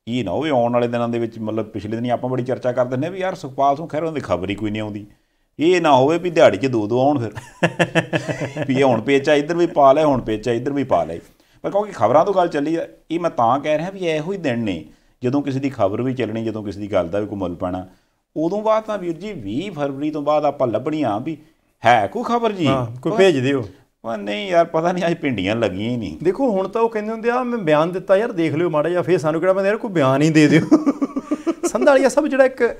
ਇਹ ਨਾ ਹੋਵੇ ਆਉਣ ਵਾਲੇ ਦਿਨਾਂ ਦੇ ਵਿੱਚ ਮਤਲਬ ਪਿਛਲੇ ਦਿਨੀ ਆਪਾਂ ਬੜੀ ਚਰਚਾ ਕਰ ਦਿੰਦੇ ਵੀ ਯਾਰ ਸੁਖਪਾਲ ਸਿੰਘ ਖਹਿਰਾ ਦੀ ਖਬਰ ਹੀ ਕੋਈ ਨਹੀਂ ਆਉਂਦੀ, ਇਹ ਨਾ ਹੋਵੇ ਵੀ ਦਿਹਾੜੀ 'ਚ ਦੋ ਆਉਣ ਫਿਰ ਵੀ ਹੁਣ ਪੇਚਾ ਇੱਧਰ ਵੀ ਪਾ ਲਿਆ, ਹੁਣ ਪੇਚਾ ਇੱਧਰ ਵੀ ਪਾ ਲਿਆ। ਪਰ ਕਿਉਂਕਿ ਖਬਰਾਂ ਤੋਂ ਗੱਲ ਚੱਲੀ ਆ, ਇਹ ਮੈਂ ਤਾਂ ਕਹਿ ਰਿਹਾ ਵੀ ਇਹੋ ਹੀ ਦਿਨ ਨੇ ਜਦੋਂ ਕਿਸੇ ਦੀ ਖਬਰ ਵੀ ਚੱਲਣੀ, ਜਦੋਂ ਕਿਸੇ ਦੀ ਗੱਲ ਦਾ ਵੀ ਕੋਈ ਮੁੱਲ ਪੈਣਾ। ਉਦੋਂ ਬਾਅਦ ਤਾਂ ਵੀਰ ਜੀ 20 ਫਰਵਰੀ ਤੋਂ ਬਾਅਦ ਆਪਾਂ ਲੱਭਣੀਆਂ ਵੀ ਹੈ ਕੋਈ ਖਬਰ ਜੀ, ਕੋਈ ਭੇਜ ਦਿਓ। ਨਹੀਂ ਯਾਰ ਪਤਾ ਨਹੀਂ ਅੱਜ ਪਿੰਡੀਆਂ ਲੱਗੀਆਂ ਹੀ ਨਹੀਂ। ਦੇਖੋ ਹੁਣ ਤਾਂ ਉਹ ਕਹਿੰਦੇ ਹੁੰਦੇ ਆ ਮੈਂ ਬਿਆਨ ਦਿੱਤਾ ਯਾਰ ਦੇਖ ਲਿਓ ਮਾੜਾ ਜਿਹਾ, ਫਿਰ ਸਾਨੂੰ ਕਿਹੜਾ ਬੰਦਾ ਯਾਰ ਕੋਈ ਬਿਆਨ ਹੀ ਦੇ ਦਿਓ। ਸੰਧਾਲੀਆ ਸਾਹਿਬ ਜਿਹੜਾ ਇੱਕ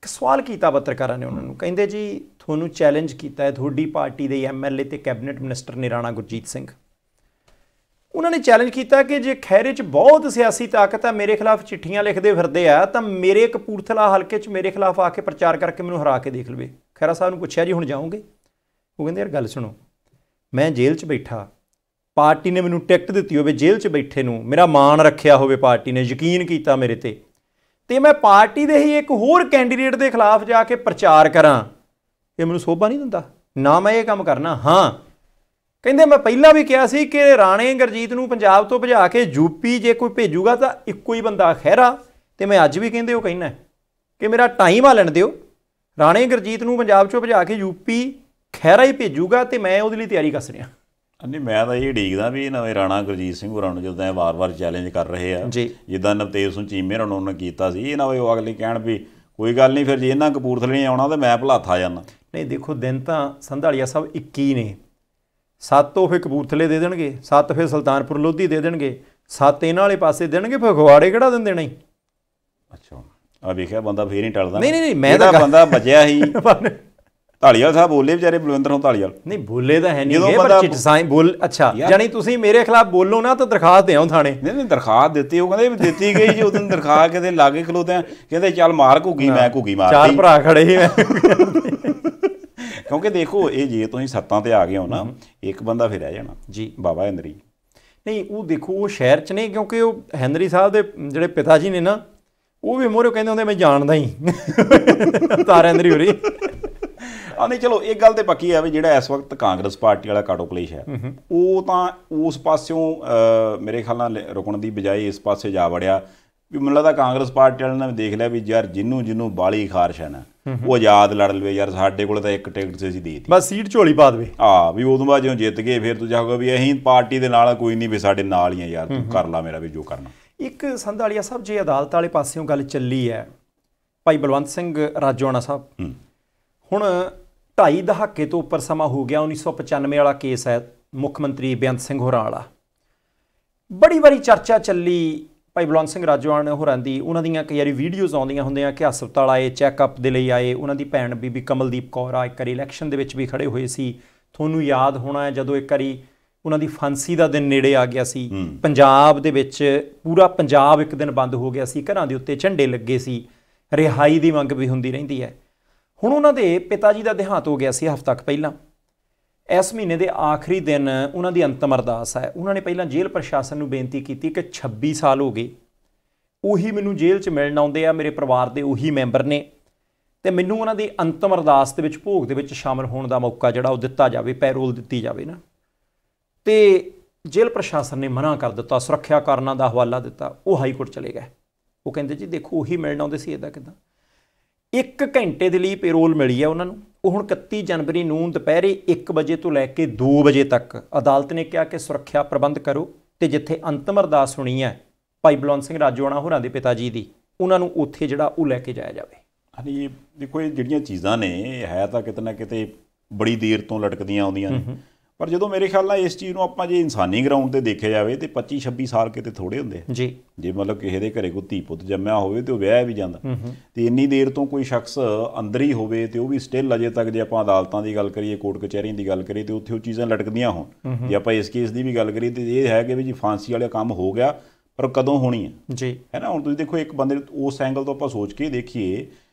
ਸਵਾਲ ਕੀਤਾ ਪੱਤਰਕਾਰਾਂ ਨੇ ਉਹਨਾਂ ਨੂੰ, ਕਹਿੰਦੇ ਜੀ ਤੁਹਾਨੂੰ ਚੈਲੰਜ ਕੀਤਾ ਹੈ ਤੁਹਾਡੀ ਪਾਰਟੀ ਦੇ MLA ਤੇ ਕੈਬਨਿਟ ਮਿਨਿਸਟਰ ਨੇ ਰਾਣਾ ਗੁਰਜੀਤ ਸਿੰਘ, ਉਹਨਾਂ ਨੇ ਚੈਲੰਜ ਕੀਤਾ ਕਿ ਜੇ ਖਹਿਰੇ 'ਚ ਬਹੁਤ ਸਿਆਸੀ ਤਾਕਤ ਹੈ, ਮੇਰੇ ਖਿਲਾਫ ਚਿੱਠੀਆਂ ਲਿਖਦੇ ਫਿਰਦੇ ਆ, ਤਾਂ ਮੇਰੇ ਕਪੂਰਥਲਾ ਹਲਕੇ 'ਚ ਮੇਰੇ ਖਿਲਾਫ ਆ ਕੇ ਪ੍ਰਚਾਰ ਕਰਕੇ ਮੈਨੂੰ ਹਰਾ ਕੇ ਦੇਖ ਲਵੇ। ਖਹਿਰਾ ਸਾਹਿਬ ਨੂੰ ਪੁੱਛਿਆ ਜੀ ਹੁਣ ਜਾਓਗੇ? ਉਹ ਕਹਿੰਦੇ ਯਾਰ ਗੱਲ ਸੁਣੋ, ਮੈਂ ਜੇਲ੍ਹ 'ਚ ਬੈਠਾ, ਪਾਰਟੀ ਨੇ ਮੈਨੂੰ ਟਿਕਟ ਦਿੱਤੀ ਹੋਵੇ, ਜੇਲ੍ਹ 'ਚ ਬੈਠੇ ਨੂੰ ਮੇਰਾ ਮਾਣ ਰੱਖਿਆ ਹੋਵੇ, ਪਾਰਟੀ ਨੇ ਯਕੀਨ ਕੀਤਾ ਮੇਰੇ ਤੇ ਮੈਂ ਪਾਰਟੀ ਦੇ ਹੀ ਇੱਕ ਹੋਰ ਕੈਂਡੀਡੇਟ ਦੇ ਖਿਲਾਫ ਜਾ ਕੇ ਪ੍ਰਚਾਰ ਕਰਾਂ, ਇਹ ਮੈਨੂੰ ਸੋਭਾ ਨਹੀਂ ਦਿੰਦਾ, ਨਾ ਮੈਂ ਇਹ ਕੰਮ ਕਰਨਾ। ਹਾਂ ਕਹਿੰਦੇ ਮੈਂ ਪਹਿਲਾਂ ਵੀ ਕਿਹਾ ਸੀ ਕਿ ਰਾਣੇ ਗੁਰਜੀਤ ਨੂੰ ਪੰਜਾਬ ਤੋਂ ਭਜਾ ਕੇ ਯੂਪੀ ਜੇ ਕੋਈ ਭੇਜੂਗਾ ਤਾਂ ਇੱਕੋ ਹੀ ਬੰਦਾ ਖਹਿਰਾ, ਤੇ ਮੈਂ ਅੱਜ ਵੀ ਕਹਿੰਦੇ ਉਹ ਕਹਿਣਾ ਕਿ ਮੇਰਾ ਟਾਈਮ ਆ ਲੈਣ ਦਿਓ, ਰਾਣੇ ਗੁਰਜੀਤ ਨੂੰ ਪੰਜਾਬ 'ਚੋਂ ਭਜਾ ਕੇ ਯੂਪੀ ਖਹਿਰਾ ਹੀ ਭੇਜੂਗਾ ਤੇ ਮੈਂ ਉਹਦੇ ਲਈ ਤਿਆਰੀ ਕਰ ਰਿਹਾ। ਨਹੀਂ ਮੈਂ ਤਾਂ ਇਹ ਉਡੀਕਦਾ ਵੀ ਨਵੇਂ ਰਾਣਾ ਗੁਰਜੀਤ ਸਿੰਘ ਹੋਰਾਂ ਨੂੰ ਜਦੋਂ ਇਹ ਵਾਰ-ਵਾਰ ਚੈਲੰਜ ਕਰ ਰਹੇ ਆ, ਜਿੱਦਾਂ ਨਵਤੇਜ ਸਿੰਘ ਚੀਮੇ ਹੋਰਾਂ ਨੂੰ ਉਹਨਾਂ ਕੀਤਾ ਸੀ, ਇਹ ਨਾ ਉਹ ਅਗਲੇ ਕਹਿਣ ਵੀ ਕੋਈ ਗੱਲ ਨਹੀਂ ਫਿਰ ਜੇ ਇਹਨਾਂ ਕਪੂਰਥਲੇ ਨਹੀਂ ਆਉਣਾ ਤਾਂ ਮੈਂ ਭਲਾਥਾ ਜਾਂਦਾ। ਨਹੀਂ ਦੇਖੋ ਦਿਨ ਤਾਂ ਸੰਧਾਲੀਆ ਸਾਹਿਬ 21 ਨੇ, 7 ਉਹ ਫਿਰ ਕਪੂਰਥਲੇ ਦੇ ਦੇਣਗੇ, 7 ਫਿਰ ਸੁਲਤਾਨਪੁਰ ਲੋਧੀ ਦੇ ਦੇਣਗੇ, 7 ਇਹਨਾਂ ਵਾਲੇ ਪਾਸੇ ਦੇਣਗੇ, ਫਿਰ ਫਗਵਾੜੇ ਕਿਹੜਾ ਦਿਨ ਦੇਣਾ ਹੀ। ਅੱਛਾ ਆ ਵੇਖਿਆ ਬੰਦਾ ਫੇਰ ਹੀ ਟਲਦਾ। ਨਹੀਂ ਮੈਂ ਤਾਂ ਬੰਦਾ ਬਚਿਆ ਸੀ। ਧਾਲੀਵਾਲ ਸਾਹਿਬ ਬੋਲੇ ਵਿਚਾਰੇ ਬਲਵਿੰਦਰ ਸਿੰਘ ਧਾਲੀਵਾਲ। ਨਹੀਂ ਬੋਲੇ ਤਾਂ ਹੈ ਨਹੀਂ ਪਰ ਚਿੱਠ ਬੋਲ। ਅੱਛਾ ਜਾਨੀ ਤੁਸੀਂ ਮੇਰੇ ਖਿਲਾਫ ਬੋਲੋ ਨਾ ਤਾਂ ਦਰਖਾਸਤ ਦਿਓ ਥਾਣੇ। ਨਹੀਂ ਦਰਖਾਸਤ ਦਿੱਤੀ, ਉਹ ਕਹਿੰਦੇ ਦਿੱਤੀ ਗਈ ਜੀ। ਉਦੋਂ ਦਰਖਾਸਤ ਕਿਤੇ ਲਾਗੇ ਖਲੋਤੇ ਆ, ਕਹਿੰਦੇ ਚੱਲ ਮਾਰ ਘੁੱਗੀ, ਮੈਂ ਘੁੱਗੀ ਮਾਰ। 4 ਭਰਾ ਖੜੇ ਸੀ ਕਿਉਂਕਿ ਦੇਖੋ ਇਹ ਜੇ ਤੁਸੀਂ ਸੱਤਾਂ ਤੇ ਆ ਗਏ ਹੋ ਨਾ, ਇੱਕ ਬੰਦਾ ਫਿਰ ਰਹਿ ਜਾਣਾ ਜੀ, ਬਾਬਾ ਹੈਨਰੀ। ਨਹੀਂ ਉਹ ਦੇਖੋ ਉਹ ਸ਼ਹਿਰ 'ਚ ਨਹੀਂ, ਕਿਉਂਕਿ ਉਹ ਹੈਨਰੀ ਸਾਹਿਬ ਦੇ ਜਿਹੜੇ ਪਿਤਾ ਜੀ ਨੇ ਨਾ, ਉਹ ਵੀ ਮੋਹਰੇ ਕਹਿੰਦੇ ਹੁੰਦੇ ਮੈਂ ਜਾਣਦਾ ਹੀ ਤਾਰ ਹੈਨਰੀ ਹੋਰੀ। ਨਹੀਂ ਚਲੋ ਇੱਕ ਗੱਲ ਤੇ ਪੱਕੀ ਹੈ ਵੀ ਜਿਹੜਾ ਇਸ ਵਕਤ ਕਾਂਗਰਸ ਪਾਰਟੀ ਵਾਲਾ ਕਾਟੋ ਕਲੇਸ਼ ਹੈ, ਉਹ ਤਾਂ ਉਸ ਪਾਸਿਓਂ ਮੇਰੇ ਖਿਆਲ ਨਾਲ ਰੁਕਣ ਦੀ ਬਜਾਏ ਇਸ ਪਾਸੇ ਜਾ ਵੜਿਆ ਵੀ ਮੈਨੂੰ ਲੱਗਦਾ ਕਾਂਗਰਸ ਪਾਰਟੀ ਵਾਲਿਆਂ ਨੇ ਦੇਖ ਲਿਆ ਵੀ ਯਾਰ ਜਿਹਨੂੰ ਬਾਲੀ ਖਾਰਸ਼ ਹੈ ਨਾ ਉਹ ਆਜ਼ਾਦ ਲੜ ਲਵੇ ਯਾਰ, ਸਾਡੇ ਕੋਲ ਤਾਂ ਇੱਕ ਟਿਕਟ ਸੀ ਅਸੀਂ ਦੇ ਦਿੱਤੀ, ਬਸ ਸੀਟ ਝੋਲੀ ਪਾ ਦੇਵੇ। ਵੀ ਉਦੋਂ ਬਾਅਦ ਜਦੋਂ ਜਿੱਤ ਗਏ ਫਿਰ ਤੁਸੀਂ ਆਖੋਗੇ ਵੀ ਅਸੀਂ ਪਾਰਟੀ ਦੇ ਨਾਲ ਕੋਈ ਨਹੀਂ, ਵੀ ਸਾਡੇ ਨਾਲ ਹੀ ਆ ਯਾਰ, ਤੂੰ ਕਰ ਲਾ ਮੇਰਾ ਵੀ ਜੋ ਕਰਨਾ। ਇੱਕ ਸੰਧਾਲੀਆ ਸਾਹਿਬ ਜੇ ਅਦਾਲਤ ਵਾਲੇ ਪਾਸਿਓਂ ਗੱਲ ਚੱਲੀ ਹੈ, ਭਾਈ ਬਲਵੰਤ ਸਿੰਘ ਰਾਜੋਆਣਾ ਸਾਹਿਬ ਹੁਣ 2.5 ਦਹਾਕੇ ਤੋਂ ਉੱਪਰ ਸਮਾਂ ਹੋ ਗਿਆ, 1995 ਵਾਲਾ ਕੇਸ ਹੈ ਮੁੱਖ ਮੰਤਰੀ ਬੇਅੰਤ ਸਿੰਘ ਹੋਰਾਂ ਵਾਲਾ, ਬੜੀ ਵਾਰੀ ਚਰਚਾ ਚੱਲੀ ਭਾਈ ਬਲਵੰਤ ਸਿੰਘ ਰਾਜੋਆਣਾ ਹੋਰਾਂ ਦੀ। ਉਹਨਾਂ ਦੀਆਂ ਕਈ ਵਾਰੀ ਵੀਡੀਓਜ਼ ਆਉਂਦੀਆਂ ਹੁੰਦੀਆਂ ਕਿ ਹਸਪਤਾਲ ਆਏ, ਚੈੱਕਅਪ ਦੇ ਲਈ ਆਏ। ਉਹਨਾਂ ਦੀ ਭੈਣ ਬੀਬੀ ਕਮਲਦੀਪ ਕੌਰ ਆ, ਇੱਕ ਵਾਰੀ ਇਲੈਕਸ਼ਨ ਦੇ ਵਿੱਚ ਵੀ ਖੜੇ ਹੋਏ ਸੀ। ਤੁਹਾਨੂੰ ਯਾਦ ਹੋਣਾ ਹੈ ਜਦੋਂ ਇੱਕ ਵਾਰੀ ਉਹਨਾਂ ਦੀ ਫਾਂਸੀ ਦਾ ਦਿਨ ਨੇੜੇ ਆ ਗਿਆ ਸੀ, ਪੰਜਾਬ ਦੇ ਵਿੱਚ ਪੂਰਾ ਪੰਜਾਬ ਇੱਕ ਦਿਨ ਬੰਦ ਹੋ ਗਿਆ ਸੀ, ਘਰਾਂ ਦੇ ਉੱਤੇ ਝੰਡੇ ਲੱਗੇ ਸੀ, ਰਿਹਾਈ ਦੀ ਮੰਗ ਵੀ ਹੁੰਦੀ ਰਹਿੰਦੀ ਹੈ। ਹੁਣ ਉਹਨਾਂ ਦੇ ਪਿਤਾ ਜੀ ਦਾ ਦੇਹਾਂਤ ਹੋ ਗਿਆ ਸੀ ਹਫ਼ਤਾ ਕੁ ਪਹਿਲਾਂ। ਇਸ ਮਹੀਨੇ ਦੇ ਆਖਰੀ ਦਿਨ ਉਹਨਾਂ ਦੀ ਅੰਤਮ ਅਰਦਾਸ ਹੈ। ਉਹਨਾਂ ਨੇ ਪਹਿਲਾਂ ਜੇਲ੍ਹ ਪ੍ਰਸ਼ਾਸਨ ਨੂੰ ਬੇਨਤੀ ਕੀਤੀ ਕਿ 26 ਸਾਲ ਹੋ ਗਏ, ਉਹੀ ਮੈਨੂੰ ਜੇਲ੍ਹ 'ਚ ਮਿਲਣ ਆਉਂਦੇ ਆ, ਮੇਰੇ ਪਰਿਵਾਰ ਦੇ ਉਹੀ ਮੈਂਬਰ ਨੇ, ਅਤੇ ਮੈਨੂੰ ਉਹਨਾਂ ਦੀ ਅੰਤਮ ਅਰਦਾਸ ਦੇ ਵਿੱਚ ਭੋਗ ਦੇ ਵਿੱਚ ਸ਼ਾਮਲ ਹੋਣ ਦਾ ਮੌਕਾ ਜਿਹੜਾ ਉਹ ਦਿੱਤਾ ਜਾਵੇ, ਪੈਰੋਲ ਦਿੱਤੀ ਜਾਵੇ ਨਾ। ਅਤੇ ਜੇਲ੍ਹ ਪ੍ਰਸ਼ਾਸਨ ਨੇ ਮਨਾ ਕਰ ਦਿੱਤਾ, ਸੁਰੱਖਿਆ ਕਾਰਨਾਂ ਦਾ ਹਵਾਲਾ ਦਿੱਤਾ। ਉਹ ਹਾਈ ਕੋਰਟ ਚਲੇ ਗਏ। ਉਹ ਕਹਿੰਦੇ ਜੀ ਦੇਖੋ ਉਹੀ ਮਿਲਣ ਆਉਂਦੇ ਸੀ, ਇੱਦਾਂ ਕਿੱਦਾਂ। 1 ਘੰਟੇ ਦੇ ਲਈ ਪੈਰੋਲ ਮਿਲੀ ਹੈ ਉਹਨਾਂ ਨੂੰ। ਉਹ ਹੁਣ 31 ਜਨਵਰੀ ਨੂੰ ਦੁਪਹਿਰੇ 1 ਵਜੇ ਤੋਂ ਲੈ ਕੇ 2 ਵਜੇ ਤੱਕ ਅਦਾਲਤ ਨੇ ਕਿਹਾ ਕਿ ਸੁਰੱਖਿਆ ਪ੍ਰਬੰਧ ਕਰੋ, ਅਤੇ ਜਿੱਥੇ ਅੰਤਮ ਅਰਦਾਸ ਹੋਣੀ ਹੈ ਭਾਈ ਬਲਵੰਤ ਸਿੰਘ ਰਾਜੋਆਣਾ ਹੋਰਾਂ ਦੇ ਪਿਤਾ ਜੀ ਦੀ, ਉਹਨਾਂ ਨੂੰ ਉੱਥੇ ਜਿਹੜਾ ਉਹ ਲੈ ਕੇ ਜਾਇਆ ਜਾਵੇ। ਹਾਂਜੀ ਦੇਖੋ ਇਹ ਜਿਹੜੀਆਂ ਚੀਜ਼ਾਂ ਨੇ ਹੈ ਤਾਂ ਕਿਤੇ ਨਾ ਕਿਤੇ ਬੜੀ ਦੇਰ ਤੋਂ ਲਟਕਦੀਆਂ ਆਉਂਦੀਆਂ ਨੇ, ਪਰ ਜਦੋਂ ਮੇਰੇ ਖਿਆਲ ਨਾਲ ਇਸ ਚੀਜ਼ ਨੂੰ ਆਪਾਂ ਜੇ ਇਨਸਾਨੀ ਗਰਾਊਂਡ 'ਤੇ ਦੇਖਿਆ ਜਾਵੇ ਤਾਂ 25-26 ਸਾਲ ਕਿਤੇ ਥੋੜ੍ਹੇ ਹੁੰਦੇ ਜੀ। ਜੇ ਮਤਲਬ ਕਿਸੇ ਦੇ ਘਰੇ ਕੋਈ ਧੀ ਪੁੱਤ ਜੰਮਿਆ ਹੋਵੇ ਅਤੇ ਉਹ ਵਿਆਹਿਆ ਵੀ ਜਾਂਦਾ, ਅਤੇ ਇੰਨੀ ਦੇਰ ਤੋਂ ਕੋਈ ਸ਼ਖਸ ਅੰਦਰ ਹੀ ਹੋਵੇ ਅਤੇ ਉਹ ਵੀ ਸਟਿਲ ਅਜੇ ਤੱਕ ਜੇ ਆਪਾਂ ਅਦਾਲਤਾਂ ਦੀ ਗੱਲ ਕਰੀਏ, ਕੋਰਟ ਕਚਹਿਰੀਆਂ ਦੀ ਗੱਲ ਕਰੀਏ, ਅਤੇ ਉੱਥੇ ਉਹ ਚੀਜ਼ਾਂ ਲਟਕਦੀਆਂ ਹੋਣ। ਜੇ ਆਪਾਂ ਇਸ ਕੇਸ ਦੀ ਵੀ ਗੱਲ ਕਰੀਏ ਤਾਂ ਇਹ ਹੈ ਕਿ ਵੀ ਜੀ ਫਾਂਸੀ ਵਾਲਾ ਕੰਮ ਹੋ ਗਿਆ, ਪਰ ਕਦੋਂ ਹੋਣੀ ਹੈ ਜੀ, ਹੈ ਨਾ। ਹੁਣ ਤੁਸੀਂ ਦੇਖੋ ਇੱਕ ਬੰਦੇ ਉਸ ਐਂਗਲ ਤੋਂ ਆਪਾਂ ਸੋਚ ਕੇ ਦੇਖੀਏ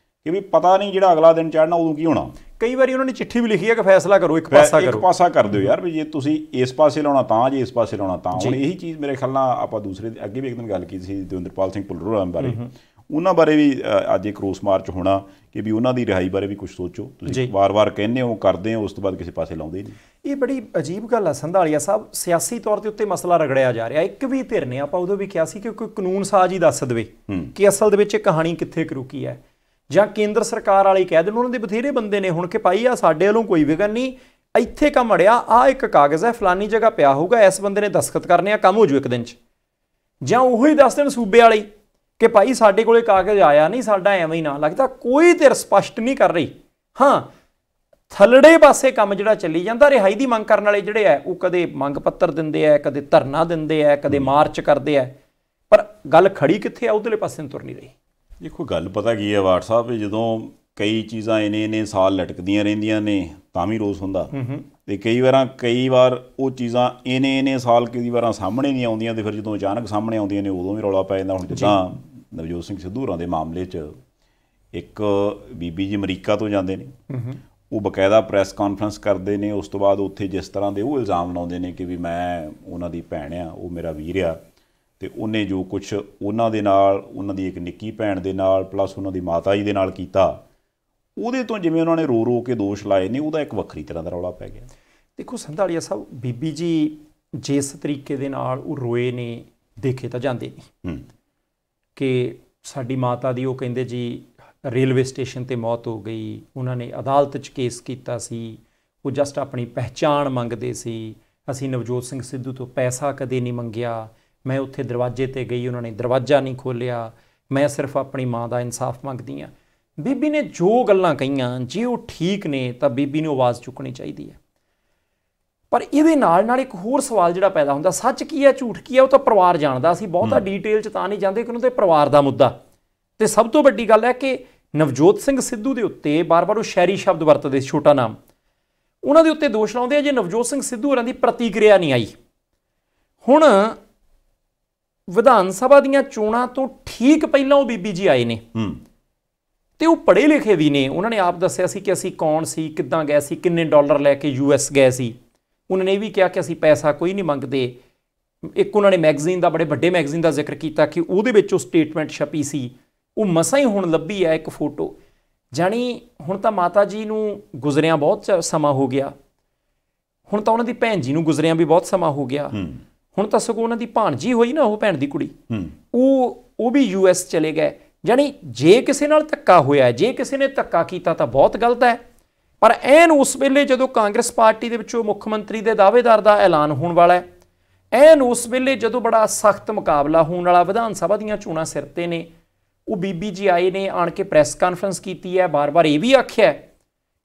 ਕਿ ਵੀ ਪਤਾ ਨਹੀਂ ਜਿਹੜਾ ਅਗਲਾ ਦਿਨ ਚੜ੍ਹਨਾ ਉਦੋਂ ਕੀ ਹੋਣਾ। ਕਈ ਵਾਰੀ ਉਹਨਾਂ ਨੇ ਚਿੱਠੀ ਵੀ ਲਿਖੀ ਹੈ ਕਿ ਫੈਸਲਾ ਕਰੋ, ਇੱਕ ਪਾਸਾ ਕਰ ਦਿਓ ਯਾਰ, ਵੀ ਜੇ ਤੁਸੀਂ ਇਸ ਪਾਸੇ ਲਾਉਣਾ ਤਾਂ, ਜੇ ਇਸ ਪਾਸੇ ਲਾਉਣਾ ਤਾਂ। ਹੁਣ ਇਹੀ ਚੀਜ਼ ਮੇਰੇ ਖਿਆਲ ਨਾਲ ਆਪਾਂ ਦੂਸਰੇ ਅੱਗੇ ਵੀ ਇੱਕ ਦਿਨ ਗੱਲ ਕੀਤੀ ਸੀ ਦਵਿੰਦਰਪਾਲ ਸਿੰਘ ਭੁੱਲਰ ਹੋਰਾਂ ਬਾਰੇ। ਉਹਨਾਂ ਬਾਰੇ ਵੀ ਅੱਜ ਇੱਕ ਰੋਸ ਮਾਰਚ ਹੋਣਾ ਕਿ ਵੀ ਉਹਨਾਂ ਦੀ ਰਿਹਾਈ ਬਾਰੇ ਵੀ ਕੁਝ ਸੋਚੋ। ਤੁਸੀਂ ਵਾਰ-ਵਾਰ ਕਹਿੰਦੇ ਹੋ, ਕਰਦੇ ਹੋ, ਉਸ ਤੋਂ ਬਾਅਦ ਕਿਸੇ ਪਾਸੇ ਲਾਉਂਦੇ ਨਹੀਂ। ਇਹ ਬੜੀ ਅਜੀਬ ਗੱਲ ਆ ਸੰਧਾਲੀਆ ਸਾਹਿਬ, ਸਿਆਸੀ ਤੌਰ ਦੇ ਉੱਤੇ ਮਸਲਾ ਰਗੜਿਆ ਜਾ ਰਿਹਾ। ਇੱਕ ਵੀ ਧਿਰ ਨੇ, ਆਪਾਂ ਉਦੋਂ ਵੀ ਕਿਹਾ ਸੀ ਕਿ ਕੋਈ ਕਾਨੂੰਨ ਸਾਜ਼ ਹੀ ਦੱਸ ਦੇਵੇ ਕਿ ਅਸਲ ਦੇ ਵਿੱਚ ਇਹ ਕਹਾਣੀ ਕਿੱਥੇ ਕਰੁਕੀ ਹੈ, ਜਾਂ ਕੇਂਦਰ ਸਰਕਾਰ ਵਾਲੇ ਕਹਿ ਦੇਣ, ਉਹਨਾਂ ਦੇ ਬਥੇਰੇ ਬੰਦੇ ਨੇ ਹੁਣ ਕਿ ਭਾਈ ਆ ਸਾਡੇ ਵੱਲੋਂ ਕੋਈ ਵਿਘਨ ਨਹੀਂ, ਇੱਥੇ ਕੰਮ ਅੜਿਆ, ਆਹ ਇੱਕ ਕਾਗਜ਼ ਹੈ ਫਲਾਨੀ ਜਗ੍ਹਾ ਪਿਆ ਹੋਊਗਾ, ਇਸ ਬੰਦੇ ਨੇ ਦਸਤਖਤ ਕਰਨੇ ਆ, ਕੰਮ ਹੋ ਜੂ ਇੱਕ ਦਿਨ 'ਚ। ਜਾਂ ਉਹੀ ਦੱਸ ਦੇਣ ਸੂਬੇ ਵਾਲੇ ਕਿ ਭਾਈ ਸਾਡੇ ਕੋਲੇ ਕਾਗਜ਼ ਆਇਆ ਨਹੀਂ, ਸਾਡਾ ਐਵੇਂ ਹੀ ਨਾ ਲੱਗਦਾ। ਕੋਈ ਧਿਰ ਸਪਸ਼ਟ ਨਹੀਂ ਕਰ ਰਹੀ। ਹਾਂ, ਥੱਲੜੇ ਪਾਸੇ ਕੰਮ ਜਿਹੜਾ ਚੱਲੀ ਜਾਂਦਾ, ਰਿਹਾਈ ਦੀ ਮੰਗ ਕਰਨ ਵਾਲੇ ਜਿਹੜੇ ਆ ਉਹ ਕਦੇ ਮੰਗ ਪੱਤਰ ਦਿੰਦੇ ਆ, ਕਦੇ ਧਰਨਾ ਦਿੰਦੇ ਆ, ਕਦੇ ਮਾਰਚ ਕਰਦੇ ਆ, ਪਰ ਗੱਲ ਖੜੀ ਕਿੱਥੇ ਆ ਉਧਰਲੇ ਪਾਸੇ ਨੂੰ ਤੁਰ ਨਹੀਂ ਰਹੀ। ਦੇਖੋ ਗੱਲ ਪਤਾ ਕੀ ਹੈ ਵਾਟ ਸਾਹਿਬ, ਜਦੋਂ ਕਈ ਚੀਜ਼ਾਂ ਇੰਨੇ ਸਾਲ ਲਟਕਦੀਆਂ ਰਹਿੰਦੀਆਂ ਨੇ ਤਾਂ ਵੀ ਰੋਸ ਹੁੰਦਾ, ਤੇ ਕਈ ਵਾਰ ਉਹ ਚੀਜ਼ਾਂ ਇੰਨੇ ਸਾਲ ਕਈ ਵਾਰਾਂ ਸਾਹਮਣੇ ਨਹੀਂ ਆਉਂਦੀਆਂ, ਤੇ ਫਿਰ ਜਦੋਂ ਅਚਾਨਕ ਸਾਹਮਣੇ ਆਉਂਦੀਆਂ ਨੇ ਉਦੋਂ ਵੀ ਰੌਲਾ ਪੈ ਜਾਂਦਾ। ਹੁਣ ਜਿੱਦਾਂ ਨਵਜੋਤ ਸਿੰਘ ਸਿੱਧੂ ਹੋਰਾਂ ਦੇ ਮਾਮਲੇ 'ਚ ਇੱਕ ਬੀਬੀ ਜੀ ਅਮਰੀਕਾ ਤੋਂ ਜਾਂਦੇ ਨੇ, ਉਹ ਬਕਾਇਦਾ ਪ੍ਰੈਸ ਕਾਨਫਰੰਸ ਕਰਦੇ ਨੇ, ਉਸ ਤੋਂ ਬਾਅਦ ਉੱਥੇ ਜਿਸ ਤਰ੍ਹਾਂ ਦੇ ਉਹ ਇਲਜ਼ਾਮ ਲਾਉਂਦੇ ਨੇ ਕਿ ਵੀ ਮੈਂ ਉਹਨਾਂ ਦੀ ਭੈਣ ਆ, ਉਹ ਮੇਰਾ ਵੀਰ ਆ, ਤੇ ਉਹਨੇ ਜੋ ਕੁਛ ਉਹਨਾਂ ਦੇ ਨਾਲ, ਉਹਨਾਂ ਦੀ ਇੱਕ ਨਿੱਕੀ ਭੈਣ ਦੇ ਨਾਲ, ਪਲੱਸ ਉਹਨਾਂ ਦੀ ਮਾਤਾ ਜੀ ਦੇ ਨਾਲ ਕੀਤਾ, ਉਹਦੇ ਤੋਂ ਜਿਵੇਂ ਉਹਨਾਂ ਨੇ ਰੋ ਰੋ ਕੇ ਦੋਸ਼ ਲਾਏ ਨੇ, ਉਹਦਾ ਇੱਕ ਵੱਖਰੀ ਤਰ੍ਹਾਂ ਦਾ ਰੌਲਾ ਪੈ ਗਿਆ। ਦੇਖੋ ਸੰਧਾਲੀਆ ਸਾਹਿਬ, ਬੀਬੀ ਜੀ ਜਿਸ ਤਰੀਕੇ ਦੇ ਨਾਲ ਉਹ ਰੋਏ ਨੇ, ਦੇਖੇ ਤਾਂ ਜਾਂਦੇ ਨਹੀਂ ਕਿ ਸਾਡੀ ਮਾਤਾ ਦੀ, ਉਹ ਕਹਿੰਦੇ ਜੀ ਰੇਲਵੇ ਸਟੇਸ਼ਨ 'ਤੇ ਮੌਤ ਹੋ ਗਈ, ਉਹਨਾਂ ਨੇ ਅਦਾਲਤ 'ਚ ਕੇਸ ਕੀਤਾ ਸੀ, ਉਹ ਜਸਟ ਆਪਣੀ ਪਹਿਚਾਣ ਮੰਗਦੇ ਸੀ, ਅਸੀਂ ਨਵਜੋਤ ਸਿੰਘ ਸਿੱਧੂ ਤੋਂ ਪੈਸਾ ਕਦੇ ਨਹੀਂ ਮੰਗਿਆ, ਮੈਂ ਉੱਥੇ ਦਰਵਾਜ਼ੇ 'ਤੇ ਗਈ, ਉਹਨਾਂ ਨੇ ਦਰਵਾਜ਼ਾ ਨਹੀਂ ਖੋਲ੍ਹਿਆ, ਮੈਂ ਸਿਰਫ ਆਪਣੀ ਮਾਂ ਦਾ ਇਨਸਾਫ ਮੰਗਦੀ ਹਾਂ। ਬੀਬੀ ਨੇ ਜੋ ਗੱਲਾਂ ਕਹੀਆਂ, ਜੇ ਉਹ ਠੀਕ ਨੇ ਤਾਂ ਬੀਬੀ ਨੂੰ ਆਵਾਜ਼ ਚੁੱਕਣੀ ਚਾਹੀਦੀ ਹੈ। ਪਰ ਇਹਦੇ ਨਾਲ ਇੱਕ ਹੋਰ ਸਵਾਲ ਜਿਹੜਾ ਪੈਦਾ ਹੁੰਦਾ, ਸੱਚ ਕੀ ਹੈ ਝੂਠ ਕੀ ਹੈ, ਉਹ ਤਾਂ ਪਰਿਵਾਰ ਜਾਣਦਾ। ਅਸੀਂ ਬਹੁਤਾ ਡੀਟੇਲ 'ਚ ਤਾਂ ਨਹੀਂ ਜਾਂਦੇ ਕਿ ਉਹਨਾਂ ਦੇ ਪਰਿਵਾਰ ਦਾ ਮੁੱਦਾ। ਤੇ ਸਭ ਤੋਂ ਵੱਡੀ ਗੱਲ ਹੈ ਕਿ ਨਵਜੋਤ ਸਿੰਘ ਸਿੱਧੂ ਦੇ ਉੱਤੇ ਬਾਰ-ਬਾਰ ਉਹ ਸ਼ਾਇਰੀ ਸ਼ਬਦ ਵਰਤਦੇ, ਛੋਟਾ ਨਾਮ, ਉਹਨਾਂ ਦੇ ਉੱਤੇ ਦੋਸ਼ ਲਾਉਂਦੇ ਆ ਜੇ ਨਵਜੋਤ ਸਿੰਘ ਸਿੱਧੂ ਹੋਰਾਂ ਦੀ ਪ੍ਰਤੀਕਿਰਿਆ ਨਹੀਂ ਆਈ। ਹੁਣ ਵਿਧਾਨ ਸਭਾ ਦੀਆਂ ਚੋਣਾਂ ਤੋਂ ਠੀਕ ਪਹਿਲਾਂ ਉਹ ਬੀਬੀ ਜੀ ਆਏ ਨੇ, ਤੇ ਉਹ ਪੜ੍ਹੇ ਲਿਖੇ ਵੀ ਨੇ। ਉਹਨਾਂ ਨੇ ਆਪ ਦੱਸਿਆ ਸੀ ਕਿ ਅਸੀਂ ਕੌਣ ਸੀ, ਕਿੱਦਾਂ ਗਏ ਸੀ, ਕਿੰਨੇ ਡਾਲਰ ਲੈ ਕੇ US ਗਏ ਸੀ। ਉਹਨਾਂ ਨੇ ਇਹ ਵੀ ਕਿਹਾ ਕਿ ਅਸੀਂ ਪੈਸਾ ਕੋਈ ਨਹੀਂ ਮੰਗਦੇ। ਇੱਕ ਉਹਨਾਂ ਨੇ ਮੈਗਜ਼ੀਨ ਦਾ, ਬੜੇ ਵੱਡੇ ਮੈਗਜ਼ੀਨ ਦਾ ਜ਼ਿਕਰ ਕੀਤਾ ਕਿ ਉਹਦੇ ਵਿੱਚ ਉਹ ਸਟੇਟਮੈਂਟ ਛਪੀ ਸੀ, ਉਹ ਮਸਾਂ ਹੀ ਹੁਣ ਲੱਭੀ ਹੈ ਇੱਕ ਫੋਟੋ। ਜਾਣੀ ਹੁਣ ਤਾਂ ਮਾਤਾ ਜੀ ਨੂੰ ਗੁਜ਼ਰਿਆਂ ਬਹੁਤ ਸਮਾਂ ਹੋ ਗਿਆ, ਹੁਣ ਤਾਂ ਉਹਨਾਂ ਦੀ ਭੈਣ ਜੀ ਨੂੰ ਗੁਜ਼ਰਿਆਂ ਵੀ ਬਹੁਤ ਸਮਾਂ ਹੋ ਗਿਆ, ਹੁਣ ਤਾਂ ਸਗੋਂ ਉਹਨਾਂ ਦੀ ਭਾਣਜੀ ਹੋਈ ਨਾ, ਉਹ ਭੈਣ ਦੀ ਕੁੜੀ, ਉਹ ਵੀ US ਚਲੇ ਗਏ। ਜਾਣੀ ਜੇ ਕਿਸੇ ਨਾਲ ਧੱਕਾ ਹੋਇਆ, ਜੇ ਕਿਸੇ ਨੇ ਧੱਕਾ ਕੀਤਾ ਤਾਂ ਬਹੁਤ ਗਲਤ ਹੈ। ਪਰ ਐਨ ਉਸ ਵੇਲੇ ਜਦੋਂ ਕਾਂਗਰਸ ਪਾਰਟੀ ਦੇ ਵਿੱਚੋਂ ਮੁੱਖ ਮੰਤਰੀ ਦੇ ਦਾਅਵੇਦਾਰ ਦਾ ਐਲਾਨ ਹੋਣ ਵਾਲਾ ਹੈ, ਐਨ ਉਸ ਵੇਲੇ ਜਦੋਂ ਬੜਾ ਸਖਤ ਮੁਕਾਬਲਾ ਹੋਣ ਵਾਲਾ, ਵਿਧਾਨ ਸਭਾ ਦੀਆਂ ਚੋਣਾਂ ਸਿਰ 'ਤੇ ਨੇ, ਉਹ ਬੀਬੀ ਜੀ ਆਏ ਨੇ, ਆਣ ਕੇ ਪ੍ਰੈਸ ਕਾਨਫਰੰਸ ਕੀਤੀ ਹੈ, ਬਾਰ-ਬਾਰ ਇਹ ਵੀ ਆਖਿਆ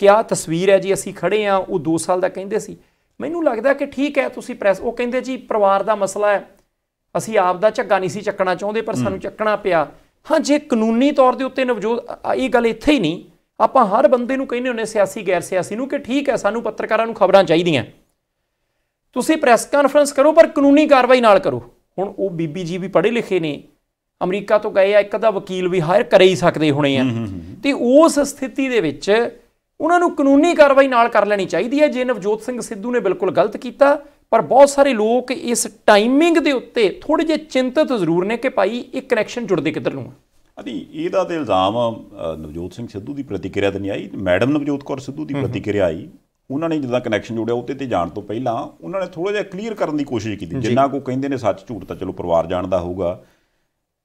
ਕਿ ਆਹ ਤਸਵੀਰ ਹੈ ਜੀ, ਅਸੀਂ ਖੜੇ ਹਾਂ। ਉਹ 2 ਸਾਲ ਦਾ ਕਹਿੰਦੇ ਸੀ। ਮੈਨੂੰ ਲੱਗਦਾ ਕਿ ਠੀਕ ਹੈ, ਤੁਸੀਂ ਪ੍ਰੈਸ, ਉਹ ਕਹਿੰਦੇ ਜੀ ਪਰਿਵਾਰ ਦਾ ਮਸਲਾ ਹੈ, ਅਸੀਂ ਆਪ ਦਾ ਝੱਗਾ ਨਹੀਂ ਸੀ ਚੱਕਣਾ ਚਾਹੁੰਦੇ ਪਰ ਸਾਨੂੰ ਚੱਕਣਾ ਪਿਆ। ਹਾਂ, ਜੇ ਕਾਨੂੰਨੀ ਤੌਰ ਦੇ ਉੱਤੇ ਨਵਜੋਤ, ਇਹ ਗੱਲ ਇੱਥੇ ਹੀ ਨਹੀਂ, ਆਪਾਂ ਹਰ ਬੰਦੇ ਨੂੰ ਕਹਿੰਦੇ ਹੁੰਦੇ, ਸਿਆਸੀ ਗੈਰ ਸਿਆਸੀ ਨੂੰ, ਕਿ ਠੀਕ ਹੈ ਸਾਨੂੰ ਪੱਤਰਕਾਰਾਂ ਨੂੰ ਖਬਰਾਂ ਚਾਹੀਦੀਆਂ, ਤੁਸੀਂ ਪ੍ਰੈਸ ਕਾਨਫਰੰਸ ਕਰੋ ਪਰ ਕਾਨੂੰਨੀ ਕਾਰਵਾਈ ਨਾਲ ਕਰੋ। ਹੁਣ ਉਹ ਬੀਬੀ ਜੀ ਵੀ ਪੜ੍ਹੇ ਲਿਖੇ ਨੇ, ਅਮਰੀਕਾ ਤੋਂ ਗਏ ਆ, ਇੱਕ ਦਾ ਵਕੀਲ ਵੀ ਹਾਇਰ ਕਰੇ ਹੀ ਸਕਦੇ ਹੋਣੇ ਆ, ਤੇ ਉਸ ਸਥਿਤੀ ਦੇ ਵਿੱਚ ਉਹਨਾਂ ਨੂੰ ਕਾਨੂੰਨੀ ਕਾਰਵਾਈ ਨਾਲ ਕਰ ਲੈਣੀ ਚਾਹੀਦੀ ਹੈ। ਜੇ ਨਵਜੋਤ ਸਿੰਘ ਸਿੱਧੂ ਨੇ ਬਿਲਕੁਲ ਗਲਤ ਕੀਤਾ, ਪਰ ਬਹੁਤ ਸਾਰੇ ਲੋਕ ਇਸ ਟਾਈਮਿੰਗ ਦੇ ਉੱਤੇ ਥੋੜ੍ਹੇ ਜਿਹੇ ਚਿੰਤਤ ਜ਼ਰੂਰ ਨੇ ਕਿ ਭਾਈ ਇਹ ਕਨੈਕਸ਼ਨ ਜੁੜਦੇ ਕਿੱਧਰ ਨੂੰ ਆ। ਨਹੀਂ, ਇਹਦਾ ਤਾਂ ਇਲਜ਼ਾਮ ਨਵਜੋਤ ਸਿੰਘ ਸਿੱਧੂ ਦੀ ਪ੍ਰਤੀਕਿਰਿਆ ਤਾਂ ਨਹੀਂ ਆਈ, ਮੈਡਮ ਨਵਜੋਤ ਕੌਰ ਸਿੱਧੂ ਦੀ ਪ੍ਰਤੀਕਿਰਿਆ ਆਈ। ਉਹਨਾਂ ਨੇ ਜਿੱਦਾਂ ਕਨੈਕਸ਼ਨ ਜੋੜਿਆ, ਉੱਤੇ ਤੇ ਜਾਣ ਤੋਂ ਪਹਿਲਾਂ ਉਹਨਾਂ ਨੇ ਥੋੜ੍ਹਾ ਜਿਹਾ ਕਲੀਅਰ ਕਰਨ ਦੀ ਕੋਸ਼ਿਸ਼ ਕੀਤੀ। ਜਿੰਨਾ ਕੋ ਕਹਿੰਦੇ ਨੇ ਸੱਚ ਝੂਠ ਤਾਂ ਚਲੋ ਪਰਿਵਾਰ ਜਾਣਦਾ ਹੋਊਗਾ,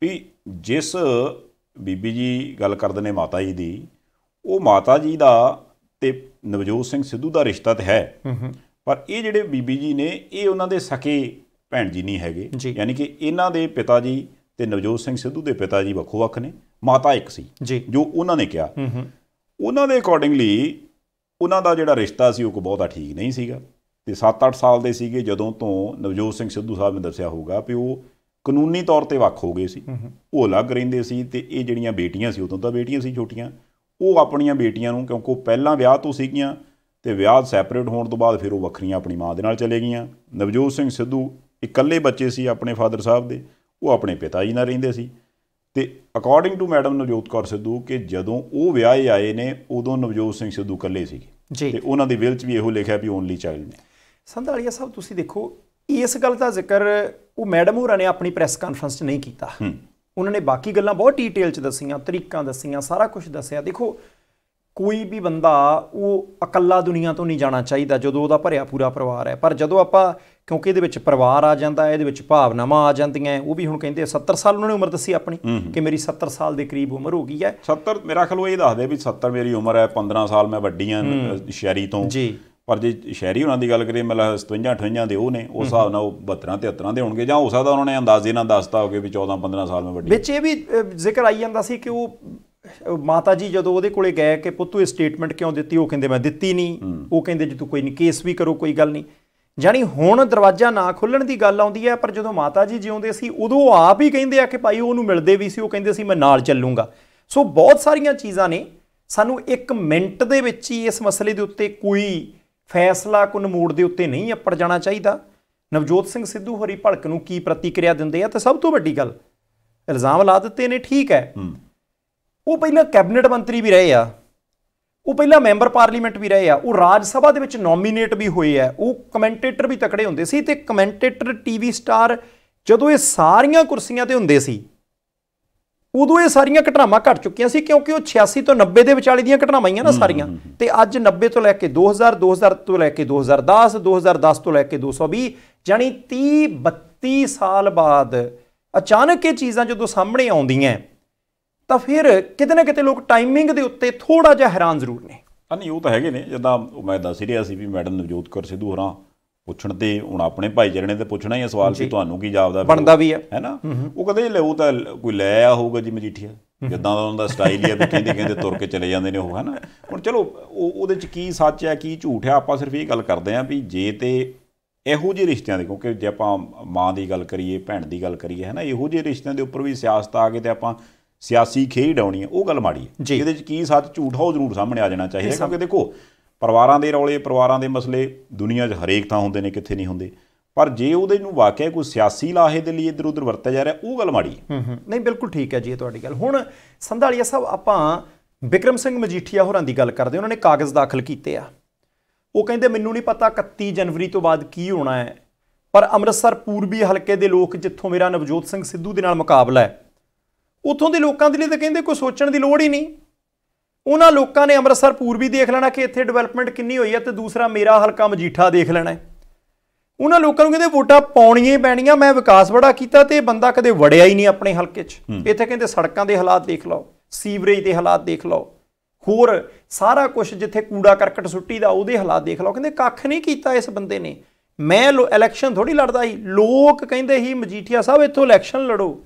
ਵੀ ਜਿਸ ਬੀਬੀ ਜੀ ਗੱਲ ਕਰਦੇ ਨੇ ਮਾਤਾ ਜੀ ਦੀ, ਉਹ ਮਾਤਾ ਜੀ ਦਾ ਤੇ ਨਵਜੋਤ ਸਿੰਘ ਸਿੱਧੂ ਦਾ ਰਿਸ਼ਤਾ ਤਾਂ ਹੈ, ਪਰ ਇਹ ਜਿਹੜੇ ਬੀਬੀ ਜੀ ਨੇ, ਇਹ ਉਹਨਾਂ ਦੇ ਸਕੇ ਭੈਣ ਜੀ ਨਹੀਂ ਹੈਗੇ। ਯਾਨੀ ਕਿ ਇਹਨਾਂ ਦੇ ਪਿਤਾ ਜੀ ਤੇ ਨਵਜੋਤ ਸਿੰਘ ਸਿੱਧੂ ਦੇ ਪਿਤਾ ਜੀ ਵੱਖੋ ਵੱਖ ਨੇ, ਮਾਤਾ ਇੱਕ ਸੀ ਜੋ ਉਹਨਾਂ ਨੇ ਕਿਹਾ। ਉਹਨਾਂ ਦੇ ਅਕੋਰਡਿੰਗਲੀ ਉਹਨਾਂ ਦਾ ਜਿਹੜਾ ਰਿਸ਼ਤਾ ਸੀ ਉਹ ਕੋਈ ਬਹੁਤਾ ਠੀਕ ਨਹੀਂ ਸੀਗਾ, ਤੇ 7-8 ਸਾਲ ਦੇ ਸੀਗੇ ਜਦੋਂ ਤੋਂ ਨਵਜੋਤ ਸਿੰਘ ਸਿੱਧੂ ਸਾਹਿਬ ਨੇ ਦੱਸਿਆ ਹੋਊਗਾ ਵੀ ਉਹ ਕਾਨੂੰਨੀ ਤੌਰ 'ਤੇ ਵੱਖ ਹੋ ਗਏ ਸੀ, ਉਹ ਅਲੱਗ ਰਹਿੰਦੇ ਸੀ। ਤੇ ਇਹ ਜਿਹੜੀਆਂ ਬੇਟੀਆਂ ਸੀ, ਉਦੋਂ ਤਾਂ ਬੇਟੀਆਂ ਸੀ ਛੋਟੀਆਂ, ਉਹ ਆਪਣੀਆਂ ਬੇਟੀਆਂ ਨੂੰ, ਕਿਉਂਕਿ ਉਹ ਪਹਿਲਾਂ ਵਿਆਹ ਤੋਂ ਸੀਗੀਆਂ ਤੇ ਵਿਆਹ ਸੈਪਰੇਟ ਹੋਣ ਤੋਂ ਬਾਅਦ ਫਿਰ ਉਹ ਵੱਖਰੀਆਂ ਆਪਣੀ ਮਾਂ ਦੇ ਨਾਲ ਚਲੇ ਗਈਆਂ। ਨਵਜੋਤ ਸਿੰਘ ਸਿੱਧੂ ਇਕੱਲੇ ਬੱਚੇ ਸੀ ਆਪਣੇ ਫਾਦਰ ਸਾਹਿਬ ਦੇ, ਉਹ ਆਪਣੇ ਪਿਤਾ ਜੀ ਨਾਲ ਰਹਿੰਦੇ ਸੀ। ਤੇ according to madam Navjot Kaur Sidhu ਕਿ ਜਦੋਂ ਉਹ ਵਿਆਹੇ ਆਏ ਨੇ, ਉਦੋਂ ਨਵਜੋਤ ਸਿੰਘ ਸਿੱਧੂ ਇਕੱਲੇ ਸੀਗੇ, ਤੇ ਉਹਨਾਂ ਦੇ ਵਿਲ 'ਚ ਵੀ ਇਹੋ ਲਿਖਿਆ ਵੀ ਓਨਲੀ ਚਾਈਲਡ ਨੇ। ਸੰਧਾਲੀਆ ਸਾਹਿਬ, ਤੁਸੀਂ ਦੇਖੋ ਇਸ ਗੱਲ ਦਾ ਜ਼ਿਕਰ ਉਹ ਮੈਡਮ ਹੋਰਾਂ ਨੇ ਆਪਣੀ ਪ੍ਰੈਸ ਕਾਨਫਰੰਸ 'ਚ ਨਹੀਂ ਕੀਤਾ, ਉਹਨਾਂ ਨੇ ਬਾਕੀ ਗੱਲਾਂ ਬਹੁਤ ਡਿਟੇਲ 'ਚ ਦੱਸੀਆਂ, ਤਰੀਕਾਂ ਦੱਸੀਆਂ, ਸਾਰਾ ਕੁਝ ਦੱਸਿਆ। ਦੇਖੋ ਕੋਈ ਵੀ ਬੰਦਾ ਉਹ ਇਕੱਲਾ ਦੁਨੀਆ ਤੋਂ ਨਹੀਂ ਜਾਣਾ ਚਾਹੀਦਾ ਜਦੋਂ ਉਹਦਾ ਭਰਿਆ ਪੂਰਾ ਪਰਿਵਾਰ ਹੈ, ਪਰ ਜਦੋਂ ਆਪਾਂ ਕਿਉਂਕਿ ਇਹਦੇ ਵਿੱਚ ਪਰਿਵਾਰ ਆ ਜਾਂਦਾ, ਇਹਦੇ ਵਿੱਚ ਭਾਵਨਾਵਾਂ ਆ ਜਾਂਦੀਆਂ। ਉਹ ਵੀ ਹੁਣ ਕਹਿੰਦੇ 70 ਸਾਲ ਉਹਨਾਂ ਨੇ ਉਮਰ ਦੱਸੀ ਆਪਣੀ ਕਿ ਮੇਰੀ 70 ਸਾਲ ਦੇ ਕਰੀਬ ਉਮਰ ਹੋ ਗਈ ਹੈ। 70 ਮੇਰਾ ਖਿਆਲ ਉਹ ਇਹ ਦੱਸਦੇ ਵੀ 70 ਮੇਰੀ ਉਮਰ ਹੈ, 15 ਸਾਲ ਮੈਂ ਵੱਡੀ ਹਾਂ ਸ਼ਹਿਰੀ ਤੋਂ ਜੀ। ਪਰ ਜੇ ਸ਼ਹਿਰੀ ਉਹਨਾਂ ਦੀ ਗੱਲ ਕਰੀਏ ਮਤਲਬ 57 58 ਦੇ ਉਹ ਨੇ, ਉਸ ਹਿਸਾਬ ਨਾਲ ਉਹ 72 73 ਦੇ ਹੋਣਗੇ, ਜਾਂ ਹੋ ਸਕਦਾ ਉਹਨਾਂ ਨੇ ਅੰਦਾਜ਼ੇ ਨਾਲ ਦੱਸਤਾ ਹੋਵੇ ਵੀ 14 15 ਸਾਲ ਮੈਂ ਵੱਡੀ। ਵਿੱਚ ਇਹ ਵੀ ਜ਼ਿਕਰ ਆਈ ਜਾਂਦਾ ਸੀ ਕਿ ਉਹ ਮਾਤਾ ਜੀ ਜਦੋਂ ਉਹਦੇ ਕੋਲੇ ਗਏ ਕਿ ਪੁੱਤ ਇਹ ਸਟੇਟਮੈਂਟ ਕਿਉਂ ਦਿੱਤੀ, ਉਹ ਕਹਿੰਦੇ ਮੈਂ ਦਿੱਤੀ ਨਹੀਂ। ਉਹ ਕਹਿੰਦੇ ਜੀ ਤੂੰ ਕੋਈ ਨਹੀਂ ਕੇਸ ਵੀ ਕਰੋ, ਕੋਈ ਗੱਲ ਨਹੀਂ। ਜਾਣੀ ਹੁਣ ਦਰਵਾਜ਼ਾ ਨਾ ਖੁੱਲ੍ਹਣ ਦੀ ਗੱਲ ਆਉਂਦੀ ਹੈ, ਪਰ ਜਦੋਂ ਮਾਤਾ ਜੀ ਜਿਉਂਦੇ ਸੀ ਉਦੋਂ ਆਪ ਹੀ ਕਹਿੰਦੇ ਆ ਕਿ ਭਾਈ ਉਹਨੂੰ ਮਿਲਦੇ ਵੀ ਸੀ, ਉਹ ਕਹਿੰਦੇ ਸੀ ਮੈਂ ਨਾਲ ਚੱਲੂੰਗਾ। ਸੋ ਬਹੁਤ ਸਾਰੀਆਂ ਚੀਜ਼ਾਂ ਨੇ, ਸਾਨੂੰ 1 ਮਿੰਟ ਦੇ ਵਿੱਚ ਹੀ ਇਸ ਮਸਲੇ ਦੇ ਉੱਤੇ ਕੋਈ ਫੈਸਲਾ ਕੁਨ ਮੋੜ ਦੇ ਉੱਤੇ ਨਹੀਂ ਅੱਪੜ ਜਾਣਾ ਚਾਹੀਦਾ। ਨਵਜੋਤ ਸਿੰਘ ਸਿੱਧੂ ਹੋਰੀ ਭੜਕ ਨੂੰ ਕੀ ਪ੍ਰਤੀਕਿਰਿਆ ਦਿੰਦੇ ਆ, ਤੇ ਸਭ ਤੋਂ ਵੱਡੀ ਗੱਲ ਇਲਜ਼ਾਮ ਲਾ ਦਿੱਤੇ ਨੇ, ਠੀਕ ਹੈ। ਉਹ ਪਹਿਲਾਂ ਕੈਬਨਿਟ ਮੰਤਰੀ ਵੀ ਰਹੇ ਆ, ਉਹ ਪਹਿਲਾਂ ਮੈਂਬਰ ਪਾਰਲੀਮੈਂਟ ਵੀ ਰਹੇ ਆ, ਉਹ ਰਾਜ ਸਭਾ ਦੇ ਵਿੱਚ ਨੋਮੀਨੇਟ ਵੀ ਹੋਏ ਆ, ਉਹ ਕਮੈਂਟੇਟਰ ਵੀ ਤਕੜੇ ਹੁੰਦੇ ਸੀ। ਤੇ ਕਮੈਂਟੇਟਰ ਟੀਵੀ ਸਟਾਰ ਜਦੋਂ ਇਹ ਸਾਰੀਆਂ ਕੁਰਸੀਆਂ ਤੇ ਹੁੰਦੇ ਸੀ ਉਦੋਂ ਇਹ ਸਾਰੀਆਂ ਘਟਨਾਵਾਂ ਘਟ ਚੁੱਕੀਆਂ ਸੀ, ਕਿਉਂਕਿ ਉਹ 86 ਤੋਂ 90 ਦੇ ਵਿਚਾਲੇ ਦੀਆਂ ਘਟਨਾਵਾਂ ਹੀ ਨਾ ਸਾਰੀਆਂ। ਤੇ ਅੱਜ 90 ਤੋਂ ਲੈ ਕੇ 2000, 2000 ਤੋਂ ਲੈ ਕੇ 2010, 2010 ਤੋਂ ਲੈ ਕੇ 220, ਜਾਣੀ 30-32 ਸਾਲ ਬਾਅਦ ਅਚਾਨਕ ਇਹ ਚੀਜ਼ਾਂ ਜਦੋਂ ਸਾਹਮਣੇ ਆਉਂਦੀਆਂ ਤਾਂ ਫਿਰ ਕਿਤੇ ਨਾ ਕਿਤੇ ਲੋਕ ਟਾਈਮਿੰਗ ਦੇ ਉੱਤੇ ਥੋੜਾ ਜਿਹਾ ਹੈਰਾਨ ਜ਼ਰੂਰ ਨੇ। ਨਹੀਂ ਉਹ ਤਾਂ ਹੈਗੇ ਨੇ, ਜਿੱਦਾਂ ਮੈਂ ਦੱਸ ਰਿਹਾ ਸੀ ਵੀ ਮੈਡਮ ਨਵਜੋਤ ਕੌਰ ਸਿੱਧੂ ਹੋਰਾਂ ਪੁੱਛਣ ਤੇ ਹੁਣ ਆਪਣੇ ਭਾਈਚਾਰੇ ਨੇ ਤੇ ਪੁੱਛਣਾ ਹੀ ਆ ਸਵਾਲ ਵੀ ਤੁਹਾਨੂੰ ਕੀ ਜਾਪਦਾ ਬਣਦਾ ਵੀ ਹੈ ਨਾ। ਉਹ ਕਹਿੰਦੇ ਲੈ ਉਹ ਤਾਂ ਕੋਈ ਲੈ ਆ ਹੋਊਗਾ ਜੀ ਮਜੀਠੀਆ, ਜਿੱਦਾਂ ਦਾ ਉਹਨਾਂ ਦਾ ਸਟਾਈਲ ਹੀ ਆ ਵੀ ਕਹਿੰਦੇ ਤੁਰ ਕੇ ਚਲੇ ਜਾਂਦੇ ਨੇ ਉਹ, ਹੈ ਨਾ। ਹੁਣ ਚਲੋ ਉਹਦੇ 'ਚ ਕੀ ਸੱਚ ਹੈ ਕੀ ਝੂਠ ਹੈ, ਆਪਾਂ ਸਿਰਫ ਇਹ ਗੱਲ ਕਰਦੇ ਹਾਂ ਵੀ ਜੇ ਤੇ ਇਹੋ ਜਿਹੇ ਰਿਸ਼ਤਿਆਂ ਦੇ, ਕਿਉਂਕਿ ਜੇ ਆਪਾਂ ਮਾਂ ਦੀ ਗੱਲ ਕਰੀਏ, ਭੈਣ ਦੀ ਗੱਲ ਕਰੀਏ, ਹੈ ਨਾ, ਇਹੋ ਜਿਹੇ ਰਿਸ਼ਤਿਆਂ ਦੇ ਉੱਪਰ ਵੀ ਸਿਆਸਤ ਆ ਕੇ ਤੇ ਆਪਾਂ ਸਿਆਸੀ ਖੇਡ ਆਉਣੀ ਹੈ, ਉਹ ਗੱਲ ਮਾੜੀ ਹੈ। ਇਹਦੇ 'ਚ ਕੀ ਸੱਚ ਝੂਠ ਆ ਉਹ ਜ਼ਰੂਰ ਸਾਹਮਣੇ ਆ ਜਾਣਾ ਚਾਹੀਦਾ, ਕਿਉਂਕਿ ਦੇਖੋ ਪਰਿਵਾਰਾਂ ਦੇ ਰੌਲੇ, ਪਰਿਵਾਰਾਂ ਦੇ ਮਸਲੇ ਦੁਨੀਆ 'ਚ ਹਰੇਕ ਥਾਂ ਹੁੰਦੇ ਨੇ, ਕਿੱਥੇ ਨਹੀਂ ਹੁੰਦੇ। ਪਰ ਜੇ ਉਹਦੇ ਨੂੰ ਵਾਕਿਆ ਕੋਈ ਸਿਆਸੀ ਲਾਹੇ ਦੇ ਲਈ ਇੱਧਰ ਉੱਧਰ ਵਰਤਿਆ ਜਾ ਰਿਹਾ, ਉਹ ਗੱਲ ਮਾੜੀ ਹੈ। ਨਹੀਂ ਬਿਲਕੁਲ ਠੀਕ ਹੈ ਜੀ ਇਹ ਤੁਹਾਡੀ ਗੱਲ। ਹੁਣ ਸੰਧਾਲੀਆ ਸਾਹਿਬ ਆਪਾਂ ਬਿਕਰਮ ਸਿੰਘ ਮਜੀਠੀਆ ਹੋਰਾਂ ਦੀ ਗੱਲ ਕਰਦੇ, ਉਹਨਾਂ ਨੇ ਕਾਗਜ਼ ਦਾਖਲ ਕੀਤੇ ਆ। ਉਹ ਕਹਿੰਦੇ ਮੈਨੂੰ ਨਹੀਂ ਪਤਾ 31 ਜਨਵਰੀ ਤੋਂ ਬਾਅਦ ਕੀ ਹੋਣਾ ਹੈ, ਪਰ ਅੰਮ੍ਰਿਤਸਰ ਪੂਰਬੀ ਹਲਕੇ ਦੇ ਲੋਕ, ਜਿੱਥੋਂ ਮੇਰਾ ਨਵਜੋਤ ਸਿੰਘ ਸਿੱਧੂ ਦੇ ਨਾਲ ਮੁਕਾਬਲਾ ਹੈ, ਉੱਥੋਂ ਦੇ ਲੋਕਾਂ ਦੇ ਲਈ ਤਾਂ ਕਹਿੰਦੇ ਕੋਈ ਸੋਚਣ ਦੀ ਲੋੜ ਹੀ ਨਹੀਂ। ਉਹਨਾਂ ਲੋਕਾਂ ਨੇ ਅੰਮ੍ਰਿਤਸਰ ਪੂਰਬੀ ਦੇਖ ਲੈਣਾ ਕਿ ਇੱਥੇ ਡਿਵੈਲਪਮੈਂਟ ਕਿੰਨੀ ਹੋਈ ਹੈ, ਤੇ ਦੂਸਰਾ ਮੇਰਾ ਹਲਕਾ ਮਜੀਠਾ ਦੇਖ ਲੈਣਾ ਹੈ। ਉਹਨਾਂ ਲੋਕਾਂ ਨੂੰ ਕਹਿੰਦੇ ਵੋਟਾਂ ਪਾਉਣੀਆਂ ਹੀ ਪੈਣੀਆਂ, ਮੈਂ ਵਿਕਾਸ ਬੜਾ ਕੀਤਾ ਤੇ ਬੰਦਾ ਕਦੇ ਵੜਿਆ ਹੀ ਨਹੀਂ ਆਪਣੇ ਹਲਕੇ 'ਚ। ਇੱਥੇ ਕਹਿੰਦੇ ਸੜਕਾਂ ਦੇ ਹਾਲਾਤ ਦੇਖ ਲਓ, ਸੀਵਰੇਜ ਦੇ ਹਾਲਾਤ ਦੇਖ ਲਓ, ਹੋਰ ਸਾਰਾ ਕੁਝ, ਜਿੱਥੇ ਕੂੜਾ ਕਰਕਟ ਸੁੱਟੀ ਦਾ ਉਹਦੇ ਹਾਲਾਤ ਦੇਖ ਲਓ। ਕਹਿੰਦੇ ਕੱਖ ਨਹੀਂ ਕੀਤਾ ਇਸ ਬੰਦੇ ਨੇ। ਮੈਂ ਇਲੈਕਸ਼ਨ ਥੋੜ੍ਹੀ ਲੜਦਾ ਸੀ, ਲੋਕ ਕਹਿੰਦੇ ਸੀ ਮਜੀਠੀਆ ਸਾਹਿਬ ਇੱਥੋਂ ਇਲੈਕਸ਼ਨ ਲੜੋ।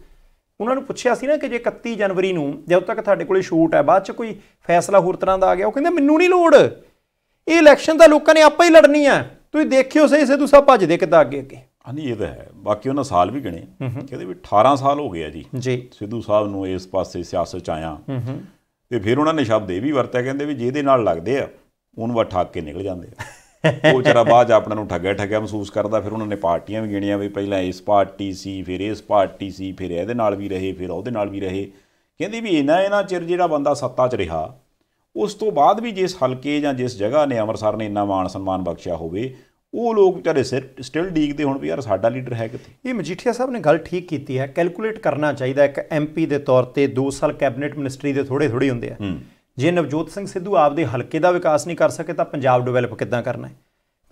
ਉਹਨਾਂ ਨੂੰ ਪੁੱਛਿਆ ਸੀ ਨਾ ਕਿ ਜੇ 31 ਜਨਵਰੀ ਨੂੰ ਜਦੋਂ ਤੱਕ ਤੁਹਾਡੇ ਕੋਲ ਛੂਟ ਹੈ, ਬਾਅਦ 'ਚ ਕੋਈ ਫੈਸਲਾ ਹੋਰ ਤਰ੍ਹਾਂ ਦਾ ਆ ਗਿਆ, ਉਹ ਕਹਿੰਦੇ ਮੈਨੂੰ ਨਹੀਂ ਲੋੜ, ਇਹ ਇਲੈਕਸ਼ਨ ਤਾਂ ਲੋਕਾਂ ਨੇ ਆਪੇ ਹੀ ਲੜਨੀ ਹੈ, ਤੁਸੀਂ ਦੇਖਿਓ ਸਹੀ ਸਿੱਧੂ ਸਾਹਿਬ ਭੱਜਦੇ ਕਿੱਦਾਂ ਅੱਗੇ ਅੱਗੇ। ਹਾਂਜੀ ਇਹ ਤਾਂ ਹੈ। ਬਾਕੀ ਉਹਨਾਂ ਸਾਲ ਵੀ ਗਿਣੇ, ਕਹਿੰਦੇ ਵੀ 18 ਸਾਲ ਹੋ ਗਏ ਆ ਜੀ ਸਿੱਧੂ ਸਾਹਿਬ ਨੂੰ ਇਸ ਪਾਸੇ ਸਿਆਸਤ 'ਚ ਆਇਆ। ਤੇ ਫਿਰ ਉਹਨਾਂ ਨੇ ਸ਼ਬਦ ਇਹ ਵੀ ਵਰਤਿਆ, ਕਹਿੰਦੇ ਵੀ ਜਿਹਦੇ ਨਾਲ ਲੱਗਦੇ ਆ ਉਹਨੂੰ ਵਾ ਠੱਗ ਕੇ ਨਿਕਲ ਜਾਂਦੇ ਆ। ਉਹ ਵਿਚਾਰਾ ਬਾਅਦ 'ਚ ਆਪਣਾ ਨੂੰ ਠੱਗਿਆ ਮਹਿਸੂਸ ਕਰਦਾ। ਫਿਰ ਉਹਨਾਂ ਨੇ ਪਾਰਟੀਆਂ ਵੀ ਗਿਣੀਆਂ ਵੀ ਪਹਿਲਾਂ ਇਸ ਪਾਰਟੀ ਸੀ, ਫਿਰ ਇਸ ਪਾਰਟੀ ਸੀ, ਫਿਰ ਇਹਦੇ ਨਾਲ ਵੀ ਰਹੇ, ਫਿਰ ਉਹਦੇ ਨਾਲ ਵੀ ਰਹੇ। ਕਹਿੰਦੇ ਵੀ ਇਹਨਾਂ ਚਿਰ ਜਿਹੜਾ ਬੰਦਾ ਸੱਤਾ 'ਚ ਰਿਹਾ, ਉਸ ਤੋਂ ਬਾਅਦ ਵੀ ਜਿਸ ਹਲਕੇ ਜਾਂ ਜਿਸ ਜਗ੍ਹਾ ਨੇ ਅੰਮ੍ਰਿਤਸਰ ਨੇ ਇੰਨਾ ਮਾਣ ਸਨਮਾਨ ਬਖਸ਼ਿਆ ਹੋਵੇ, ਉਹ ਲੋਕ ਵਿਚਾਰੇ ਸਟਿਲ ਡੀਕਦੇ ਹੁਣ ਵੀ ਯਾਰ ਸਾਡਾ ਲੀਡਰ ਹੈ ਕਿੱਥੇ। ਇਹ ਮਜੀਠੀਆ ਸਾਹਿਬ ਨੇ ਗੱਲ ਠੀਕ ਕੀਤੀ ਹੈ। ਕੈਲਕੂਲੇਟ ਕਰਨਾ ਚਾਹੀਦਾ। ਇੱਕ MP ਦੇ ਤੌਰ ਤੇ 2 ਸਾਲ ਕੈਬਨਿਟ ਮਿਨਿਸਟਰੀ ਦੇ ਥੋੜ੍ਹੇ ਹੁੰਦੇ ਆ। ਜੇ ਨਵਜੋਤ ਸਿੰਘ ਸਿੱਧੂ ਆਪਦੇ ਹਲਕੇ ਦਾ ਵਿਕਾਸ ਨਹੀਂ ਕਰ ਸਕੇ ਤਾਂ ਪੰਜਾਬ ਡਿਵੈਲਪ ਕਿੱਦਾਂ ਕਰਨਾ ਹੈ।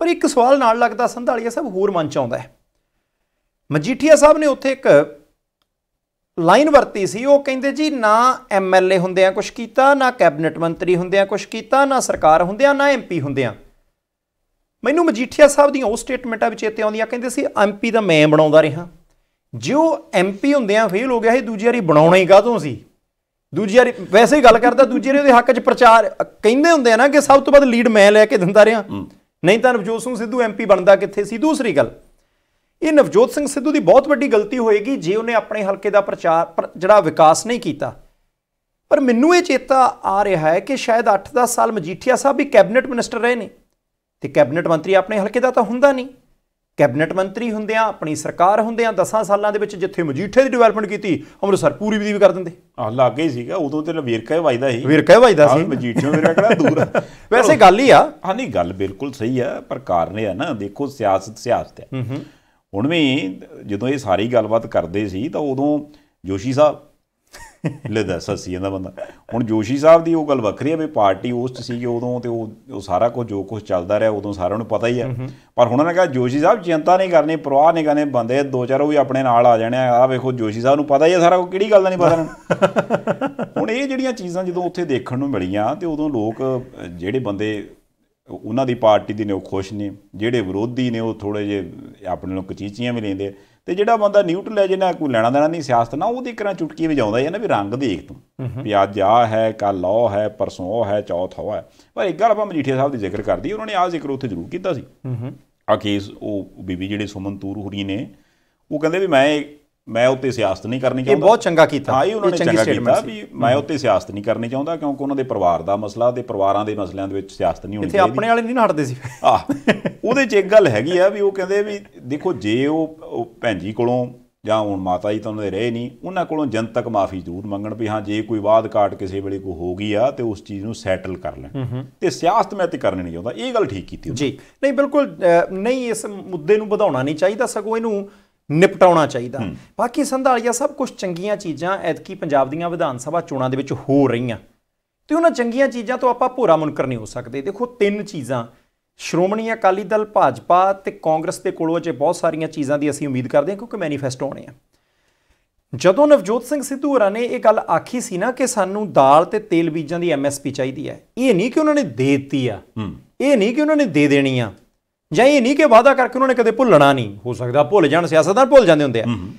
ਪਰ ਇੱਕ ਸਵਾਲ ਨਾਲ ਲੱਗਦਾ ਸੰਧਾਲੀਆ ਸਾਹਿਬ ਹੋਰ ਮਨ 'ਚ ਆਉਂਦਾ ਹੈ। ਮਜੀਠੀਆ ਸਾਹਿਬ ਨੇ ਉੱਥੇ ਇੱਕ ਲਾਈਨ ਵਰਤੀ ਸੀ, ਉਹ ਕਹਿੰਦੇ ਜੀ ਨਾ MLA ਹੁੰਦਿਆਂ ਕੁਛ ਕੀਤਾ, ਨਾ ਕੈਬਨਿਟ ਮੰਤਰੀ ਹੁੰਦਿਆਂ ਕੁਛ ਕੀਤਾ, ਨਾ ਸਰਕਾਰ ਹੁੰਦਿਆਂ, ਨਾ MP ਹੁੰਦਿਆਂ। ਮੈਨੂੰ ਮਜੀਠੀਆ ਸਾਹਿਬ ਦੀਆਂ ਉਹ ਸਟੇਟਮੈਂਟਾਂ ਵਿੱਚ ਚੇਤੇ ਆਉਂਦੀਆਂ, ਕਹਿੰਦੇ ਸੀ MP ਤਾਂ ਮੈਂ ਬਣਾਉਂਦਾ ਰਿਹਾ, ਜੇ ਉਹ MP ਹੁੰਦਿਆਂ ਫੇਲ ਹੋ ਗਿਆ ਸੀ, ਦੂਜੀ ਵਾਰੀ ਬਣਾਉਣਾ ਹੀ ਕਾਹਤੋਂ ਸੀ। ਦੂਜੀ ਵਾਰੀ ਵੈਸੇ ਹੀ ਗੱਲ ਕਰਦਾ, ਦੂਜੀ ਵਾਰੀ ਉਹਦੇ ਹੱਕ 'ਚ ਪ੍ਰਚਾਰ ਕਹਿੰਦੇ ਹੁੰਦੇ ਆ ਨਾ ਕਿ ਸਭ ਤੋਂ ਵੱਧ ਲੀਡ ਮੈਂ ਲੈ ਕੇ ਦਿੰਦਾ ਰਿਹਾ, ਨਹੀਂ ਤਾਂ ਨਵਜੋਤ ਸਿੰਘ ਸਿੱਧੂ MP ਬਣਦਾ ਕਿੱਥੇ ਸੀ। ਦੂਸਰੀ ਗੱਲ, ਇਹ ਨਵਜੋਤ ਸਿੰਘ ਸਿੱਧੂ ਦੀ ਬਹੁਤ ਵੱਡੀ ਗਲਤੀ ਹੋਏਗੀ ਜੇ ਉਹਨੇ ਆਪਣੇ ਹਲਕੇ ਦਾ ਪ੍ਰਚਾਰ ਜਿਹੜਾ ਵਿਕਾਸ ਨਹੀਂ ਕੀਤਾ। ਪਰ ਮੈਨੂੰ ਇਹ ਚੇਤਾ ਆ ਰਿਹਾ ਹੈ ਕਿ ਸ਼ਾਇਦ 8-10 ਸਾਲ ਮਜੀਠੀਆ ਸਾਹਿਬ ਵੀ ਕੈਬਨਿਟ ਮਿਨਿਸਟਰ ਰਹੇ ਨੇ, ਤੇ ਕੈਬਨਿਟ ਮੰਤਰੀ ਆਪਣੇ ਹਲਕੇ ਦਾ ਤਾਂ ਹੁੰਦਾ ਨਹੀਂ। ਕੈਬਨਿਟ ਮੰਤਰੀ ਹੁੰਦਿਆਂ, ਆਪਣੀ ਸਰਕਾਰ ਹੁੰਦਿਆਂ 10 ਸਾਲਾਂ ਦੇ ਵਿੱਚ ਜਿੱਥੇ ਮਜੀਠੇ ਦੀ ਡਿਵੈਲਪਮੈਂਟ ਕੀਤੀ, ਅੰਮ੍ਰਿਤਸਰ ਪੂਰੀ ਵੀ ਕਰ ਦਿੰਦੇ। ਲਾਗੇ ਹੀ ਸੀਗਾ ਉਦੋਂ, ਤੇ ਵੇਰਕਾ ਹੀ ਵੱਜਦਾ ਸੀ, ਮਜੀਠਿਓਂ ਮੇਰਾ ਕਿਹੜਾ ਦੂਰ ਆ। ਵੈਸੇ ਗੱਲ ਹੀ ਆ। ਹਾਂ ਨਹੀਂ ਗੱਲ ਬਿਲਕੁਲ ਸਹੀ ਆ, ਪਰ ਕਾਰਨ ਇਹ ਆ ਨਾ, ਦੇਖੋ ਸਿਆਸਤ ਹੈ। ਹੁਣ ਵੀ ਜਦੋਂ ਇਹ ਸਾਰੀ ਗੱਲਬਾਤ ਕਰਦੇ ਸੀ ਤਾਂ ਉਦੋਂ ਜੋਸ਼ੀ ਸਾਹਿਬ ਲੈ ਦੱਸ ਹੱਸੀ ਜਾਂਦਾ ਬੰਦਾ। ਹੁਣ ਜੋਸ਼ੀ ਸਾਹਿਬ ਦੀ ਉਹ ਗੱਲ ਵੱਖਰੀ ਹੈ ਵੀ ਪਾਰਟੀ ਉਸ 'ਚ ਸੀਗੇ ਉਦੋਂ, ਤੇ ਉਹ ਸਾਰਾ ਕੁਝ ਜੋ ਕੁਛ ਚੱਲਦਾ ਰਿਹਾ ਉਦੋਂ ਸਾਰਿਆਂ ਨੂੰ ਪਤਾ ਹੀ ਹੈ। ਪਰ ਹੁਣ ਉਹਨਾਂ ਨੇ ਕਿਹਾ ਜੋਸ਼ੀ ਸਾਹਿਬ ਚਿੰਤਾ ਨਹੀਂ ਕਰਨੀ, ਪਰਵਾਹ ਨਹੀਂ ਕਰਨੀ, ਬੰਦੇ 2-4 ਉਹ ਵੀ ਆਪਣੇ ਨਾਲ ਆ ਜਾਣੇ ਆ। ਵੇਖੋ ਜੋਸ਼ੀ ਸਾਹਿਬ ਨੂੰ ਪਤਾ ਹੀ ਹੈ ਸਾਰਾ ਕੁਝ, ਕਿਹੜੀ ਗੱਲ ਦਾ ਨਹੀਂ ਪਤਾ ਇਹਨਾਂ। ਹੁਣ ਇਹ ਜਿਹੜੀਆਂ ਚੀਜ਼ਾਂ ਜਦੋਂ ਉੱਥੇ ਦੇਖਣ ਨੂੰ ਮਿਲੀਆਂ ਤੇ ਉਦੋਂ ਲੋਕ ਜਿਹੜੇ ਬੰਦੇ ਉਹਨਾਂ ਦੀ ਪਾਰਟੀ ਦੇ ਨੇ ਉਹ ਖੁਸ਼ ਨੇ, ਜਿਹੜੇ ਵਿਰੋਧੀ ਨੇ ਉਹ ਥੋੜ੍ਹੇ ਜਿਹੇ ਆਪਣੇ ਨੂੰ ਕਚੀਚੀਆਂ ਵੀ ਲੈਂਦੇ, ਤੇ ਜਿਹੜਾ ਬੰਦਾ ਨਿਊਟਰਲ ਹੈ ਜਿਹਨਾਂ ਕੋਈ ਲੈਣਾ ਦੇਣਾ ਨਹੀਂ ਸਿਆਸਤ ਨਾਲ, ਉਹਦੀ ਕਿਰਾਂ ਚੁਟਕੀ ਵਜਾਉਂਦਾ ਹੈ ਨਾ ਵੀ ਰੰਗ ਦੇਖ ਤੂੰ ਵੀ ਅੱਜ ਆਹ ਹੈ, ਕੱਲ੍ਹ ਉਹ ਹੈ, ਪਰਸੋਂ ਉਹ ਹੈ, ਚੌਥ ਉਹ ਹੈ। ਪਰ ਇੱਕ ਗੱਲ ਆਪਾਂ ਮਜੀਠੀਆ ਸਾਹਿਬ ਦੀ ਜ਼ਿਕਰ ਕਰਦੀ, ਉਹਨਾਂ ਨੇ ਆਹ ਜ਼ਿਕਰ ਉੱਥੇ ਜ਼ਰੂਰ ਕੀਤਾ ਸੀ ਆਹ ਕੇਸ, ਉਹ ਬੀਬੀ ਜਿਹੜੇ ਸੁਮਨ ਤੂਰ ਹੁਰੀ ਨੇ ਉਹ ਕਹਿੰਦੇ ਵੀ ਮੈਂ ਉੱਤੇ ਸਿਆਸਤ ਨਹੀਂ ਕਰਨੀ ਚਾਹੁੰਦਾ। ਬਹੁਤ ਚੰਗਾ ਕੀਤਾ। ਹਾਂ, ਇਹ ਉਹਨਾਂ ਨੇ ਚੰਗਾ ਕੀਤਾ ਵੀ ਮੈਂ ਉੱਤੇ ਸਿਆਸਤ ਨਹੀਂ ਕਰਨੀ ਚਾਹੁੰਦਾ, ਕਿਉਂਕਿ ਉਹਨਾਂ ਦੇ ਪਰਿਵਾਰ ਦਾ ਮਸਲਾ ਤੇ ਪਰਿਵਾਰਾਂ ਦੇ ਮਸਲਿਆਂ ਦੇ ਵਿੱਚ ਸਿਆਸਤ ਨਹੀਂ ਹੋਣੀ ਚਾਹੀਦੀ। ਆਪਣੇ ਵਾਲੇ ਨਹੀਂ ਹਟਦੇ ਸੀ। ਉਹਦੇ 'ਚ ਇੱਕ ਗੱਲ ਹੈਗੀ ਆ ਵੀ ਉਹ ਕਹਿੰਦੇ ਵੀ ਦੇਖੋ ਜੇ ਉਹ ਭੈਣ ਜੀ ਕੋਲੋਂ ਜਾਂ ਹੁਣ ਮਾਤਾ ਜੀ ਤਾਂ ਉਹਨਾਂ ਦੇ ਰਹੇ ਨਹੀਂ, ਉਹਨਾਂ ਕੋਲੋਂ ਜਨਤਕ ਮਾਫੀ ਜ਼ਰੂਰ ਮੰਗਣ ਵੀ ਹਾਂ ਜੇ ਕੋਈ ਵਾਧ ਘਾਟ ਕਿਸੇ ਵੇਲੇ ਕੋਈ ਹੋ ਗਈ ਆ ਤੇ ਉਸ ਚੀਜ਼ ਨੂੰ ਸੈਟਲ ਕਰ ਲੈਣ, ਤੇ ਸਿਆਸਤ ਮੈਂ ਤੇ ਕਰਨੀ ਨਹੀਂ ਚਾਹੁੰਦਾ। ਇਹ ਗੱਲ ਠੀਕ ਕੀਤੀ ਜੀ। ਨਹੀਂ ਬਿਲਕੁਲ ਨਹੀਂ, ਇਸ ਮੁੱਦੇ ਨੂੰ ਵਧਾਉਣਾ ਨਹੀਂ ਚਾਹੀਦਾ, ਸਗੋਂ ਇਹਨੂੰ ਨਿਪਟਾਉਣਾ ਚਾਹੀਦਾ। ਬਾਕੀ ਸੰਧਾਲੀਆ ਸਭ ਕੁਝ ਚੰਗੀਆਂ ਚੀਜ਼ਾਂ ਐਤਕੀ ਪੰਜਾਬ ਦੀਆਂ ਵਿਧਾਨ ਸਭਾ ਚੋਣਾਂ ਦੇ ਵਿੱਚ ਹੋ ਰਹੀਆਂ, ਤੇ ਉਹਨਾਂ ਚੰਗੀਆਂ ਚੀਜ਼ਾਂ ਤੋਂ ਆਪਾਂ ਭੋਰਾ ਮੁਨਕਰ ਨਹੀਂ ਹੋ ਸਕਦੇ। ਦੇਖੋ 3 ਚੀਜ਼ਾਂ ਸ਼੍ਰੋਮਣੀ ਅਕਾਲੀ ਦਲ, ਭਾਜਪਾ ਤੇ ਕਾਂਗਰਸ ਦੇ ਕੋਲੋਂ ਅਜੇ ਬਹੁਤ ਸਾਰੀਆਂ ਚੀਜ਼ਾਂ ਦੀ ਅਸੀਂ ਉਮੀਦ ਕਰਦੇ ਹਾਂ, ਕਿਉਂਕਿ ਮੈਨੀਫੈਸਟੋ ਆਉਣੇ ਆ। ਜਦੋਂ ਨਵਜੋਤ ਸਿੰਘ ਸਿੱਧੂ ਹੋਰਾਂ ਨੇ ਇਹ ਗੱਲ ਆਖੀ ਸੀ ਨਾ ਕਿ ਸਾਨੂੰ ਦਾਲ ਤੇ ਤੇਲ ਬੀਜਾਂ ਦੀ MSP ਚਾਹੀਦੀ ਹੈ, ਇਹ ਨਹੀਂ ਕਿ ਉਹਨਾਂ ਨੇ ਦੇ ਦਿੱਤੀ ਆ, ਇਹ ਨਹੀਂ ਕਿ ਉਹਨਾਂ ਨੇ ਦੇ ਦੇਣੀ ਆ, ਜਾਂ ਇਹ ਨਹੀਂ ਕਿ ਵਾਅਦਾ ਕਰਕੇ ਉਹਨਾਂ ਨੇ ਕਦੇ ਭੁੱਲਣਾ ਨਹੀਂ। ਹੋ ਸਕਦਾ ਭੁੱਲ ਜਾਣ, ਸਿਆਸਤਦਾਨ ਭੁੱਲ ਜਾਂਦੇ ਹੁੰਦੇ ਆ,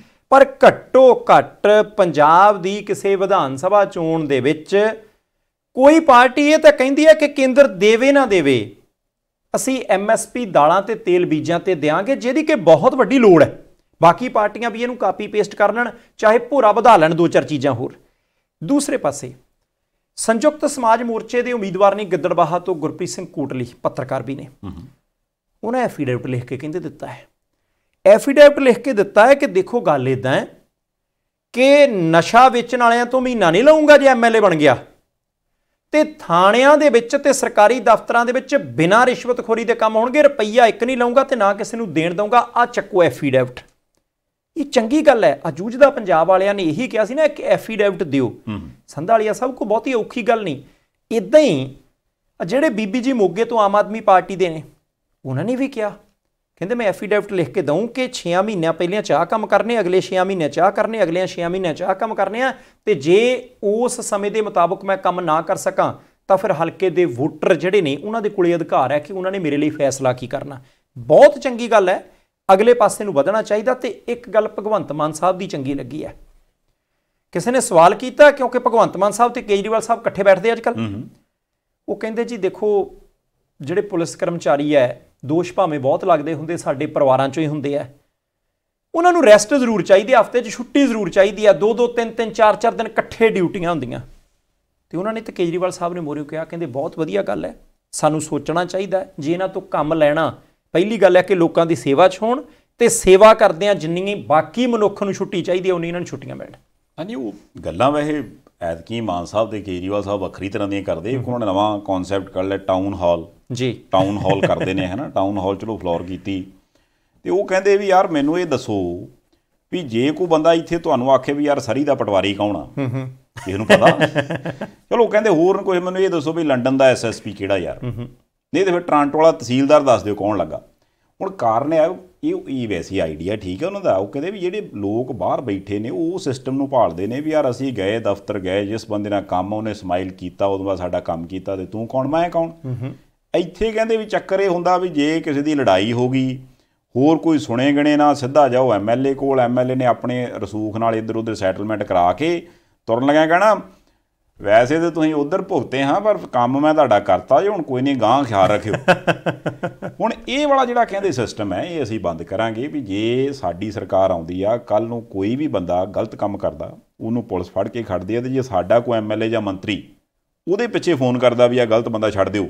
ਪਰ ਘੱਟੋ ਘੱਟ ਪੰਜਾਬ ਦੀ ਕਿਸੇ ਵਿਧਾਨ ਸਭਾ ਚੋਣ ਦੇ ਵਿੱਚ ਕੋਈ ਪਾਰਟੀ ਇਹ ਤਾਂ ਕਹਿੰਦੀ ਹੈ ਕਿ ਕੇਂਦਰ ਦੇਵੇ ਨਾ ਦੇਵੇ, ਅਸੀਂ MSP ਦਾਲਾਂ ਤੇ ਤੇਲ ਬੀਜਾਂ ਤੇ ਦਿਆਂਗੇ, ਜਿਹਦੀ ਕਿ ਬਹੁਤ ਵੱਡੀ ਲੋੜ ਹੈ। ਬਾਕੀ ਪਾਰਟੀਆਂ ਵੀ ਇਹਨੂੰ ਕਾਪੀ ਪੇਸਟ ਕਰ ਲੈਣ, ਚਾਹੇ ਭੋਰਾ ਵਧਾ ਲੈਣ 2-4 ਚੀਜ਼ਾਂ ਹੋਰ। ਦੂਸਰੇ ਪਾਸੇ ਸੰਯੁਕਤ ਸਮਾਜ ਮੋਰਚੇ ਦੇ ਉਮੀਦਵਾਰ ਨੇ ਗਿੱਦੜਬਾਹਾ ਤੋਂ ਗੁਰਪ੍ਰੀਤ ਸਿੰਘ ਕੋਟਲੀ, ਪੱਤਰਕਾਰ ਵੀ ਨੇ, ਉਹਨਾਂ ਐਫੀਡੇਵਿਟ ਲਿਖ ਕੇ ਕਹਿੰਦੇ ਦਿੱਤਾ ਹੈ, ਐਫੀਡੇਵਿਟ ਲਿਖ ਕੇ ਦਿੱਤਾ ਹੈ ਕਿ ਦੇਖੋ ਗੱਲ ਇੱਦਾਂ ਹੈ ਕਿ ਨਸ਼ਾ ਵੇਚਣ ਵਾਲਿਆਂ ਤੋਂ ਮਹੀਨਾ ਨਹੀਂ ਲਊਂਗਾ ਜੇ MLA ਬਣ ਗਿਆ, ਤੇ ਥਾਣਿਆਂ ਦੇ ਵਿੱਚ ਤੇ ਸਰਕਾਰੀ ਦਫ਼ਤਰਾਂ ਦੇ ਵਿੱਚ ਬਿਨਾਂ ਰਿਸ਼ਵਤਖੋਰੀ ਦੇ ਕੰਮ ਹੋਣਗੇ, ਰੁਪਈਆ 1 ਨਹੀਂ ਲਊਂਗਾ ਤੇ ਨਾ ਕਿਸੇ ਨੂੰ ਦੇਣ ਦਊਂਗਾ। ਆ ਚੱਕੋ ਐਫੀਡੇਵਿਟ। ਇਹ ਚੰਗੀ ਗੱਲ ਹੈ। ਅਜੂਝਦਾ ਪੰਜਾਬ ਵਾਲਿਆਂ ਨੇ ਇਹੀ ਕਿਹਾ ਸੀ ਨਾ ਕਿ ਐਫੀਡੇਵਿਟ ਦਿਓ। ਸੰਧਾਲੀਆ ਸਾਹਿਬ ਕੋਈ ਬਹੁਤੀ ਔਖੀ ਗੱਲ ਨਹੀਂ। ਇੱਦਾਂ ਹੀ ਜਿਹੜੇ ਬੀਬੀ ਜੀ ਮੋਗੇ ਤੋਂ ਆਮ ਆਦਮੀ ਪਾਰਟੀ ਦੇ ਨੇ, ਉਹਨਾਂ ਨੇ ਵੀ ਕਿਹਾ, ਕਹਿੰਦੇ ਮੈਂ ਐਫੀਡੇਵਿਟ ਲਿਖ ਕੇ ਦਊਂ ਕਿ 6 ਮਹੀਨਿਆਂ ਪਹਿਲਾਂ ਚਾਹ ਕੰਮ ਕਰਨੇ, ਅਗਲੇ 6 ਮਹੀਨੇ ਚਾਹ ਕਰਨੇ, ਅਗਲੇ 6 ਮਹੀਨਿਆਂ ਚਾਹ ਕੰਮ ਕਰਨੇ ਆ, ਤੇ ਜੇ ਉਸ ਸਮੇਂ ਦੇ ਮੁਤਾਬਕ ਮੈਂ ਕੰਮ ਨਾ ਕਰ ਸਕਾਂ ਤਾਂ ਫਿਰ ਹਲਕੇ ਦੇ ਵੋਟਰ ਜਿਹੜੇ ਨੇ ਉਹਨਾਂ ਦੇ ਕੋਲੇ ਅਧਿਕਾਰ ਹੈ ਕਿ ਉਹਨਾਂ ਨੇ ਮੇਰੇ ਲਈ ਫੈਸਲਾ ਕੀ ਕਰਨਾ। ਬਹੁਤ ਚੰਗੀ ਗੱਲ ਹੈ, ਅਗਲੇ ਪਾਸੇ ਨੂੰ ਵਧਣਾ ਚਾਹੀਦਾ। ਤੇ ਇੱਕ ਗੱਲ ਭਗਵੰਤ ਮਾਨ ਸਾਹਿਬ ਦੀ ਚੰਗੀ ਲੱਗੀ ਹੈ, ਕਿਸੇ ਨੇ ਸਵਾਲ ਕੀਤਾ ਕਿਉਂਕਿ ਭਗਵੰਤ ਮਾਨ ਸਾਹਿਬ ਤੇ ਕੇਜਰੀਵਾਲ ਸਾਹਿਬ ਇਕੱਠੇ ਬੈਠਦੇ ਅੱਜ ਕੱਲ੍ਹ, ਉਹ ਕਹਿੰਦੇ ਜੀ ਦੇਖੋ ਜਿਹੜੇ ਪੁਲਿਸ ਕਰਮਚਾਰੀ ਹੈ, ਦੋਸ਼ ਭਾਵੇਂ ਬਹੁਤ ਲੱਗਦੇ ਹੁੰਦੇ, ਸਾਡੇ ਪਰਿਵਾਰਾਂ 'ਚੋਂ ਹੀ ਹੁੰਦੇ ਆ, ਉਹਨਾਂ ਨੂੰ ਰੈਸਟ ਜ਼ਰੂਰ ਚਾਹੀਦੀ, ਹਫ਼ਤੇ 'ਚ ਛੁੱਟੀ ਜ਼ਰੂਰ ਚਾਹੀਦੀ ਆ, 2-2 3-3 4-4 ਦਿਨ ਇਕੱਠੇ ਡਿਊਟੀਆਂ ਹੁੰਦੀਆਂ। ਤੇ ਉਹਨਾਂ ਨੇ ਤੇ ਕੇਜਰੀਵਾਲ ਸਾਹਿਬ ਨੇ ਮੋਰਿਓ ਕਿਹਾ, ਕਹਿੰਦੇ ਬਹੁਤ ਵਧੀਆ ਗੱਲ ਹੈ, ਸਾਨੂੰ ਸੋਚਣਾ ਚਾਹੀਦਾ ਜੇ ਇਹਨਾਂ ਤੋਂ ਕੰਮ ਲੈਣਾ। ਪਹਿਲੀ ਗੱਲ ਹੈ ਕਿ ਲੋਕਾਂ ਦੀ ਸੇਵਾ 'ਚ ਹੋਣ, ਤੇ ਸੇਵਾ ਕਰਦਿਆਂ ਜਿੰਨੀ ਬਾਕੀ ਮਨੁੱਖ ਨੂੰ ਛੁੱਟੀ ਚਾਹੀਦੀ ਹੈ ਉਨੀ ਇਹਨਾਂ ਨੂੰ ਛੁੱਟੀਆਂ ਮਿਲਣ। ਹਾਂਜੀ, ਉਹ ਗੱਲਾਂ ਵੈਸੇ ਐਤਕੀ ਮਾਨ ਸਾਹਿਬ ਤੇ ਕੇਜਰੀਵਾਲ ਸਾਹਿਬ ਵੱਖਰੀ ਤਰ੍ਹਾਂ ਦੀਆਂ ਕਰਦੇ। ਉਹਨਾਂ ਨੇ ਨਵਾਂ ਕਨਸੈਪਟ ਕੱਢ ਲਿਆ, ਟਾਊਨ ਹਾਲ। ਜੀ, ਟਾਊਨ ਹਾਲ ਕਰਦੇ ਨੇ, ਹੈ ਨਾ, ਟਾਊਨ ਹਾਲ ਚਲੋ ਫਲੋਰ ਕੀਤੀ। ਤੇ ਉਹ ਕਹਿੰਦੇ ਵੀ ਯਾਰ ਮੈਨੂੰ ਇਹ ਦੱਸੋ ਵੀ ਜੇ ਕੋਈ ਬੰਦਾ ਇੱਥੇ ਤੁਹਾਨੂੰ ਆਖੇ ਵੀ ਯਾਰ ਸਰੀ ਦਾ ਪਟਵਾਰੀ ਕੌਣ ਆ, ਕਿਸੇ ਨੂੰ ਪਤਾ? ਚਲੋ ਕਹਿੰਦੇ ਹੋਰ ਕੁਝ ਮੈਨੂੰ ਇਹ ਦੱਸੋ ਵੀ ਲੰਡਨ ਦਾ SSP ਕਿਹੜਾ ਯਾਰ, ਨਹੀਂ ਤੇ ਫਿਰ ਟਰਾਂਟੋ ਵਾਲਾ ਤਹਿਸੀਲਦਾਰ ਦੱਸ ਦਿਓ ਕੌਣ ਲੱਗਾ। ਹੁਣ ਕਾਰਨ ਇਹ ਵੈਸੇ ਆਈਡੀਆ ਠੀਕ ਹੈ ਉਹਨਾਂ ਦਾ। ਉਹ ਕਹਿੰਦੇ ਵੀ ਜਿਹੜੇ ਲੋਕ ਬਾਹਰ ਬੈਠੇ ਨੇ ਉਹ ਸਿਸਟਮ ਨੂੰ ਭਾਲਦੇ ਨੇ ਵੀ ਯਾਰ ਅਸੀਂ ਗਏ ਦਫ਼ਤਰ ਗਏ, ਜਿਸ ਬੰਦੇ ਨਾਲ ਕੰਮ ਉਹਨੇ ਸਮਾਈਲ ਕੀਤਾ, ਉਦੋਂ ਬਾਅਦ ਸਾਡਾ ਕੰਮ ਕੀਤਾ, ਤੇ ਤੂੰ ਕੌਣ ਮੈਂ ਕੌਣ। ਇੱਥੇ ਕਹਿੰਦੇ ਵੀ ਚੱਕਰ ਇਹ ਹੁੰਦਾ ਵੀ ਜੇ ਕਿਸੇ ਦੀ ਲੜਾਈ ਹੋ ਗਈ, ਹੋਰ ਕੋਈ ਸੁਣੇ ਗਣੇ ਨਾ, ਸਿੱਧਾ ਜਾਓ MLA ਕੋਲ, MLA ਨੇ ਆਪਣੇ ਰਸੂਖ ਨਾਲ ਇੱਧਰ ਉੱਧਰ ਸੈਟਲਮੈਂਟ ਕਰਾ ਕੇ ਤੁਰਨ ਲੱਗਿਆ ਕਹਿਣਾ ਵੈਸੇ ਤਾਂ ਤੁਸੀਂ ਉੱਧਰ ਭੁਗਤੇ ਹਾਂ, ਪਰ ਕੰਮ ਮੈਂ ਤੁਹਾਡਾ ਕਰਤਾ ਜੇ, ਹੁਣ ਕੋਈ ਨਹੀਂ ਗਾਂਹ ਖਿਆਲ ਰੱਖਿਓ। ਹੁਣ ਇਹ ਵਾਲਾ ਜਿਹੜਾ ਕਹਿੰਦੇ ਸਿਸਟਮ ਹੈ, ਇਹ ਅਸੀਂ ਬੰਦ ਕਰਾਂਗੇ ਵੀ ਜੇ ਸਾਡੀ ਸਰਕਾਰ ਆਉਂਦੀ ਆ, ਕੱਲ੍ਹ ਨੂੰ ਕੋਈ ਵੀ ਬੰਦਾ ਗਲਤ ਕੰਮ ਕਰਦਾ ਉਹਨੂੰ ਪੁਲਿਸ ਫੜ ਕੇ ਖੜਦੀ ਆ, ਤੇ ਜੇ ਸਾਡਾ ਕੋਈ MLA ਜਾਂ ਮੰਤਰੀ ਉਹਦੇ ਪਿੱਛੇ ਫੋਨ ਕਰਦਾ ਵੀ ਆ ਗਲਤ ਬੰਦਾ ਛੱਡ ਦਿਓ,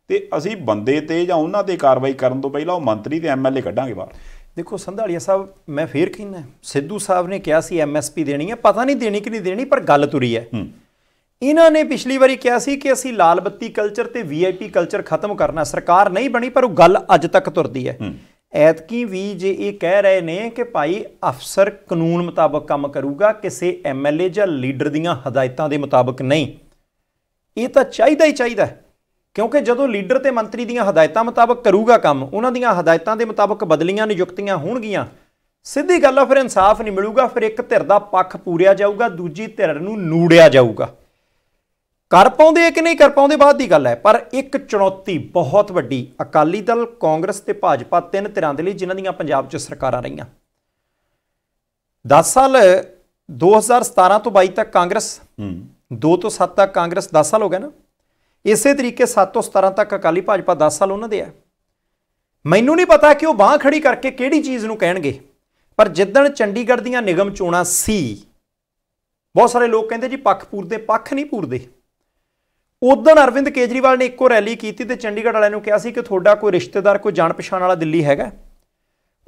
ਤੇ ਅਸੀਂ ਬੰਦੇ ਤੇ ਜਾਂ ਉਹਨਾਂ 'ਤੇ ਕਾਰਵਾਈ ਕਰਨ ਤੋਂ ਪਹਿਲਾਂ ਉਹ ਮੰਤਰੀ ਤੇ MLA ਕੱਢਾਂਗੇ ਬਾਹਰ। ਦੇਖੋ ਸੰਧਾਲੀਆ ਸਾਹਿਬ, ਮੈਂ ਫੇਰ ਕਹਿੰਦਾ, ਸਿੱਧੂ ਸਾਹਿਬ ਨੇ ਕਿਹਾ ਸੀ MSP ਦੇਣੀ ਹੈ, ਪਤਾ ਨਹੀਂ ਦੇਣੀ ਕਿ ਨਹੀਂ ਦੇਣੀ, ਪਰ ਗੱਲ ਤੁਰੀ ਹੈ। ਇਹਨਾਂ ਨੇ ਪਿਛਲੀ ਵਾਰੀ ਕਿਹਾ ਸੀ ਕਿ ਅਸੀਂ ਲਾਲ ਬੱਤੀ ਕਲਚਰ ਤੇ VIP ਕਲਚਰ ਖਤਮ ਕਰਨਾ, ਸਰਕਾਰ ਨਹੀਂ ਬਣੀ ਪਰ ਉਹ ਗੱਲ ਅੱਜ ਤੱਕ ਤੁਰਦੀ ਹੈ। ਐਤਕੀ ਵੀ ਜੇ ਇਹ ਕਹਿ ਰਹੇ ਨੇ ਕਿ ਭਾਈ ਅਫਸਰ ਕਾਨੂੰਨ ਮੁਤਾਬਕ ਕੰਮ ਕਰੂਗਾ, ਕਿਸੇ MLA ਜਾਂ ਲੀਡਰ ਦੀਆਂ ਹਦਾਇਤਾਂ ਦੇ ਮੁਤਾਬਕ ਨਹੀਂ, ਇਹ ਤਾਂ ਚਾਹੀਦਾ ਹੀ ਚਾਹੀਦਾ, ਕਿਉਂਕਿ ਜਦੋਂ ਲੀਡਰ ਤੇ ਮੰਤਰੀ ਦੀਆਂ ਹਦਾਇਤਾਂ ਮੁਤਾਬਕ ਕਰੂਗਾ ਕੰਮ, ਉਹਨਾਂ ਦੀਆਂ ਹਦਾਇਤਾਂ ਦੇ ਮੁਤਾਬਕ ਬਦਲੀਆਂ ਨਿਯੁਕਤੀਆਂ ਹੋਣਗੀਆਂ, ਸਿੱਧੀ ਗੱਲ ਆ ਫਿਰ ਇਨਸਾਫ ਨਹੀਂ ਮਿਲੂਗਾ, ਫਿਰ ਇੱਕ ਧਿਰ ਦਾ ਪੱਖ ਪੂਰਿਆ ਜਾਊਗਾ, ਦੂਜੀ ਧਿਰ ਨੂੰ ਨੂੜਿਆ ਜਾਊਗਾ। ਕਰ ਪਾਉਂਦੇ ਕਿ ਨਹੀਂ ਕਰ ਪਾਉਂਦੇ ਬਾਅਦ ਦੀ ਗੱਲ ਹੈ, ਪਰ ਇੱਕ ਚੁਣੌਤੀ ਬਹੁਤ ਵੱਡੀ ਅਕਾਲੀ ਦਲ, ਕਾਂਗਰਸ ਤੇ ਭਾਜਪਾ, ਤਿੰਨ ਧਿਰਾਂ ਦੇ ਲਈ ਜਿਨ੍ਹਾਂ ਦੀਆਂ ਪੰਜਾਬ 'ਚ ਸਰਕਾਰਾਂ ਰਹੀਆਂ। 10 ਸਾਲ 2017 ਤੋਂ 22 ਤੱਕ ਕਾਂਗਰਸ, 2 ਤੋਂ 7 ਤੱਕ ਕਾਂਗਰਸ, 10 ਸਾਲ ਹੋ ਗਏ ਨਾ। ਇਸੇ ਤਰੀਕੇ 7 ਤੋਂ 17 ਤੱਕ ਅਕਾਲੀ ਭਾਜਪਾ, 10 ਸਾਲ ਉਹਨਾਂ ਦੇ ਆ। ਮੈਨੂੰ ਨਹੀਂ ਪਤਾ ਕਿ ਉਹ ਬਾਂਹ ਖੜੀ ਕਰਕੇ ਕਿਹੜੀ ਚੀਜ਼ ਨੂੰ ਕਹਿਣਗੇ, ਪਰ ਜਿੱਦਣ ਚੰਡੀਗੜ੍ਹ ਦੀਆਂ ਨਿਗਮ ਚੋਣਾਂ ਸੀ, ਬਹੁਤ ਸਾਰੇ ਲੋਕ ਕਹਿੰਦੇ ਜੀ ਪੱਖ ਪੂਰਦੇ, ਪੱਖ ਨਹੀਂ ਪੂਰਦੇ। ਉਦੋਂ ਅਰਵਿੰਦ ਕੇਜਰੀਵਾਲ ਨੇ ਇੱਕੋ ਰੈਲੀ ਕੀਤੀ ਤੇ ਚੰਡੀਗੜ੍ਹ ਵਾਲਿਆਂ ਨੂੰ ਕਿਹਾ ਸੀ ਕਿ ਤੁਹਾਡਾ ਕੋਈ ਰਿਸ਼ਤੇਦਾਰ, ਕੋਈ ਜਾਣ ਪਛਾਣ ਵਾਲਾ ਦਿੱਲੀ ਹੈਗਾ,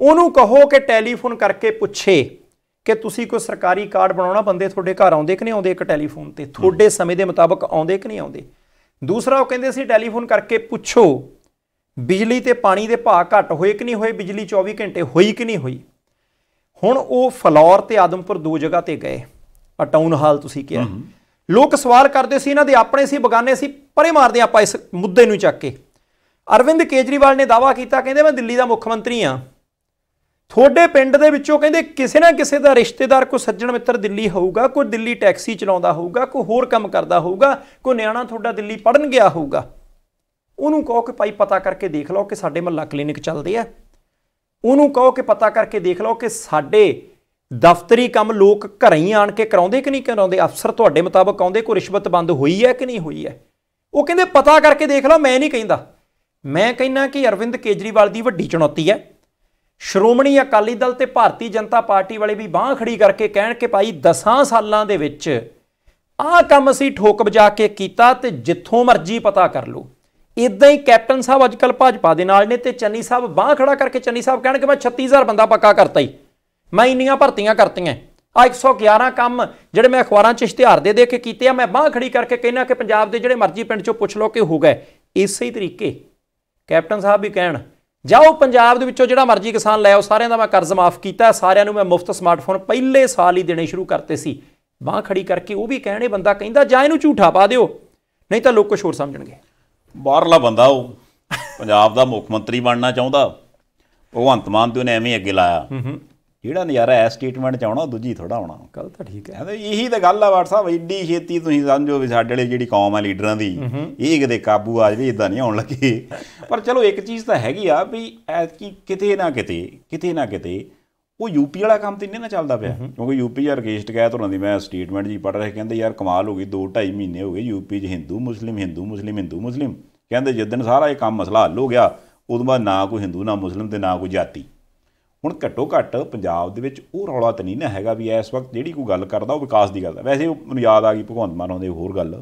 ਉਹਨੂੰ ਕਹੋ ਕਿ ਟੈਲੀਫੋਨ ਕਰਕੇ ਪੁੱਛੇ ਕਿ ਤੁਸੀਂ ਕੋਈ ਸਰਕਾਰੀ ਕਾਰਡ ਬਣਾਉਣਾ, ਬੰਦੇ ਤੁਹਾਡੇ ਘਰ ਆਉਂਦੇ ਕਿ ਨਹੀਂ ਆਉਂਦੇ, ਇੱਕ ਟੈਲੀਫੋਨ ਤੇ ਤੁਹਾਡੇ ਸਮੇਂ ਦੇ ਮੁਤਾਬਕ ਆਉਂਦੇ ਕਿ ਨਹੀਂ ਆਉਂਦੇ। ਦੂਸਰਾ ਉਹ ਕਹਿੰਦੇ ਸੀ ਟੈਲੀਫੋਨ ਕਰਕੇ ਪੁੱਛੋ ਬਿਜਲੀ ਤੇ ਪਾਣੀ ਦੇ ਭਾਅ ਘੱਟ ਹੋਏ ਕਿ ਨਹੀਂ ਹੋਏ, ਬਿਜਲੀ 24 ਘੰਟੇ ਹੋਈ ਕਿ ਨਹੀਂ ਹੋਈ। ਹੁਣ ਉਹ ਫਲੌਰ ਤੇ ਆਦਮਪੁਰ 2 ਜਗ੍ਹਾ ਤੇ ਗਏ, ਟਾਊਨ ਹਾਲ ਤੁਸੀਂ ਕਿਹਾ, ਲੋਕ ਸਵਾਲ ਕਰਦੇ ਸੀ ਇਹਨਾਂ ਦੇ ਆਪਣੇ ਸੀ ਬਗਾਨੇ ਸੀ, ਪਰੇ ਮਾਰਦੇ ਆਪਾਂ ਇਸ ਮੁੱਦੇ ਨੂੰ ਚੱਕ ਕੇ। ਅਰਵਿੰਦ ਕੇਜਰੀਵਾਲ ਨੇ ਦਾਅਵਾ ਕੀਤਾ, ਕਹਿੰਦੇ ਮੈਂ ਦਿੱਲੀ ਦਾ ਮੁੱਖ ਮੰਤਰੀ ਹਾਂ, ਤੁਹਾਡੇ ਪਿੰਡ ਦੇ ਵਿੱਚੋਂ ਕਹਿੰਦੇ ਕਿਸੇ ਨਾ ਕਿਸੇ ਦਾ ਰਿਸ਼ਤੇਦਾਰ, ਕੋਈ ਸੱਜਣ ਮਿੱਤਰ ਦਿੱਲੀ ਹੋਊਗਾ, ਕੋਈ ਦਿੱਲੀ ਟੈਕਸੀ ਚਲਾਉਂਦਾ ਹੋਊਗਾ, ਕੋਈ ਹੋਰ ਕੰਮ ਕਰਦਾ ਹੋਊਗਾ, ਕੋਈ ਨਿਆਣਾ ਤੁਹਾਡਾ ਦਿੱਲੀ ਪੜ੍ਹਨ ਗਿਆ ਹੋਊਗਾ, ਉਹਨੂੰ ਕਹੋ ਕਿ ਭਾਈ ਪਤਾ ਕਰਕੇ ਦੇਖ ਲਓ ਕਿ ਸਾਡੇ ਮੁਹੱਲਾ ਕਲੀਨਿਕ ਚੱਲਦੇ ਆ, ਉਹਨੂੰ ਕਹੋ ਕਿ ਪਤਾ ਕਰਕੇ ਦੇਖ ਲਓ ਕਿ ਸਾਡੇ ਦਫ਼ਤਰੀ ਕੰਮ ਲੋਕ ਘਰਾਂ ਹੀ ਆਣ ਕੇ ਕਰਾਉਂਦੇ ਕਿ ਨਹੀਂ ਕਰਾਉਂਦੇ, ਅਫਸਰ ਤੁਹਾਡੇ ਮੁਤਾਬਕ ਆਉਂਦੇ, ਕੋਈ ਰਿਸ਼ਵਤ ਬੰਦ ਹੋਈ ਹੈ ਕਿ ਨਹੀਂ ਹੋਈ ਹੈ। ਉਹ ਕਹਿੰਦੇ ਪਤਾ ਕਰਕੇ ਦੇਖ ਲਓ। ਮੈਂ ਨਹੀਂ ਕਹਿੰਦਾ, ਮੈਂ ਕਹਿੰਦਾ ਕਿ ਅਰਵਿੰਦ ਕੇਜਰੀਵਾਲ ਦੀ ਵੱਡੀ ਚੁਣੌਤੀ ਹੈ। ਸ਼੍ਰੋਮਣੀ ਅਕਾਲੀ ਦਲ ਤੇ ਭਾਰਤੀ ਜਨਤਾ ਪਾਰਟੀ ਵਾਲੇ ਵੀ ਬਾਂਹ ਖੜੀ ਕਰਕੇ ਕਹਿਣ ਕਿ ਭਾਈ 10 ਸਾਲਾਂ ਦੇ ਵਿੱਚ ਆਹ ਕੰਮ ਅਸੀਂ ਠੋਕ ਵਜਾ ਕੇ ਕੀਤਾ ਤੇ ਜਿੱਥੋਂ ਮਰਜ਼ੀ ਪਤਾ ਕਰ ਲਓ। ਇਦਾਂ ਹੀ ਕੈਪਟਨ ਸਾਹਿਬ ਅੱਜ ਕੱਲ੍ਹ ਭਾਜਪਾ ਦੇ ਨਾਲ ਨੇ ਤੇ ਚੰਨੀ ਸਾਹਿਬ ਬਾਂਹ ਖੜਾ ਕਰਕੇ ਚੰਨੀ ਸਾਹਿਬ ਕਹਿਣ ਕਿ ਮੈਂ 36000 ਬੰਦਾ ਪੱਕਾ ਕਰਤਾ ਹੀ, ਮੈਂ ਇੰਨੀਆਂ ਭਰਤੀਆਂ ਕਰਤੀਆਂ, ਆ 111 ਕੰਮ ਜਿਹੜੇ ਮੈਂ ਅਖਬਾਰਾਂ 'ਚ ਇਸ਼ਤਿਹਾਰ ਦੇ ਕੇ ਕੀਤੇ ਆ, ਮੈਂ ਬਾਂਹ ਖੜੀ ਕਰਕੇ ਕਹਿਣਾ ਕਿ ਪੰਜਾਬ ਦੇ ਜਿਹੜੇ ਮਰਜ਼ੀ ਪਿੰਡ 'ਚੋਂ ਪੁੱਛ ਲਓ ਕਿ ਹੋ ਗਏ। ਇਸੇ ਹੀ ਤਰੀਕੇ ਕੈਪਟਨ ਸਾਹਿਬ ਵੀ ਕਹਿਣ ਜਾਓ ਪੰਜਾਬ ਦੇ ਵਿੱਚੋਂ ਜਿਹੜਾ ਮਰਜ਼ੀ ਕਿਸਾਨ ਲੈ ਆਓ, ਸਾਰਿਆਂ ਦਾ ਮੈਂ ਕਰਜ਼ ਮਾਫ ਕੀਤਾ, ਸਾਰਿਆਂ ਨੂੰ ਮੈਂ ਮੁਫਤ ਸਮਾਰਟਫੋਨ ਪਹਿਲੇ ਸਾਲ ਹੀ ਦੇਣੇ ਸ਼ੁਰੂ ਕਰਤੇ ਸੀ। ਬਾਂਹ ਖੜੀ ਕਰਕੇ ਉਹ ਵੀ ਕਹਿਣੇ ਬੰਦਾ ਕਹਿੰਦਾ ਜਾਂ ਇਹਨੂੰ ਝੂਠਾ ਪਾ ਦਿਓ, ਨਹੀਂ ਤਾਂ ਲੋਕ ਕੁਛ ਹੋਰ ਸਮਝਣਗੇ। ਬਾਹਰਲਾ ਬੰਦਾ ਉਹ ਪੰਜਾਬ ਦਾ ਮੁੱਖ ਮੰਤਰੀ ਬਣਨਾ ਚਾਹੁੰਦਾ, ਭਗਵੰਤ ਮਾਨ ਤੇ ਉਹਨੇ ਐਵੇਂ ਅੱਗੇ ਲਾਇਆ। ਜਿਹੜਾ ਨਜ਼ਾਰਾ ਐ ਸਟੇਟਮੈਂਟ 'ਚ ਆਉਣਾ, ਦੂਜੀ ਥੋੜਾ ਆਉਣਾ। ਗੱਲ ਤਾਂ ਠੀਕ ਹੈ, ਇਹੀ ਤਾਂ ਗੱਲ ਆ ਵਾਟ ਸਾਹਿਬ। ਐਡੀ ਛੇਤੀ ਤੁਸੀਂ ਸਮਝੋ ਵੀ ਸਾਡੇ ਵਾਲੀ ਜਿਹੜੀ ਕੌਮ ਆ ਲੀਡਰਾਂ ਦੀ, ਇਹ ਕਿਤੇ ਕਾਬੂ ਆ ਜਾਵੇ, ਇੱਦਾਂ ਨਹੀਂ ਆਉਣ ਲੱਗੇ। ਪਰ ਚਲੋ ਇੱਕ ਚੀਜ਼ ਤਾਂ ਹੈਗੀ ਆ ਵੀ ਐਤਕੀ ਕਿਤੇ ਨਾ ਕਿਤੇ ਉਹ ਯੂਪੀ ਵਾਲਾ ਕੰਮ ਤਾਂ ਇੰਨੇ ਨਾ ਚੱਲਦਾ ਪਿਆ, ਕਿਉਂਕਿ ਯੂਪੀ 'ਚ ਰਕੇਸ਼ ਟਕੈਤ ਹੋਰਾਂ ਦੀ ਮੈਂ ਸਟੇਟਮੈਂਟ ਜੀ ਪੜ੍ਹ ਰਿਹਾ, ਕਹਿੰਦੇ ਯਾਰ ਕਮਾਲ ਹੋ ਗਈ, 2-2.5 ਮਹੀਨੇ ਹੋ ਗਏ ਯੂਪੀ 'ਚ ਹਿੰਦੂ ਮੁਸਲਿਮ ਕਹਿੰਦੇ ਜਿੱਦਣ ਸਾਰਾ ਇਹ ਕੰਮ ਮਸਲਾ ਹੱਲ ਹੋ ਗਿਆ, ਉਦੋਂ ਬਾਅਦ ਨਾ ਕੋਈ ਹਿੰਦੂ ਨਾ ਮੁਸਲਿਮ ਤੇ ਨਾ ਕੋਈ ਜਾਤੀ। ਹੁਣ ਘੱਟੋ ਘੱਟ ਪੰਜਾਬ ਦੇ ਵਿੱਚ ਉਹ ਰੌਲਾ ਤਾਂ ਨਹੀਂ ਨਾ ਹੈਗਾ ਵੀ ਇਸ ਵਕਤ ਜਿਹੜੀ ਕੋਈ ਗੱਲ ਕਰਦਾ ਉਹ ਵਿਕਾਸ ਦੀ ਗੱਲ ਹੈ। ਵੈਸੇ ਮੈਨੂੰ ਯਾਦ ਆ ਗਈ ਭਗਵੰਤ ਮਾਨ ਆਉਂਦੇ ਹੋਰ ਗੱਲ,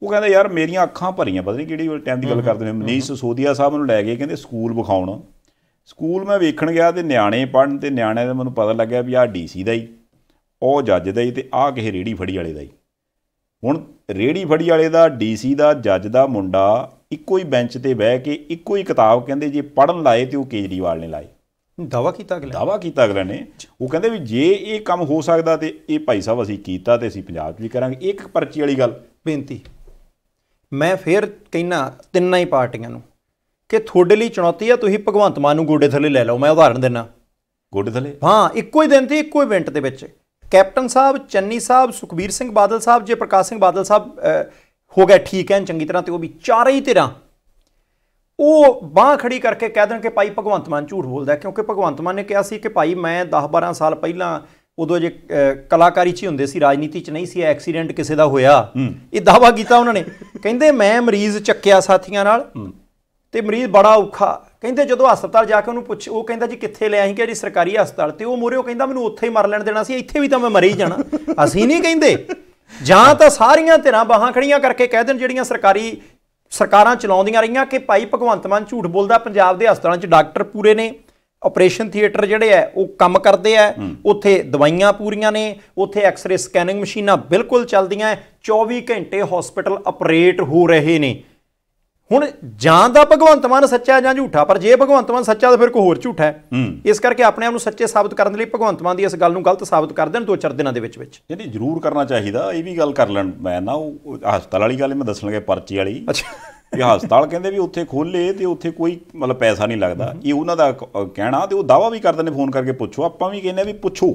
ਉਹ ਕਹਿੰਦਾ ਯਾਰ ਮੇਰੀਆਂ ਅੱਖਾਂ ਭਰੀਆਂ, ਪਤਾ ਨਹੀਂ ਕਿਹੜੀ ਟਾਈਮ ਦੀ ਗੱਲ ਕਰਦੇ ਨੇ। ਮਨੀਸ਼ ਸਿਸੋਦੀਆ ਸਾਹਿਬ ਨੂੰ ਲੈ ਗਏ, ਕਹਿੰਦੇ ਸਕੂਲ ਵਿਖਾਉਣ, ਸਕੂਲ ਮੈਂ ਵੇਖਣ ਗਿਆ ਤੇ ਨਿਆਣੇ ਪੜ੍ਹਨ, ਤੇ ਨਿਆਣਿਆਂ ਦਾ ਮੈਨੂੰ ਪਤਾ ਲੱਗਿਆ ਵੀ ਆਹ DC ਦਾ ਹੀ, ਉਹ ਜੱਜ ਦਾ ਹੀ, ਤੇ ਆਹ ਕਿਸੇ ਰੇਹੜੀ ਫੜੀ ਵਾਲੇ ਦਾ ਹੀ। ਹੁਣ ਰੇਹੜੀ ਫੜੀ ਵਾਲੇ ਦਾ, DC ਦਾ, ਜੱਜ ਦਾ ਮੁੰਡਾ ਇੱਕੋ ਹੀ ਬੈਂਚ ਤੇ ਬਹਿ ਕੇ ਇੱਕੋ ਹੀ ਕਿਤਾਬ ਕਹਿੰਦੇ ਜੇ ਪੜ੍ਹਨ ਲਾਏ ਤੇ ਉਹ ਕੇਜਰੀਵਾਲ ਨੇ ਲਾਏ। ਦਾਅਵਾ ਕੀਤਾ ਅਗਲੇ ਨੇ। ਉਹ ਕਹਿੰਦੇ ਵੀ ਜੇ ਇਹ ਕੰਮ ਹੋ ਸਕਦਾ ਤੇ ਇਹ ਭਾਈ ਸਾਹਿਬ ਅਸੀਂ ਕੀਤਾ ਤੇ ਅਸੀਂ ਪੰਜਾਬ 'ਚ ਵੀ ਕਰਾਂਗੇ। ਇੱਕ ਪਰਚੀ ਵਾਲੀ ਗੱਲ। ਬੇਨਤੀ ਮੈਂ ਫਿਰ ਕਹਿਣਾ ਤਿੰਨਾਂ ਹੀ ਪਾਰਟੀਆਂ ਨੂੰ ਕਿ ਤੁਹਾਡੇ ਲਈ ਚੁਣੌਤੀ ਆ, ਤੁਸੀਂ ਭਗਵੰਤ ਮਾਨ ਨੂੰ ਗੋਡੇ ਥੱਲੇ ਲੈ ਲਓ। ਮੈਂ ਉਦਾਹਰਨ ਦਿੰਦਾ, ਗੋਡੇ ਥੱਲੇ, ਹਾਂ, ਇੱਕੋ ਹੀ ਦਿਨ ਤੇ ਇੱਕੋ ਇਵੈਂਟ ਦੇ ਵਿੱਚ ਕੈਪਟਨ ਸਾਹਿਬ, ਚੰਨੀ ਸਾਹਿਬ, ਸੁਖਬੀਰ ਸਿੰਘ ਬਾਦਲ ਸਾਹਿਬ, ਜੇ ਪ੍ਰਕਾਸ਼ ਸਿੰਘ ਬਾਦਲ ਸਾਹਿਬ ਹੋ ਗਿਆ ਠੀਕ ਹੈ ਚੰਗੀ ਤਰ੍ਹਾਂ, ਤੇ ਉਹ ਵੀ ਚਾਰੇ ਹੀ ਧਿਰਾਂ ਉਹ ਬਾਂਹ ਖੜੀ ਕਰਕੇ ਕਹਿ ਦੇਣ ਕਿ ਭਾਈ ਭਗਵੰਤ ਮਾਨ ਝੂਠ ਬੋਲਦਾ। ਕਿਉਂਕਿ ਭਗਵੰਤ ਮਾਨ ਨੇ ਕਿਹਾ ਸੀ ਕਿ ਭਾਈ ਮੈਂ 10-12 ਸਾਲ ਪਹਿਲਾਂ, ਉਦੋਂ ਜੇ ਕਲਾਕਾਰੀ 'ਚ ਹੀ ਹੁੰਦੇ ਸੀ, ਰਾਜਨੀਤੀ 'ਚ ਨਹੀਂ ਸੀ, ਐਕਸੀਡੈਂਟ ਕਿਸੇ ਦਾ ਹੋਇਆ, ਇਹ ਦਾਅਵਾ ਕੀਤਾ ਉਹਨਾਂ ਨੇ। ਕਹਿੰਦੇ ਮੈਂ ਮਰੀਜ਼ ਚੱਕਿਆ ਸਾਥੀਆਂ ਨਾਲ ਤੇ ਮਰੀਜ਼ ਬੜਾ ਔਖਾ, ਕਹਿੰਦੇ ਜਦੋਂ ਹਸਪਤਾਲ ਜਾ ਕੇ ਉਹਨੂੰ ਪੁੱਛ, ਉਹ ਕਹਿੰਦਾ ਜੀ ਕਿੱਥੇ ਲਿਆ ਸੀ, ਕਿ ਜੀ ਸਰਕਾਰੀ ਹਸਪਤਾਲ, ਤੇ ਉਹ ਮੂਹਰੇ ਉਹ ਕਹਿੰਦਾ ਮੈਨੂੰ ਉੱਥੇ ਹੀ ਮਰ ਲੈਣ ਦੇਣਾ ਸੀ, ਇੱਥੇ ਵੀ ਤਾਂ ਮੈਂ ਮਰ ਹੀ ਜਾਣਾ। ਅਸੀਂ ਨਹੀਂ ਕਹਿੰਦੇ, ਜਾਂ ਤਾਂ ਸਾਰੀਆਂ ਧਿਰਾਂ ਬਾਹਾਂ ਖੜੀਆਂ ਕਰਕੇ ਕਹਿ ਦੇਣ ਜਿਹੜੀਆਂ ਸਰਕਾਰਾਂ ਚਲਾਉਂਦੀਆਂ ਰਹੀਆਂ ਕਿ ਭਾਈ ਭਗਵੰਤ ਮਾਨ ਝੂਠ ਬੋਲਦਾ, ਪੰਜਾਬ ਦੇ ਹਸਪਤਾਲਾਂ 'ਚ ਡਾਕਟਰ ਪੂਰੇ ਨੇ, ਆਪਰੇਸ਼ਨ ਥੀਏਟਰ ਜਿਹੜੇ ਆ ਉਹ ਕੰਮ ਕਰਦੇ ਆ, ਉੱਥੇ ਦਵਾਈਆਂ ਪੂਰੀਆਂ ਨੇ, ਉੱਥੇ ਐਕਸਰੇ ਸਕੈਨਿੰਗ ਮਸ਼ੀਨਾਂ ਬਿਲਕੁਲ ਚੱਲਦੀਆਂ, 24 ਘੰਟੇ ਹਸਪੀਟਲ ਆਪਰੇਟ ਹੋ ਰਹੇ ਨੇ। ਹੁਣ ਜਾਂ ਤਾਂ ਭਗਵੰਤ ਮਾਨ ਸੱਚਾ ਜਾਂ ਝੂਠਾ, ਪਰ ਜੇ ਭਗਵੰਤ ਮਾਨ ਸੱਚਾ ਤਾਂ ਫਿਰ ਕੋਈ ਹੋਰ ਝੂਠਾ ਹੈ। ਇਸ ਕਰਕੇ ਆਪਣੇ ਆਪ ਨੂੰ ਸੱਚੇ ਸਾਬਤ ਕਰਨ ਲਈ ਭਗਵੰਤ ਮਾਨ ਦੀ ਇਸ ਗੱਲ ਨੂੰ ਗਲਤ ਸਾਬਤ ਕਰ ਦੇਣ 2-4 ਦਿਨਾਂ ਦੇ ਵਿੱਚ। ਨਹੀਂ ਜ਼ਰੂਰ ਕਰਨਾ ਚਾਹੀਦਾ। ਇਹ ਵੀ ਗੱਲ ਕਰ ਲੈਣ, ਮੈਂ ਨਾ ਉਹ ਹਸਪਤਾਲ ਵਾਲੀ ਗੱਲ ਮੈਂ ਦੱਸਣ ਲੱਗਿਆ, ਪਰਚੀ ਵਾਲੀ। ਵੀ ਹਸਪਤਾਲ ਕਹਿੰਦੇ ਵੀ ਉੱਥੇ ਖੋਲ੍ਹੇ ਤੇ ਉੱਥੇ ਕੋਈ ਮਤਲਬ ਪੈਸਾ ਨਹੀਂ ਲੱਗਦਾ, ਇਹ ਉਹਨਾਂ ਦਾ ਕਹਿਣਾ। ਤੇ ਉਹ ਦਾਅਵਾ ਵੀ ਕਰਦੇ ਨੇ, ਫੋਨ ਕਰਕੇ ਪੁੱਛੋ, ਆਪਾਂ ਵੀ ਕਹਿੰਦੇ ਵੀ ਪੁੱਛੋ।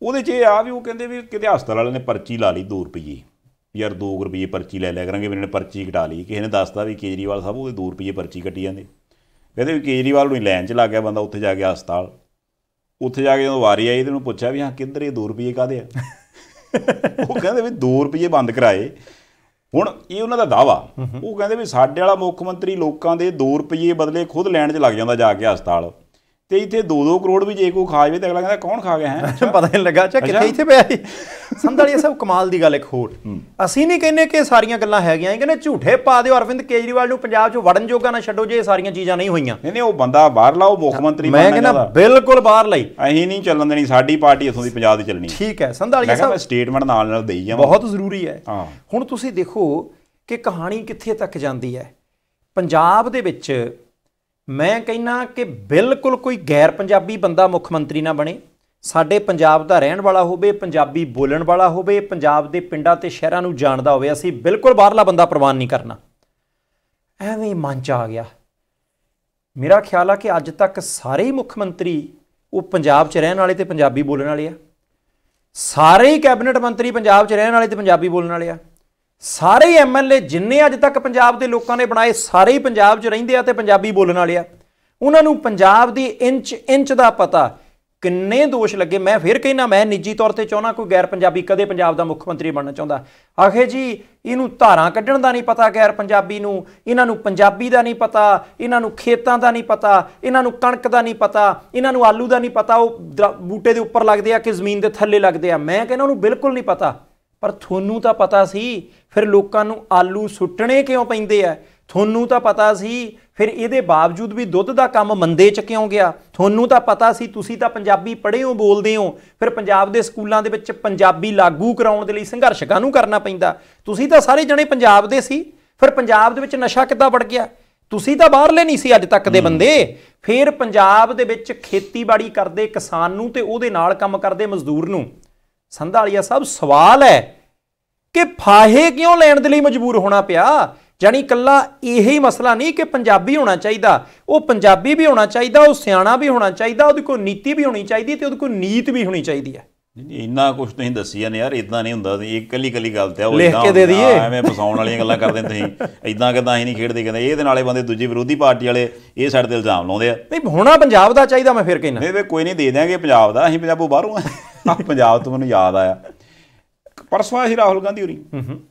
ਉਹਦੇ 'ਚ ਇਹ ਆ ਵੀ ਉਹ ਕਹਿੰਦੇ ਵੀ ਕਿਤੇ ਹਸਪਤਾਲ ਵਾਲਿਆਂ ਨੇ ਪਰਚੀ ਲਾ ਲਈ 2 ਰੁਪਈਏ, ਯਾਰ 2 ਰੁਪਈਏ ਪਰਚੀ ਲੈ ਲਿਆ ਕਰਾਂਗੇ, ਇਹਨਾਂ ਨੇ ਪਰਚੀ ਕਟਾ ਲਈ। ਕਿਸੇ ਨੇ ਦੱਸਦਾ ਵੀ ਕੇਜਰੀਵਾਲ ਸਾਹਿਬ ਉਹਦੇ 2 ਰੁਪਈਏ ਪਰਚੀ ਕੱਟੀ ਜਾਂਦੇ। ਕਹਿੰਦੇ ਵੀ ਕੇਜਰੀਵਾਲ ਨੂੰ ਲਾਈਨ 'ਚ ਲੱਗ ਗਿਆ ਬੰਦਾ, ਉੱਥੇ ਜਾ ਕੇ ਹਸਪਤਾਲ, ਉੱਥੇ ਜਾ ਕੇ ਜਦੋਂ ਵਾਰੀ ਆਈ ਤੇ ਉਹਨੂੰ ਪੁੱਛਿਆ ਵੀ ਹਾਂ ਕਿੱਧਰ ਇਹ 2 ਰੁਪਈਏ ਕਾਹਦੇ ਆ? ਉਹ ਕਹਿੰਦੇ ਵੀ 2 ਰੁਪਈਏ ਬੰਦ ਕਰਾਏ। ਹੁਣ ਇਹ ਉਹਨਾਂ ਦਾ ਦਾਅਵਾ। ਉਹ ਕਹਿੰਦੇ ਵੀ ਸਾਡੇ ਵਾਲਾ ਮੁੱਖ ਮੰਤਰੀ ਲੋਕਾਂ ਦੇ 2 ਰੁਪਈਏ ਬਦਲੇ ਖੁਦ ਲੈਣ 'ਚ ਲੱਗ ਜਾਂਦਾ ਜਾ ਕੇ ਹਸਪਤਾਲ, ਤੇ ਇੱਥੇ 2-2 ਕਰੋੜ ਵੀ ਜੇ ਕੋਈ ਖਾ ਜਾਵੇ ਤਾਂ ਅਗਲਾ ਕਹਿੰਦਾ ਕੌਣ ਖਾ ਗਿਆ ਹੈ, ਪਤਾ ਨਹੀਂ ਲੱਗਾ ਅੱਛਾ ਕਿੱਥੇ ਇੱਥੇ ਪਿਆ ਸੀ। ਸੰਧਾਲੀਆ ਸਾਹਿਬ ਕਮਾਲ ਦੀ ਗੱਲ ਇੱਕ ਹੋਰ, ਅਸੀਂ ਨਹੀਂ ਕਹਿੰਦੇ ਕਿ ਸਾਰੀਆਂ ਗੱਲਾਂ ਹੈਗੀਆਂ, ਇਹ ਕਹਿੰਦੇ ਝੂਠੇ ਪਾ ਦਿਓ ਅਰਵਿੰਦ ਕੇਜਰੀਵਾਲ ਨੂੰ ਪੰਜਾਬ 'ਚ ਵੜਨ ਜੋਗਾ ਨਾ ਛੱਡੋ ਜੇ ਇਹ ਸਾਰੀਆਂ ਚੀਜ਼ਾਂ ਨਹੀਂ ਹੋਈਆਂ। ਨਹੀਂ ਉਹ ਬੰਦਾ ਬਾਹਰਲਾ, ਉਹ ਮੁੱਖ ਮੰਤਰੀ ਮੈਂ ਕਹਿੰਦਾ ਬਿਲਕੁਲ ਬਾਹਰ ਲਈ ਅਸੀਂ ਨਹੀਂ ਚੱਲਣ ਦੇਣੀ, ਸਾਡੀ ਪਾਰਟੀ ਇੱਥੋਂ ਦੀ ਪੰਜਾਬ ਦੀ ਚੱਲਣੀ। ਠੀਕ ਹੈ ਸੰਧਾਲੀਆ ਸਾਹਿਬ, ਸਟੇਟਮੈਂਟ ਨਾਲ ਦੇਈ ਜਾਵਾਂ, ਬਹੁਤ ਜ਼ਰੂਰੀ ਹੈ। ਹੁਣ ਤੁਸੀਂ ਦੇਖੋ ਕਿ ਕਹਾਣੀ ਕਿੱਥੇ ਤੱਕ ਜਾਂਦੀ ਹੈ। ਪੰਜਾਬ ਦੇ ਵਿੱਚ ਮੈਂ ਕਹਿੰਦਾ ਕਿ ਬਿਲਕੁਲ ਕੋਈ ਗੈਰ ਪੰਜਾਬੀ ਬੰਦਾ ਮੁੱਖ ਮੰਤਰੀ ਨਾ ਬਣੇ, ਸਾਡੇ ਪੰਜਾਬ ਦਾ ਰਹਿਣ ਵਾਲਾ ਹੋਵੇ, ਪੰਜਾਬੀ ਬੋਲਣ ਵਾਲਾ ਹੋਵੇ, ਪੰਜਾਬ ਦੇ ਪਿੰਡਾਂ ਤੇ ਸ਼ਹਿਰਾਂ ਨੂੰ ਜਾਣਦਾ ਹੋਵੇ, ਅਸੀਂ ਬਿਲਕੁਲ ਬਾਹਰਲਾ ਬੰਦਾ ਪ੍ਰਵਾਨ ਨਹੀਂ ਕਰਨਾ। ਐਵੇਂ ਮਨ 'ਚ ਆ ਗਿਆ। ਮੇਰਾ ਖਿਆਲ ਆ ਕਿ ਅੱਜ ਤੱਕ ਸਾਰੇ ਹੀ ਮੁੱਖ ਮੰਤਰੀ ਉਹ ਪੰਜਾਬ 'ਚ ਰਹਿਣ ਵਾਲੇ ਤੇ ਪੰਜਾਬੀ ਬੋਲਣ ਵਾਲੇ ਆ, ਸਾਰੇ ਹੀ ਕੈਬਨਿਟ ਮੰਤਰੀ ਪੰਜਾਬ 'ਚ ਰਹਿਣ ਵਾਲੇ ਤੇ ਪੰਜਾਬੀ ਬੋਲਣ ਵਾਲੇ ਆ, ਸਾਰੇ ਹੀ MLA ਜਿੰਨੇ ਅੱਜ ਤੱਕ ਪੰਜਾਬ ਦੇ ਲੋਕਾਂ ਨੇ ਬਣਾਏ ਸਾਰੇ ਹੀ ਪੰਜਾਬ 'ਚ ਰਹਿੰਦੇ ਆ ਤੇ ਪੰਜਾਬੀ ਬੋਲਣ ਵਾਲੇ ਆ। ਉਹਨਾਂ ਨੂੰ ਪੰਜਾਬ ਦੀ ਇੰਚ ਦਾ ਪਤਾ, ਕਿੰਨੇ ਦੋਸ਼ ਲੱਗੇ। ਮੈਂ ਫਿਰ ਕਹਿਣਾ, ਮੈਂ ਨਿੱਜੀ ਤੌਰ ਤੇ ਚਾਹੁੰਦਾ ਕੋਈ ਗੈਰ ਪੰਜਾਬੀ ਕਦੇ ਪੰਜਾਬ ਦਾ ਮੁੱਖ ਮੰਤਰੀ ਬਣਨਾ ਚਾਹੁੰਦਾ। ਆਖੇ ਜੀ ਇਹਨੂੰ ਧਾਰਾਂ ਕੱਢਣ ਦਾ ਨਹੀਂ ਪਤਾ ਗੈਰ ਪੰਜਾਬੀ ਨੂੰ, ਇਹਨਾਂ ਨੂੰ ਪੰਜਾਬੀ ਦਾ ਨਹੀਂ ਪਤਾ, ਇਹਨਾਂ ਨੂੰ ਖੇਤਾਂ ਦਾ ਨਹੀਂ ਪਤਾ, ਇਹਨਾਂ ਨੂੰ ਕਣਕ ਦਾ ਨਹੀਂ ਪਤਾ, ਇਹਨਾਂ ਨੂੰ ਆਲੂ ਦਾ ਨਹੀਂ ਪਤਾ, ਉਹ ਬੂਟੇ ਦੇ ਉੱਪਰ ਲੱਗਦੇ ਆ ਕਿ ਜ਼ਮੀਨ ਦੇ ਥੱਲੇ ਲੱਗਦੇ ਆ। ਮੈਂ ਕਹਿੰਦਾ ਉਹਨੂੰ ਬਿਲਕੁਲ ਨਹੀਂ ਪਤਾ, ਪਰ ਤੁਹਾਨੂੰ ਤਾਂ ਪਤਾ ਸੀ, ਫਿਰ ਲੋਕਾਂ ਨੂੰ ਆਲੂ ਸੁੱਟਣੇ ਕਿਉਂ ਪੈਂਦੇ ਆ? ਤੁਹਾਨੂੰ ਤਾਂ ਪਤਾ ਸੀ, ਫਿਰ ਇਹਦੇ ਬਾਵਜੂਦ ਵੀ ਦੁੱਧ ਦਾ ਕੰਮ ਮੰਦੇ 'ਚ ਕਿਉਂ ਗਿਆ? ਤੁਹਾਨੂੰ ਤਾਂ ਪਤਾ ਸੀ, ਤੁਸੀਂ ਤਾਂ ਪੰਜਾਬੀ ਪੜ੍ਹੇ ਹੋ, ਬੋਲਦੇ ਹੋ, ਫਿਰ ਪੰਜਾਬ ਦੇ ਸਕੂਲਾਂ ਦੇ ਵਿੱਚ ਪੰਜਾਬੀ ਲਾਗੂ ਕਰਾਉਣ ਦੇ ਲਈ ਸੰਘਰਸ਼ ਕਾਹਨੂੰ ਕਰਨਾ ਪੈਂਦਾ? ਤੁਸੀਂ ਤਾਂ ਸਾਰੇ ਜਣੇ ਪੰਜਾਬ ਦੇ ਸੀ, ਫਿਰ ਪੰਜਾਬ ਦੇ ਵਿੱਚ ਨਸ਼ਾ ਕਿੱਦਾਂ ਵੜ ਗਿਆ? ਤੁਸੀਂ ਤਾਂ ਬਾਹਰਲੇ ਨਹੀਂ ਸੀ ਅੱਜ ਤੱਕ ਦੇ ਬੰਦੇ। ਫਿਰ ਪੰਜਾਬ ਦੇ ਵਿੱਚ ਖੇਤੀਬਾੜੀ ਕਰਦੇ ਕਿਸਾਨ ਨੂੰ ਤੇ ਉਹਦੇ ਨਾਲ ਕੰਮ ਕਰਦੇ ਮਜ਼ਦੂਰ ਨੂੰ, ਸੰਧਾਲੀਆ ਸਾਹਿਬ ਸਵਾਲ ਹੈ ਕਿ ਫਾਹੇ ਕਿਉਂ ਲੈਣ ਦੇ ਲਈ ਮਜਬੂਰ ਹੋਣਾ ਪਿਆ? ਜਾਨੀ ਇਕੱਲਾ ਇਹੀ ਮਸਲਾ ਨਹੀਂ ਕਿ ਪੰਜਾਬੀ ਹੋਣਾ ਚਾਹੀਦਾ, ਉਹ ਪੰਜਾਬੀ ਵੀ ਹੋਣਾ ਚਾਹੀਦਾ, ਉਹ ਸਿਆਣਾ ਵੀ ਹੋਣਾ ਚਾਹੀਦਾ, ਉਹਦੀ ਕੋਈ ਨੀਤੀ ਵੀ ਹੋਣੀ ਚਾਹੀਦੀ ਤੇ ਉਹਦੀ ਕੋਈ ਨੀਤ ਵੀ ਹੋਣੀ ਚਾਹੀਦੀ ਹੈ। ਇੰਨਾ ਕੁਛ ਤੁਸੀਂ ਦੱਸੀ ਜਾਂਦੇ ਯਾਰ, ਇਦਾਂ ਨਹੀਂ ਹੁੰਦਾ। ਇਹ ਇਕੱਲੀ ਗੱਲ ਤੇ ਲਿਖ ਕੇ ਦੇ ਦਈਏ, ਐਵੇਂ ਫਸਾਉਣ ਵਾਲੀਆਂ ਗੱਲਾਂ ਕਰਦੇ ਤੁਸੀਂ। ਇਦਾਂ ਕਿਦਾਂ ਅਸੀਂ ਨਹੀਂ ਖੇਡਦੇ, ਕਹਿੰਦੇ ਇਹਦੇ ਨਾਲੇ ਬੰਦੇ ਦੂਜੀ ਵਿਰੋਧੀ ਪਾਰਟੀ ਵਾਲੇ ਇਹ ਸਾਡੇ ਤੇ ਇਲਜ਼ਾਮ ਲਾਉਂਦੇ ਆ। ਨਹੀਂ ਹੋਣਾ ਪੰਜਾਬ ਦਾ ਚਾਹੀਦਾ। ਮੈਂ ਫਿਰ ਕਹਿਣਾ ਨਹੀਂ ਕੋਈ ਨਹੀਂ, ਦੇ ਦਿਆਂਗੇ ਪੰਜਾਬ ਦਾ, ਅਸੀਂ ਪੰਜਾਬੋਂ ਬਾਹਰੋਂ ਆ। ਪੰਜਾਬ ਤੋਂ ਮੈਨੂੰ ਯਾਦ ਆਇਆ, ਪਰਸੋਂ ਆਇਆ ਸੀ ਰਾਹੁਲ ਗਾਂਧੀ ਹੋਰੀ,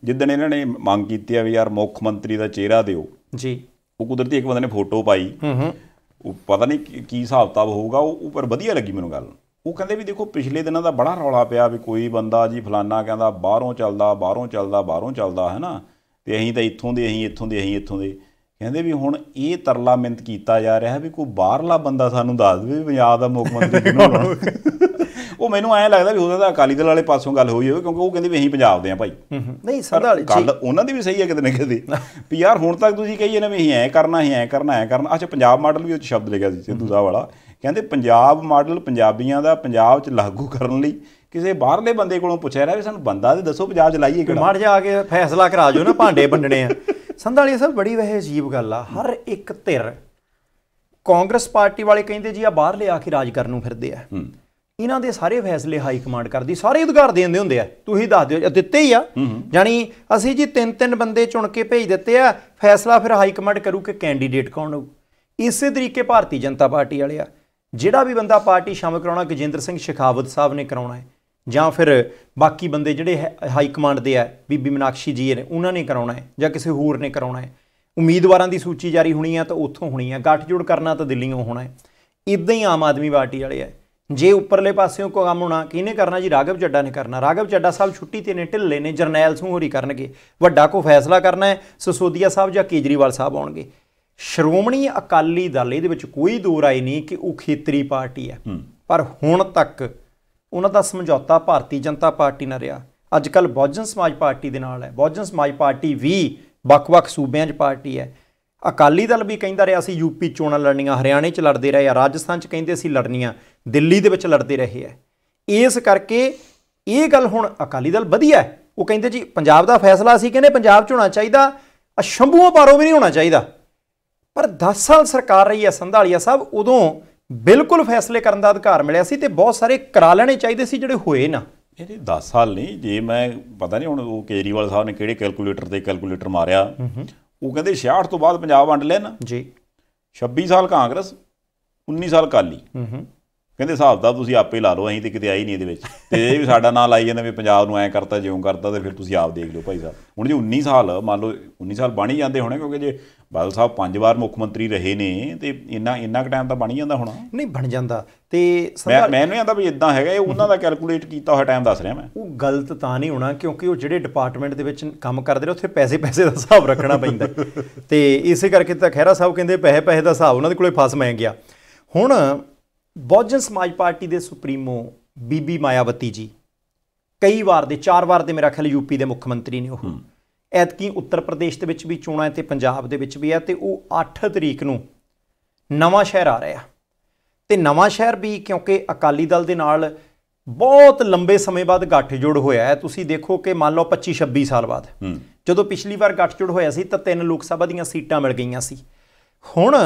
ਜਿੱਦਣ ਇਹਨਾਂ ਨੇ ਮੰਗ ਕੀਤੀ ਆ ਵੀ ਯਾਰ ਮੁੱਖ ਮੰਤਰੀ ਦਾ ਚਿਹਰਾ ਦਿਓ ਜੀ। ਉਹ ਕੁਦਰਤੀ ਇੱਕ ਬੰਦੇ ਨੇ ਫੋਟੋ ਪਾਈ, ਉਹ ਪਤਾ ਨਹੀਂ ਕੀ ਹਿਸਾਬ ਕਿਤਾਬ ਹੋਊਗਾ, ਉਹ ਪਰ ਵਧੀਆ ਲੱਗੀ ਮੈਨੂੰ ਗੱਲ। ਉਹ ਕਹਿੰਦੇ ਵੀ ਦੇਖੋ ਪਿਛਲੇ ਦਿਨਾਂ ਦਾ ਬੜਾ ਰੌਲਾ ਪਿਆ ਵੀ ਕੋਈ ਬੰਦਾ ਜੀ ਫਲਾਨਾ ਕਹਿੰਦਾ ਬਾਹਰੋਂ ਚੱਲਦਾ ਹੈ ਨਾ, ਤੇ ਅਸੀਂ ਤਾਂ ਇੱਥੋਂ ਦੇ, ਅਸੀਂ ਇੱਥੋਂ ਦੇ। ਕਹਿੰਦੇ ਵੀ ਹੁਣ ਇਹ ਤਰਲਾ ਮਿੰਤ ਕੀਤਾ ਜਾ ਰਿਹਾ ਵੀ ਕੋਈ ਬਾਹਰਲਾ ਬੰਦਾ ਸਾਨੂੰ ਦੱਸ ਦੇਵੇ ਵੀ ਪੰਜਾਬ ਦਾ ਮੁੱਖ ਮੰਤਰੀ ਕਿਹਨੂੰ ਹੋਣਾ। ਉਹ ਮੈਨੂੰ ਐਂ ਲੱਗਦਾ ਵੀ ਉਹਦਾ ਤਾਂ ਅਕਾਲੀ ਦਲ ਵਾਲੇ ਪਾਸੋਂ ਗੱਲ ਹੋਈ ਹੋਵੇ, ਕਿਉਂਕਿ ਉਹ ਕਹਿੰਦੇ ਵੀ ਅਸੀਂ ਪੰਜਾਬ ਦੇ ਆ ਭਾਈ। ਨਹੀਂ ਗੱਲ ਉਹਨਾਂ ਦੀ ਵੀ ਸਹੀ ਹੈ ਕਿਤੇ ਨਾ ਕਿਤੇ ਵੀ ਯਾਰ ਹੁਣ ਤੱਕ ਤੁਸੀਂ ਕਹੀਏ ਨਾ ਵੀ ਅਸੀਂ ਐਂ ਕਰਨਾ। ਅੱਛਾ ਪੰਜਾਬ ਮਾਡਲ ਵੀ ਉਹ 'ਚ ਸ਼ਬਦ ਲਿਖਿਆ ਸੀ ਸਿੱਧੂ ਸਾਹਿਬ ਵਾਲਾ, ਕਹਿੰਦੇ ਪੰਜਾਬ ਮਾਡਲ ਪੰਜਾਬੀਆਂ ਦਾ ਪੰਜਾਬ 'ਚ ਲਾਗੂ ਕਰਨ ਲਈ ਕਿਸੇ ਬਾਹਰਲੇ ਬੰਦੇ ਕੋਲੋਂ ਪੁੱਛਿਆ ਰਿਹਾ ਵੀ ਸਾਨੂੰ ਬੰਦਾ ਤੇ ਦੱਸੋ ਪੰਜਾਬ 'ਚ ਲਾਈਏ ਕਿਹੜਾ। ਮਾੜ ਜਾ ਕੇ ਫੈਸਲਾ ਕਰਾ ਜਾਓ ਨਾ, ਭਾਂਡੇ ਵੰਡਣੇ ਆ। ਸੰਧਾਲੀਆ ਸਾਹਿਬ ਬੜੀ ਵੈਸੇ ਅਜੀਬ ਗੱਲ ਆ, ਹਰ ਇੱਕ ਧਿਰ ਕਾਂਗਰਸ ਪਾਰਟੀ ਵਾਲੇ ਕਹਿੰਦੇ ਜੀ ਆ ਬਾਹਰਲੇ ਆ ਕੇ ਰਾਜ ਕਰਨ ਨੂੰ ਫਿਰਦੇ ਆ, ਇਹਨਾਂ ਦੇ ਸਾਰੇ ਫੈਸਲੇ ਹਾਈ ਕਮਾਂਡ ਕਰਦੀ, ਸਾਰੇ ਅਧਿਕਾਰ ਦੇਂਦੇ ਹੁੰਦੇ ਆ। ਤੁਸੀਂ ਦੱਸ ਦਿਓ, ਦਿੱਤੇ ਹੀ ਆ, ਜਾਣੀ ਅਸੀਂ ਜੀ 3-3 ਬੰਦੇ ਚੁਣ ਕੇ ਭੇਜ ਦਿੱਤੇ ਆ, ਫੈਸਲਾ ਫਿਰ ਹਾਈ ਕਮਾਂਡ ਕਰੂ ਕਿ ਕੈਂਡੀਡੇਟ ਕੌਣ ਹੋਊ। ਇਸੇ ਤਰੀਕੇ ਭਾਰਤੀ ਜਨਤਾ ਪਾਰਟੀ ਵਾਲੇ ਆ, ਜਿਹੜਾ ਵੀ ਬੰਦਾ ਪਾਰਟੀ ਸ਼ਾਮਲ ਕਰਾਉਣਾ, ਗਜਿੰਦਰ ਸਿੰਘ ਸ਼ੇਖਾਵਤ ਸਾਹਿਬ ਨੇ ਕਰਾਉਣਾ ਹੈ, ਜਾਂ ਫਿਰ ਬਾਕੀ ਬੰਦੇ ਜਿਹੜੇ ਹਾਈ ਕਮਾਂਡ ਦੇ ਆ, ਬੀਬੀ ਮੀਨਾਕਸ਼ੀ ਜੀ ਨੇ, ਉਹਨਾਂ ਨੇ ਕਰਾਉਣਾ ਹੈ, ਜਾਂ ਕਿਸੇ ਹੋਰ ਨੇ ਕਰਾਉਣਾ ਹੈ। ਉਮੀਦਵਾਰਾਂ ਦੀ ਸੂਚੀ ਜਾਰੀ ਹੋਣੀ ਆ ਤਾਂ ਉੱਥੋਂ ਹੋਣੀ ਆ, ਗੱਠਜੋੜ ਕਰਨਾ ਤਾਂ ਦਿੱਲੀੋਂ ਹੋਣਾ ਹੈ। ਇੱਦਾਂ ਹੀ ਆਮ ਆਦਮੀ ਪਾਰਟੀ ਵਾਲੇ ਆ, ਜੇ ਉੱਪਰਲੇ ਪਾਸਿਓਂ ਕੋਈ ਕੰਮ ਹੋਣਾ ਕਿਹਨੇ ਕਰਨਾ ਜੀ? ਰਾਘਵ ਚੱਡਾ ਨੇ ਕਰਨਾ। ਰਾਘਵ ਚੱਡਾ ਸਾਹਿਬ ਛੁੱਟੀ ਤੇ ਨੇ, ਢਿੱਲੇ ਨੇ, ਜਰਨੈਲ ਸਿੰਘ ਹੋਰੀ ਕਰਨਗੇ। ਵੱਡਾ ਕੋਈ ਫੈਸਲਾ ਕਰਨਾ ਹੈ, ਸਿਸੋਦੀਆ ਸਾਹਿਬ ਜਾਂ ਕੇਜਰੀਵਾਲ ਸਾਹਿਬ ਆਉਣਗੇ। ਸ਼੍ਰੋਮਣੀ ਅਕਾਲੀ ਦਲ, ਇਹਦੇ ਵਿੱਚ ਕੋਈ ਦੋ ਰਾਏ ਨਹੀਂ ਕਿ ਉਹ ਖੇਤਰੀ ਪਾਰਟੀ ਹੈ, ਪਰ ਹੁਣ ਤੱਕ ਉਹਨਾਂ ਦਾ ਸਮਝੌਤਾ ਭਾਰਤੀ ਜਨਤਾ ਪਾਰਟੀ ਨਾਲ ਰਿਹਾ। ਅੱਜ ਕੱਲ੍ਹ ਬਹੁਜਨ ਸਮਾਜ ਪਾਰਟੀ ਦੇ ਨਾਲ ਹੈ। ਬਹੁਜਨ ਸਮਾਜ ਪਾਰਟੀ ਵੀ ਵੱਖ-ਵੱਖ ਸੂਬਿਆਂ 'ਚ ਪਾਰਟੀ ਹੈ। ਅਕਾਲੀ ਦਲ ਵੀ ਕਹਿੰਦਾ ਰਿਹਾ ਸੀ ਯੂਪੀ ਚੋਣਾਂ ਲੜਨੀਆਂ, ਹਰਿਆਣੇ 'ਚ ਲੜਦੇ ਰਹੇ ਆ, ਰਾਜਸਥਾਨ 'ਚ ਕਹਿੰਦੇ ਸੀ ਲੜਨੀਆਂ, ਦਿੱਲੀ ਦੇ ਵਿੱਚ ਲੜਦੇ ਰਹੇ ਹੈ। ਇਸ ਕਰਕੇ ਇਹ ਗੱਲ ਹੁਣ ਅਕਾਲੀ ਦਲ ਵਧੀਆ ਹੈ, ਉਹ ਕਹਿੰਦੇ ਜੀ ਪੰਜਾਬ ਦਾ ਫੈਸਲਾ ਅਸੀਂ ਕਹਿੰਦੇ ਪੰਜਾਬ 'ਚ ਹੋਣਾ ਚਾਹੀਦਾ, ਸ਼ੰਭੂਆਂ ਪਾਰੋਂ ਵੀ ਨਹੀਂ ਹੋਣਾ ਚਾਹੀਦਾ। ਪਰ 10 ਸਾਲ ਸਰਕਾਰ ਰਹੀ ਹੈ ਸੰਧਾਲੀਆ ਸਾਹਿਬ, ਉਦੋਂ ਬਿਲਕੁਲ ਫੈਸਲੇ ਕਰਨ ਦਾ ਅਧਿਕਾਰ ਮਿਲਿਆ ਸੀ ਤੇ ਬਹੁਤ ਸਾਰੇ ਕਰਾ ਲੈਣੇ ਚਾਹੀਦੇ ਸੀ ਜਿਹੜੇ ਹੋਏ ਨਾ। ਇਹਦੇ 10 ਸਾਲ ਨਹੀਂ, ਜੇ ਮੈਂ ਪਤਾ ਨਹੀਂ ਹੁਣ ਉਹ ਕੇਜਰੀਵਾਲ ਸਾਹਿਬ ਨੇ ਕਿਹੜੇ ਕੈਲਕੂਲੇਟਰ ਤੇ ਕੈਲਕੂਲੇਟਰ ਮਾਰਿਆ, ਉਹ ਕਹਿੰਦੇ 66 ਤੋਂ ਬਾਅਦ ਪੰਜਾਬ ਵੰਡ ਲਿਆ ਨਾ ਜੀ, 26 ਸਾਲ ਕਾਂਗਰਸ 19 ਸਾਲ ਅਕਾਲੀ, ਕਹਿੰਦੇ ਹਿਸਾਬ ਤਾਂ ਤੁਸੀਂ ਆਪੇ ਲਾ ਲਓ, ਅਸੀਂ ਤੇ ਕਿਤੇ ਆਈ ਨਹੀਂ ਇਹਦੇ ਵਿੱਚ, ਤੇ ਇਹ ਵੀ ਸਾਡਾ ਨਾਂ ਲਾਈ ਜਾਂਦਾ ਵੀ ਪੰਜਾਬ ਨੂੰ ਐਂ ਕਰਤਾ ਜਿਉਂ ਕਰਤਾ, ਤੇ ਫਿਰ ਤੁਸੀਂ ਆਪ ਦੇਖ ਲਓ ਭਾਈ ਸਾਹਿਬ। ਹੁਣ ਜੇ 19 ਸਾਲ ਮੰਨ ਲਓ 19 ਸਾਲ ਬਣ ਹੀ ਜਾਂਦੇ ਹੋਣੇ, ਕਿਉਂਕਿ ਜੇ ਬਾਦਲ ਸਾਹਿਬ 5 ਵਾਰ ਮੁੱਖ ਮੰਤਰੀ ਰਹੇ ਨੇ ਤੇ ਇੰਨਾ ਕੁ ਟਾਈਮ ਤਾਂ ਬਣ ਹੀ ਜਾਂਦਾ ਹੋਣਾ। ਨਹੀਂ ਬਣ ਜਾਂਦਾ, ਤੇ ਮੈਂ ਨਹੀਂ ਆਂਦਾ ਵੀ ਇਦਾਂ ਹੈਗਾ, ਇਹ ਉਹਨਾਂ ਦਾ ਕੈਲਕੂਲੇਟ ਕੀਤਾ ਹੋਇਆ ਟਾਈਮ ਦੱਸ ਰਿਹਾ ਮੈਂ। ਉਹ ਗਲਤ ਤਾਂ ਨਹੀਂ ਹੋਣਾ, ਕਿਉਂਕਿ ਉਹ ਜਿਹੜੇ ਡਿਪਾਰਟਮੈਂਟ ਦੇ ਵਿੱਚ ਕੰਮ ਕਰਦੇ ਨੇ ਉੱਥੇ ਪੈਸੇ ਦਾ ਹਿਸਾਬ ਰੱਖਣਾ ਪੈਂਦਾ, ਤੇ ਇਸੇ ਕਰਕੇ ਤਾਂ ਖਹਿਰਾ ਸਾਹਿਬ ਕਹਿੰਦੇ ਪੈਸੇ ਦਾ ਹਿਸਾਬ ਉਹਨਾਂ ਦੇ ਕੋਲੇ ਫਸ ਮੈਂ ਗਿਆ। ਹੁਣ ਬਹੁਜਨ ਸਮਾਜ ਪਾਰਟੀ ਦੇ ਸੁਪਰੀਮੋ ਬੀਬੀ ਮਾਇਆਵਤੀ ਜੀ ਕਈ ਵਾਰ ਦੇ 4 ਵਾਰ ਦੇ ਮੇਰਾ ਖਿਆਲ ਯੂਪੀ ਦੇ ਮੁੱਖ ਮੰਤਰੀ ਨੇ, ਉਹ ਐਤਕੀ ਉੱਤਰ ਪ੍ਰਦੇਸ਼ ਦੇ ਵਿੱਚ ਵੀ ਚੋਣਾਂ ਤੇ ਪੰਜਾਬ ਦੇ ਵਿੱਚ ਵੀ ਹੈ, ਤੇ ਉਹ 8 ਤਰੀਕ ਨੂੰ ਨਵਾਂ ਸ਼ਹਿਰ ਆ ਰਿਹਾ। ਤੇ ਨਵਾਂ ਸ਼ਹਿਰ ਵੀ ਕਿਉਂਕਿ ਅਕਾਲੀ ਦਲ ਦੇ ਨਾਲ ਬਹੁਤ ਲੰਬੇ ਸਮੇਂ ਬਾਅਦ ਗੱਠਜੋੜ ਹੋਇਆ ਹੈ। ਤੁਸੀਂ ਦੇਖੋ ਕਿ ਮੰਨ ਲਓ 25-26 ਸਾਲ ਬਾਅਦ ਜਦੋਂ ਪਿਛਲੀ ਵਾਰ ਗੱਠਜੋੜ ਹੋਇਆ ਸੀ ਤਾਂ 3 ਲੋਕ ਸਭਾ ਦੀਆਂ ਸੀਟਾਂ ਮਿਲ ਗਈਆਂ ਸੀ। ਹੁਣ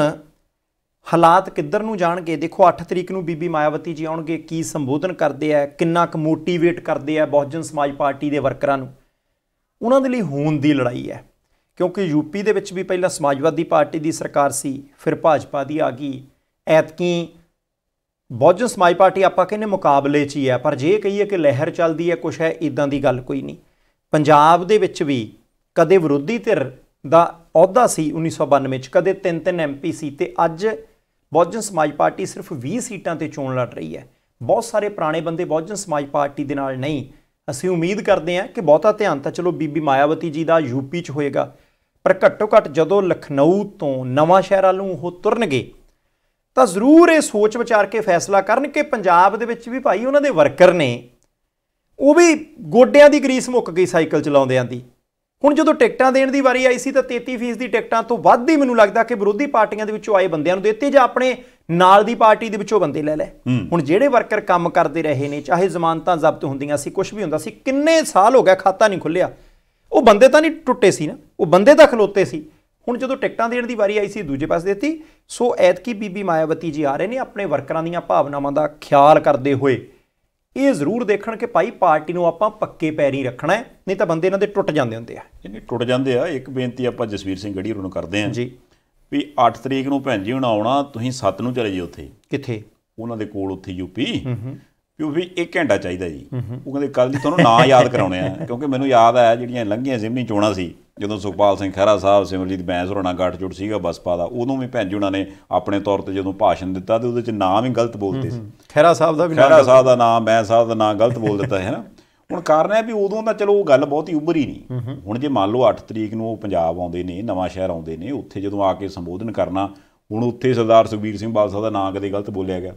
ਹਾਲਾਤ ਕਿੱਧਰ ਨੂੰ ਜਾਣਗੇ ਦੇਖੋ। 8 ਤਰੀਕ ਨੂੰ ਬੀਬੀ ਮਾਇਆਵਤੀ ਜੀ ਆਉਣਗੇ, ਕੀ ਸੰਬੋਧਨ ਕਰਦੇ ਆ, ਕਿੰਨਾ ਕੁ ਮੋਟੀਵੇਟ ਕਰਦੇ ਆ ਬਹੁਜਨ ਸਮਾਜ ਪਾਰਟੀ ਦੇ ਵਰਕਰਾਂ ਨੂੰ। ਉਹਨਾਂ ਦੇ ਲਈ ਹੋਂਦ ਦੀ ਲੜਾਈ ਹੈ, ਕਿਉਂਕਿ ਯੂਪੀ ਦੇ ਵਿੱਚ ਵੀ ਪਹਿਲਾਂ ਸਮਾਜਵਾਦੀ ਪਾਰਟੀ ਦੀ ਸਰਕਾਰ ਸੀ, ਫਿਰ ਭਾਜਪਾ ਦੀ ਆ ਗਈ, ਐਤਕੀ ਬਹੁਜਨ ਸਮਾਜ ਪਾਰਟੀ ਆਪਾਂ ਕਹਿੰਦੇ ਮੁਕਾਬਲੇ 'ਚ ਹੀ ਹੈ। ਪਰ ਜੇ ਕਹੀਏ ਕਿ ਲਹਿਰ ਚੱਲਦੀ ਹੈ ਕੁਛ ਹੈ, ਇੱਦਾਂ ਦੀ ਗੱਲ ਕੋਈ ਨਹੀਂ। ਪੰਜਾਬ ਦੇ ਵਿੱਚ ਵੀ ਕਦੇ ਵਿਰੋਧੀ ਧਿਰ ਦਾ ਅਹੁਦਾ ਸੀ 1992 'ਚ, ਕਦੇ 3-3 MP ਸੀ, ਤੇ ਅੱਜ ਬਹੁਜਨ ਸਮਾਜ ਪਾਰਟੀ ਸਿਰਫ 20 ਸੀਟਾਂ ਤੇ ਚੋਣ ਲੜ ਰਹੀ ਹੈ। ਬਹੁਤ ਸਾਰੇ ਪੁਰਾਣੇ ਬੰਦੇ ਬਹੁਜਨ ਸਮਾਜ ਪਾਰਟੀ ਦੇ ਨਾਲ ਨਹੀਂ। ਅਸੀਂ ਉਮੀਦ ਕਰਦੇ ਹਾਂ ਕਿ ਬਹੁਤਾ ਧਿਆਨ ਤਾਂ ਚਲੋ ਬੀਬੀ ਮਾਇਆਵਤੀ ਜੀ ਦਾ ਯੂਪੀ 'ਚ ਹੋਏਗਾ, ਪਰ ਘੱਟੋ ਘੱਟ ਜਦੋਂ ਲਖਨਊ ਤੋਂ ਨਵਾਂ ਸ਼ਹਿਰ ਵੱਲ ਨੂੰ ਉਹ ਤੁਰਨਗੇ ਤਾਂ ਜ਼ਰੂਰ ਇਹ ਸੋਚ ਵਿਚਾਰ ਕੇ ਫੈਸਲਾ ਕਰਨ ਕਿ ਪੰਜਾਬ ਦੇ ਵਿੱਚ ਵੀ ਭਾਈ ਉਹਨਾਂ ਦੇ ਵਰਕਰ ਨੇ, ਉਹ ਵੀ ਗੋਡਿਆਂ ਦੀ ਗਰੀਸ ਮੁੱਕ ਗਈ ਸਾਈਕਲ ਚਲਾਉਂਦਿਆਂ ਦੀ। ਹੁਣ ਜਦੋਂ ਟਿਕਟਾਂ ਦੇਣ ਦੀ ਵਾਰੀ ਆਈ ਸੀ ਤਾਂ 33% ਦੀ ਟਿਕਟਾਂ ਤੋਂ ਵੱਧ ਹੀ ਮੈਨੂੰ ਲੱਗਦਾ ਕਿ ਵਿਰੋਧੀ ਪਾਰਟੀਆਂ ਦੇ ਵਿੱਚੋਂ ਆਏ ਬੰਦਿਆਂ ਨੂੰ ਦਿੱਤੇ, ਜਾਂ ਆਪਣੇ ਨਾਲ ਦੀ ਪਾਰਟੀ ਦੇ ਵਿੱਚੋਂ ਬੰਦੇ ਲੈ ਲੈ। ਹੁਣ ਜਿਹੜੇ ਵਰਕਰ ਕੰਮ ਕਰਦੇ ਰਹੇ ਨੇ, ਚਾਹੇ ਜ਼ਮਾਨਤਾਂ ਜ਼ਬਤ ਹੁੰਦੀਆਂ ਸੀ, ਕੁਝ ਵੀ ਹੁੰਦਾ ਸੀ, ਕਿੰਨੇ ਸਾਲ ਹੋ ਗਿਆ ਖਾਤਾ ਨਹੀਂ ਖੁੱਲਿਆ, ਉਹ ਬੰਦੇ ਤਾਂ ਨਹੀਂ ਟੁੱਟੇ ਸੀ ਨਾ, ਉਹ ਬੰਦੇ ਤਾਂ ਖਲੋਤੇ ਸੀ। ਹੁਣ ਜਦੋਂ ਟਿਕਟਾਂ ਦੇਣ ਦੀ ਵਾਰੀ ਆਈ ਸੀ ਦੂਜੇ ਪਾਸੇ ਦਿੱਤੀ। ਸੋ ਐਤਕੀ ਬੀਬੀ ਮਾਇਆਵਤੀ ਜੀ ਆ ਰਹੇ ਨੇ ਆਪਣੇ ਵਰਕਰਾਂ ਦੀਆਂ ਭਾਵਨਾਵਾਂ ਦਾ ਖਿਆਲ ਕਰਦੇ ਹੋਏ ਇਹ ਜ਼ਰੂਰ ਦੇਖਣ ਕਿ ਭਾਈ ਪਾਰਟੀ ਨੂੰ ਆਪਾਂ ਪੱਕੇ ਪੈਰੀਂ ਰੱਖਣਾ ਹੈ, ਨਹੀਂ ਤਾਂ ਬੰਦੇ ਇਹਨਾਂ ਦੇ ਟੁੱਟ ਜਾਂਦੇ ਹੁੰਦੇ ਆ। ਇਹਨੇ ਟੁੱਟ ਜਾਂਦੇ ਆ। ਇੱਕ ਬੇਨਤੀ ਆਪਾਂ ਜਸਵੀਰ ਸਿੰਘ ਗੜ੍ਹੀ ਹੋਰਾਂ ਨੂੰ ਕਰਦੇ ਹਾਂ ਜੀ, ਵੀ 8 ਤਰੀਕ ਨੂੰ ਭੈਣ ਜੀ ਹੁਣ ਆਉਣਾ, ਤੁਸੀਂ 7 ਨੂੰ ਚਲੇ ਜੀ ਉੱਥੇ, ਕਿੱਥੇ ਉਹਨਾਂ ਦੇ ਕੋਲ ਉੱਥੇ ਯੂਪੀ, ਵੀ 1 ਘੰਟਾ ਚਾਹੀਦਾ ਜੀ। ਉਹ ਕਹਿੰਦੇ ਕੱਲ੍ਹ ਜੀ ਤੁਹਾਨੂੰ ਨਾਂ ਯਾਦ ਕਰਾਉਣੇ ਆ, ਕਿਉਂਕਿ ਮੈਨੂੰ ਯਾਦ ਆਇਆ ਜਿਹੜੀਆਂ ਲੰਘੀਆਂ ਜ਼ਿਮਨੀ ਚੋਣਾਂ ਸੀ, ਜਦੋਂ ਸੁਖਪਾਲ ਸਿੰਘ ਖਹਿਰਾ ਸਾਹਿਬ, ਸਿਮਰਜੀਤ ਬੈਂਸ ਹੋਰਾਂ ਨਾਲ ਗੱਠਜੋੜ ਸੀਗਾ ਬਸਪਾ ਦਾ, ਉਦੋਂ ਵੀ ਭੈਣ ਜੀ ਉਹਨਾਂ ਨੇ ਆਪਣੇ ਤੌਰ ਤੇ ਜਦੋਂ ਭਾਸ਼ਣ ਦਿੱਤਾ ਤੇ ਉਹਦੇ 'ਚ ਨਾਮ ਹੀ ਗਲਤ ਬੋਲਦੇ ਸੀ। ਖਹਿਰਾ ਸਾਹਿਬ ਦਾ ਵੀ, ਖਹਿਰਾ ਸਾਹਿਬ ਦਾ ਨਾਮ, ਬੈਂਸ ਸਾਹਿਬ ਦਾ ਨਾਮ ਗਲਤ ਬੋਲ ਦਿੱਤਾ ਹੈ ਨਾ। ਹੁਣ ਕਾਰਨ ਹੈ ਵੀ ਉਦੋਂ ਤਾਂ ਚਲੋ ਉਹ ਗੱਲ ਬਹੁਤੀ ਉੱਭਰੀ ਨਹੀਂ। ਹੁਣ ਜੇ ਮੰਨ ਲਓ 8 ਤਰੀਕ ਨੂੰ ਉਹ ਪੰਜਾਬ ਆਉਂਦੇ ਨੇ, ਨਵਾਂ ਸ਼ਹਿਰ ਆਉਂਦੇ ਨੇ, ਉੱਥੇ ਜਦੋਂ ਆ ਕੇ ਸੰਬੋਧਨ ਕਰਨਾ, ਹੁਣ ਉੱਥੇ ਸਰਦਾਰ ਸੁਖਬੀਰ ਸਿੰਘ ਬਾਦਲ ਸਾਹਿਬ ਦਾ ਨਾਂ ਕਦੇ ਗਲਤ ਬੋਲਿਆ ਗਿਆ,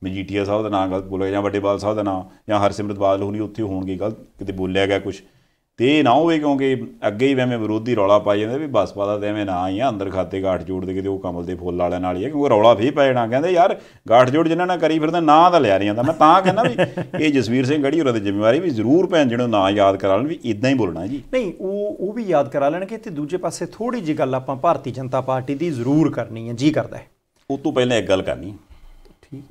ਮਜੀਠੀਆ ਸਾਹਿਬ ਦਾ ਨਾਂ ਗਲਤ ਬੋਲਿਆ ਗਿਆ, ਜਾਂ ਵੱਡੇ ਬਾਦਲ ਸਾਹਿਬ ਦਾ ਨਾਂ, ਜਾਂ ਹਰਸਿਮਰਤ ਬਾਦਲ ਹੋਣੀ ਉੱਥੇ ਹੋਣਗੇ ਗਲਤ ਕਿਤੇ ਬੋਲਿਆ ਗਿਆ ਕੁਛ, ਤੇ ਇਹ ਨਾ ਹੋਵੇ ਕਿਉਂਕਿ ਅੱਗੇ ਹੀ ਐਵੇਂ ਵਿਰੋਧੀ ਰੌਲਾ ਪਾਈ ਜਾਂਦੇ ਵੀ ਬਸਪਾ ਦਾ ਤਾਂ ਐਵੇਂ ਨਾ ਹੀ ਆ, ਅੰਦਰ ਖਾਤੇ ਗੱਠਜੋੜ ਦੇ ਕਿਤੇ ਉਹ ਕਮਲ ਦੇ ਫੁੱਲ ਵਾਲਿਆਂ ਨਾਲ ਹੀ ਆ, ਕਿਉਂਕਿ ਰੌਲਾ ਫੇਰ ਪੈ ਜਾਣਾ। ਕਹਿੰਦੇ ਯਾਰ ਗੱਠਜੋੜ ਜਿਨ੍ਹਾਂ ਨਾਲ ਕਰੀ ਫਿਰਦਾ ਨਾਂ ਤਾਂ ਲਿਆ ਨਹੀਂ ਜਾਂਦਾ। ਮੈਂ ਤਾਂ ਕਹਿੰਦਾ ਵੀ ਇਹ ਜਸਵੀਰ ਸਿੰਘ ਗੜ੍ਹੀ ਹੋਰਾਂ ਦੀ ਜ਼ਿੰਮੇਵਾਰੀ ਵੀ ਜ਼ਰੂਰ ਭੈਣ ਜਿਹਨੂੰ ਨਾਂ ਯਾਦ ਕਰਾ ਲੈਣ ਵੀ ਇੱਦਾਂ ਹੀ ਬੋਲਣਾ ਜੀ। ਨਹੀਂ ਉਹ ਵੀ ਯਾਦ ਕਰਾ ਲੈਣਗੇ, ਤੇ ਦੂਜੇ ਪਾਸੇ ਥੋੜ੍ਹੀ ਜਿਹੀ ਗੱਲ ਆਪਾਂ ਭਾਰਤੀ ਜਨਤਾ ਪਾਰਟੀ ਦੀ ਜ਼ਰੂਰ ਕਰਨੀ ਹੈ, ਜੀ ਕਰਦਾ ਹੈ। ਉਹ ਤੋਂ ਪਹਿਲਾਂ ਇੱਕ ਗੱਲ ਕਰਨੀ,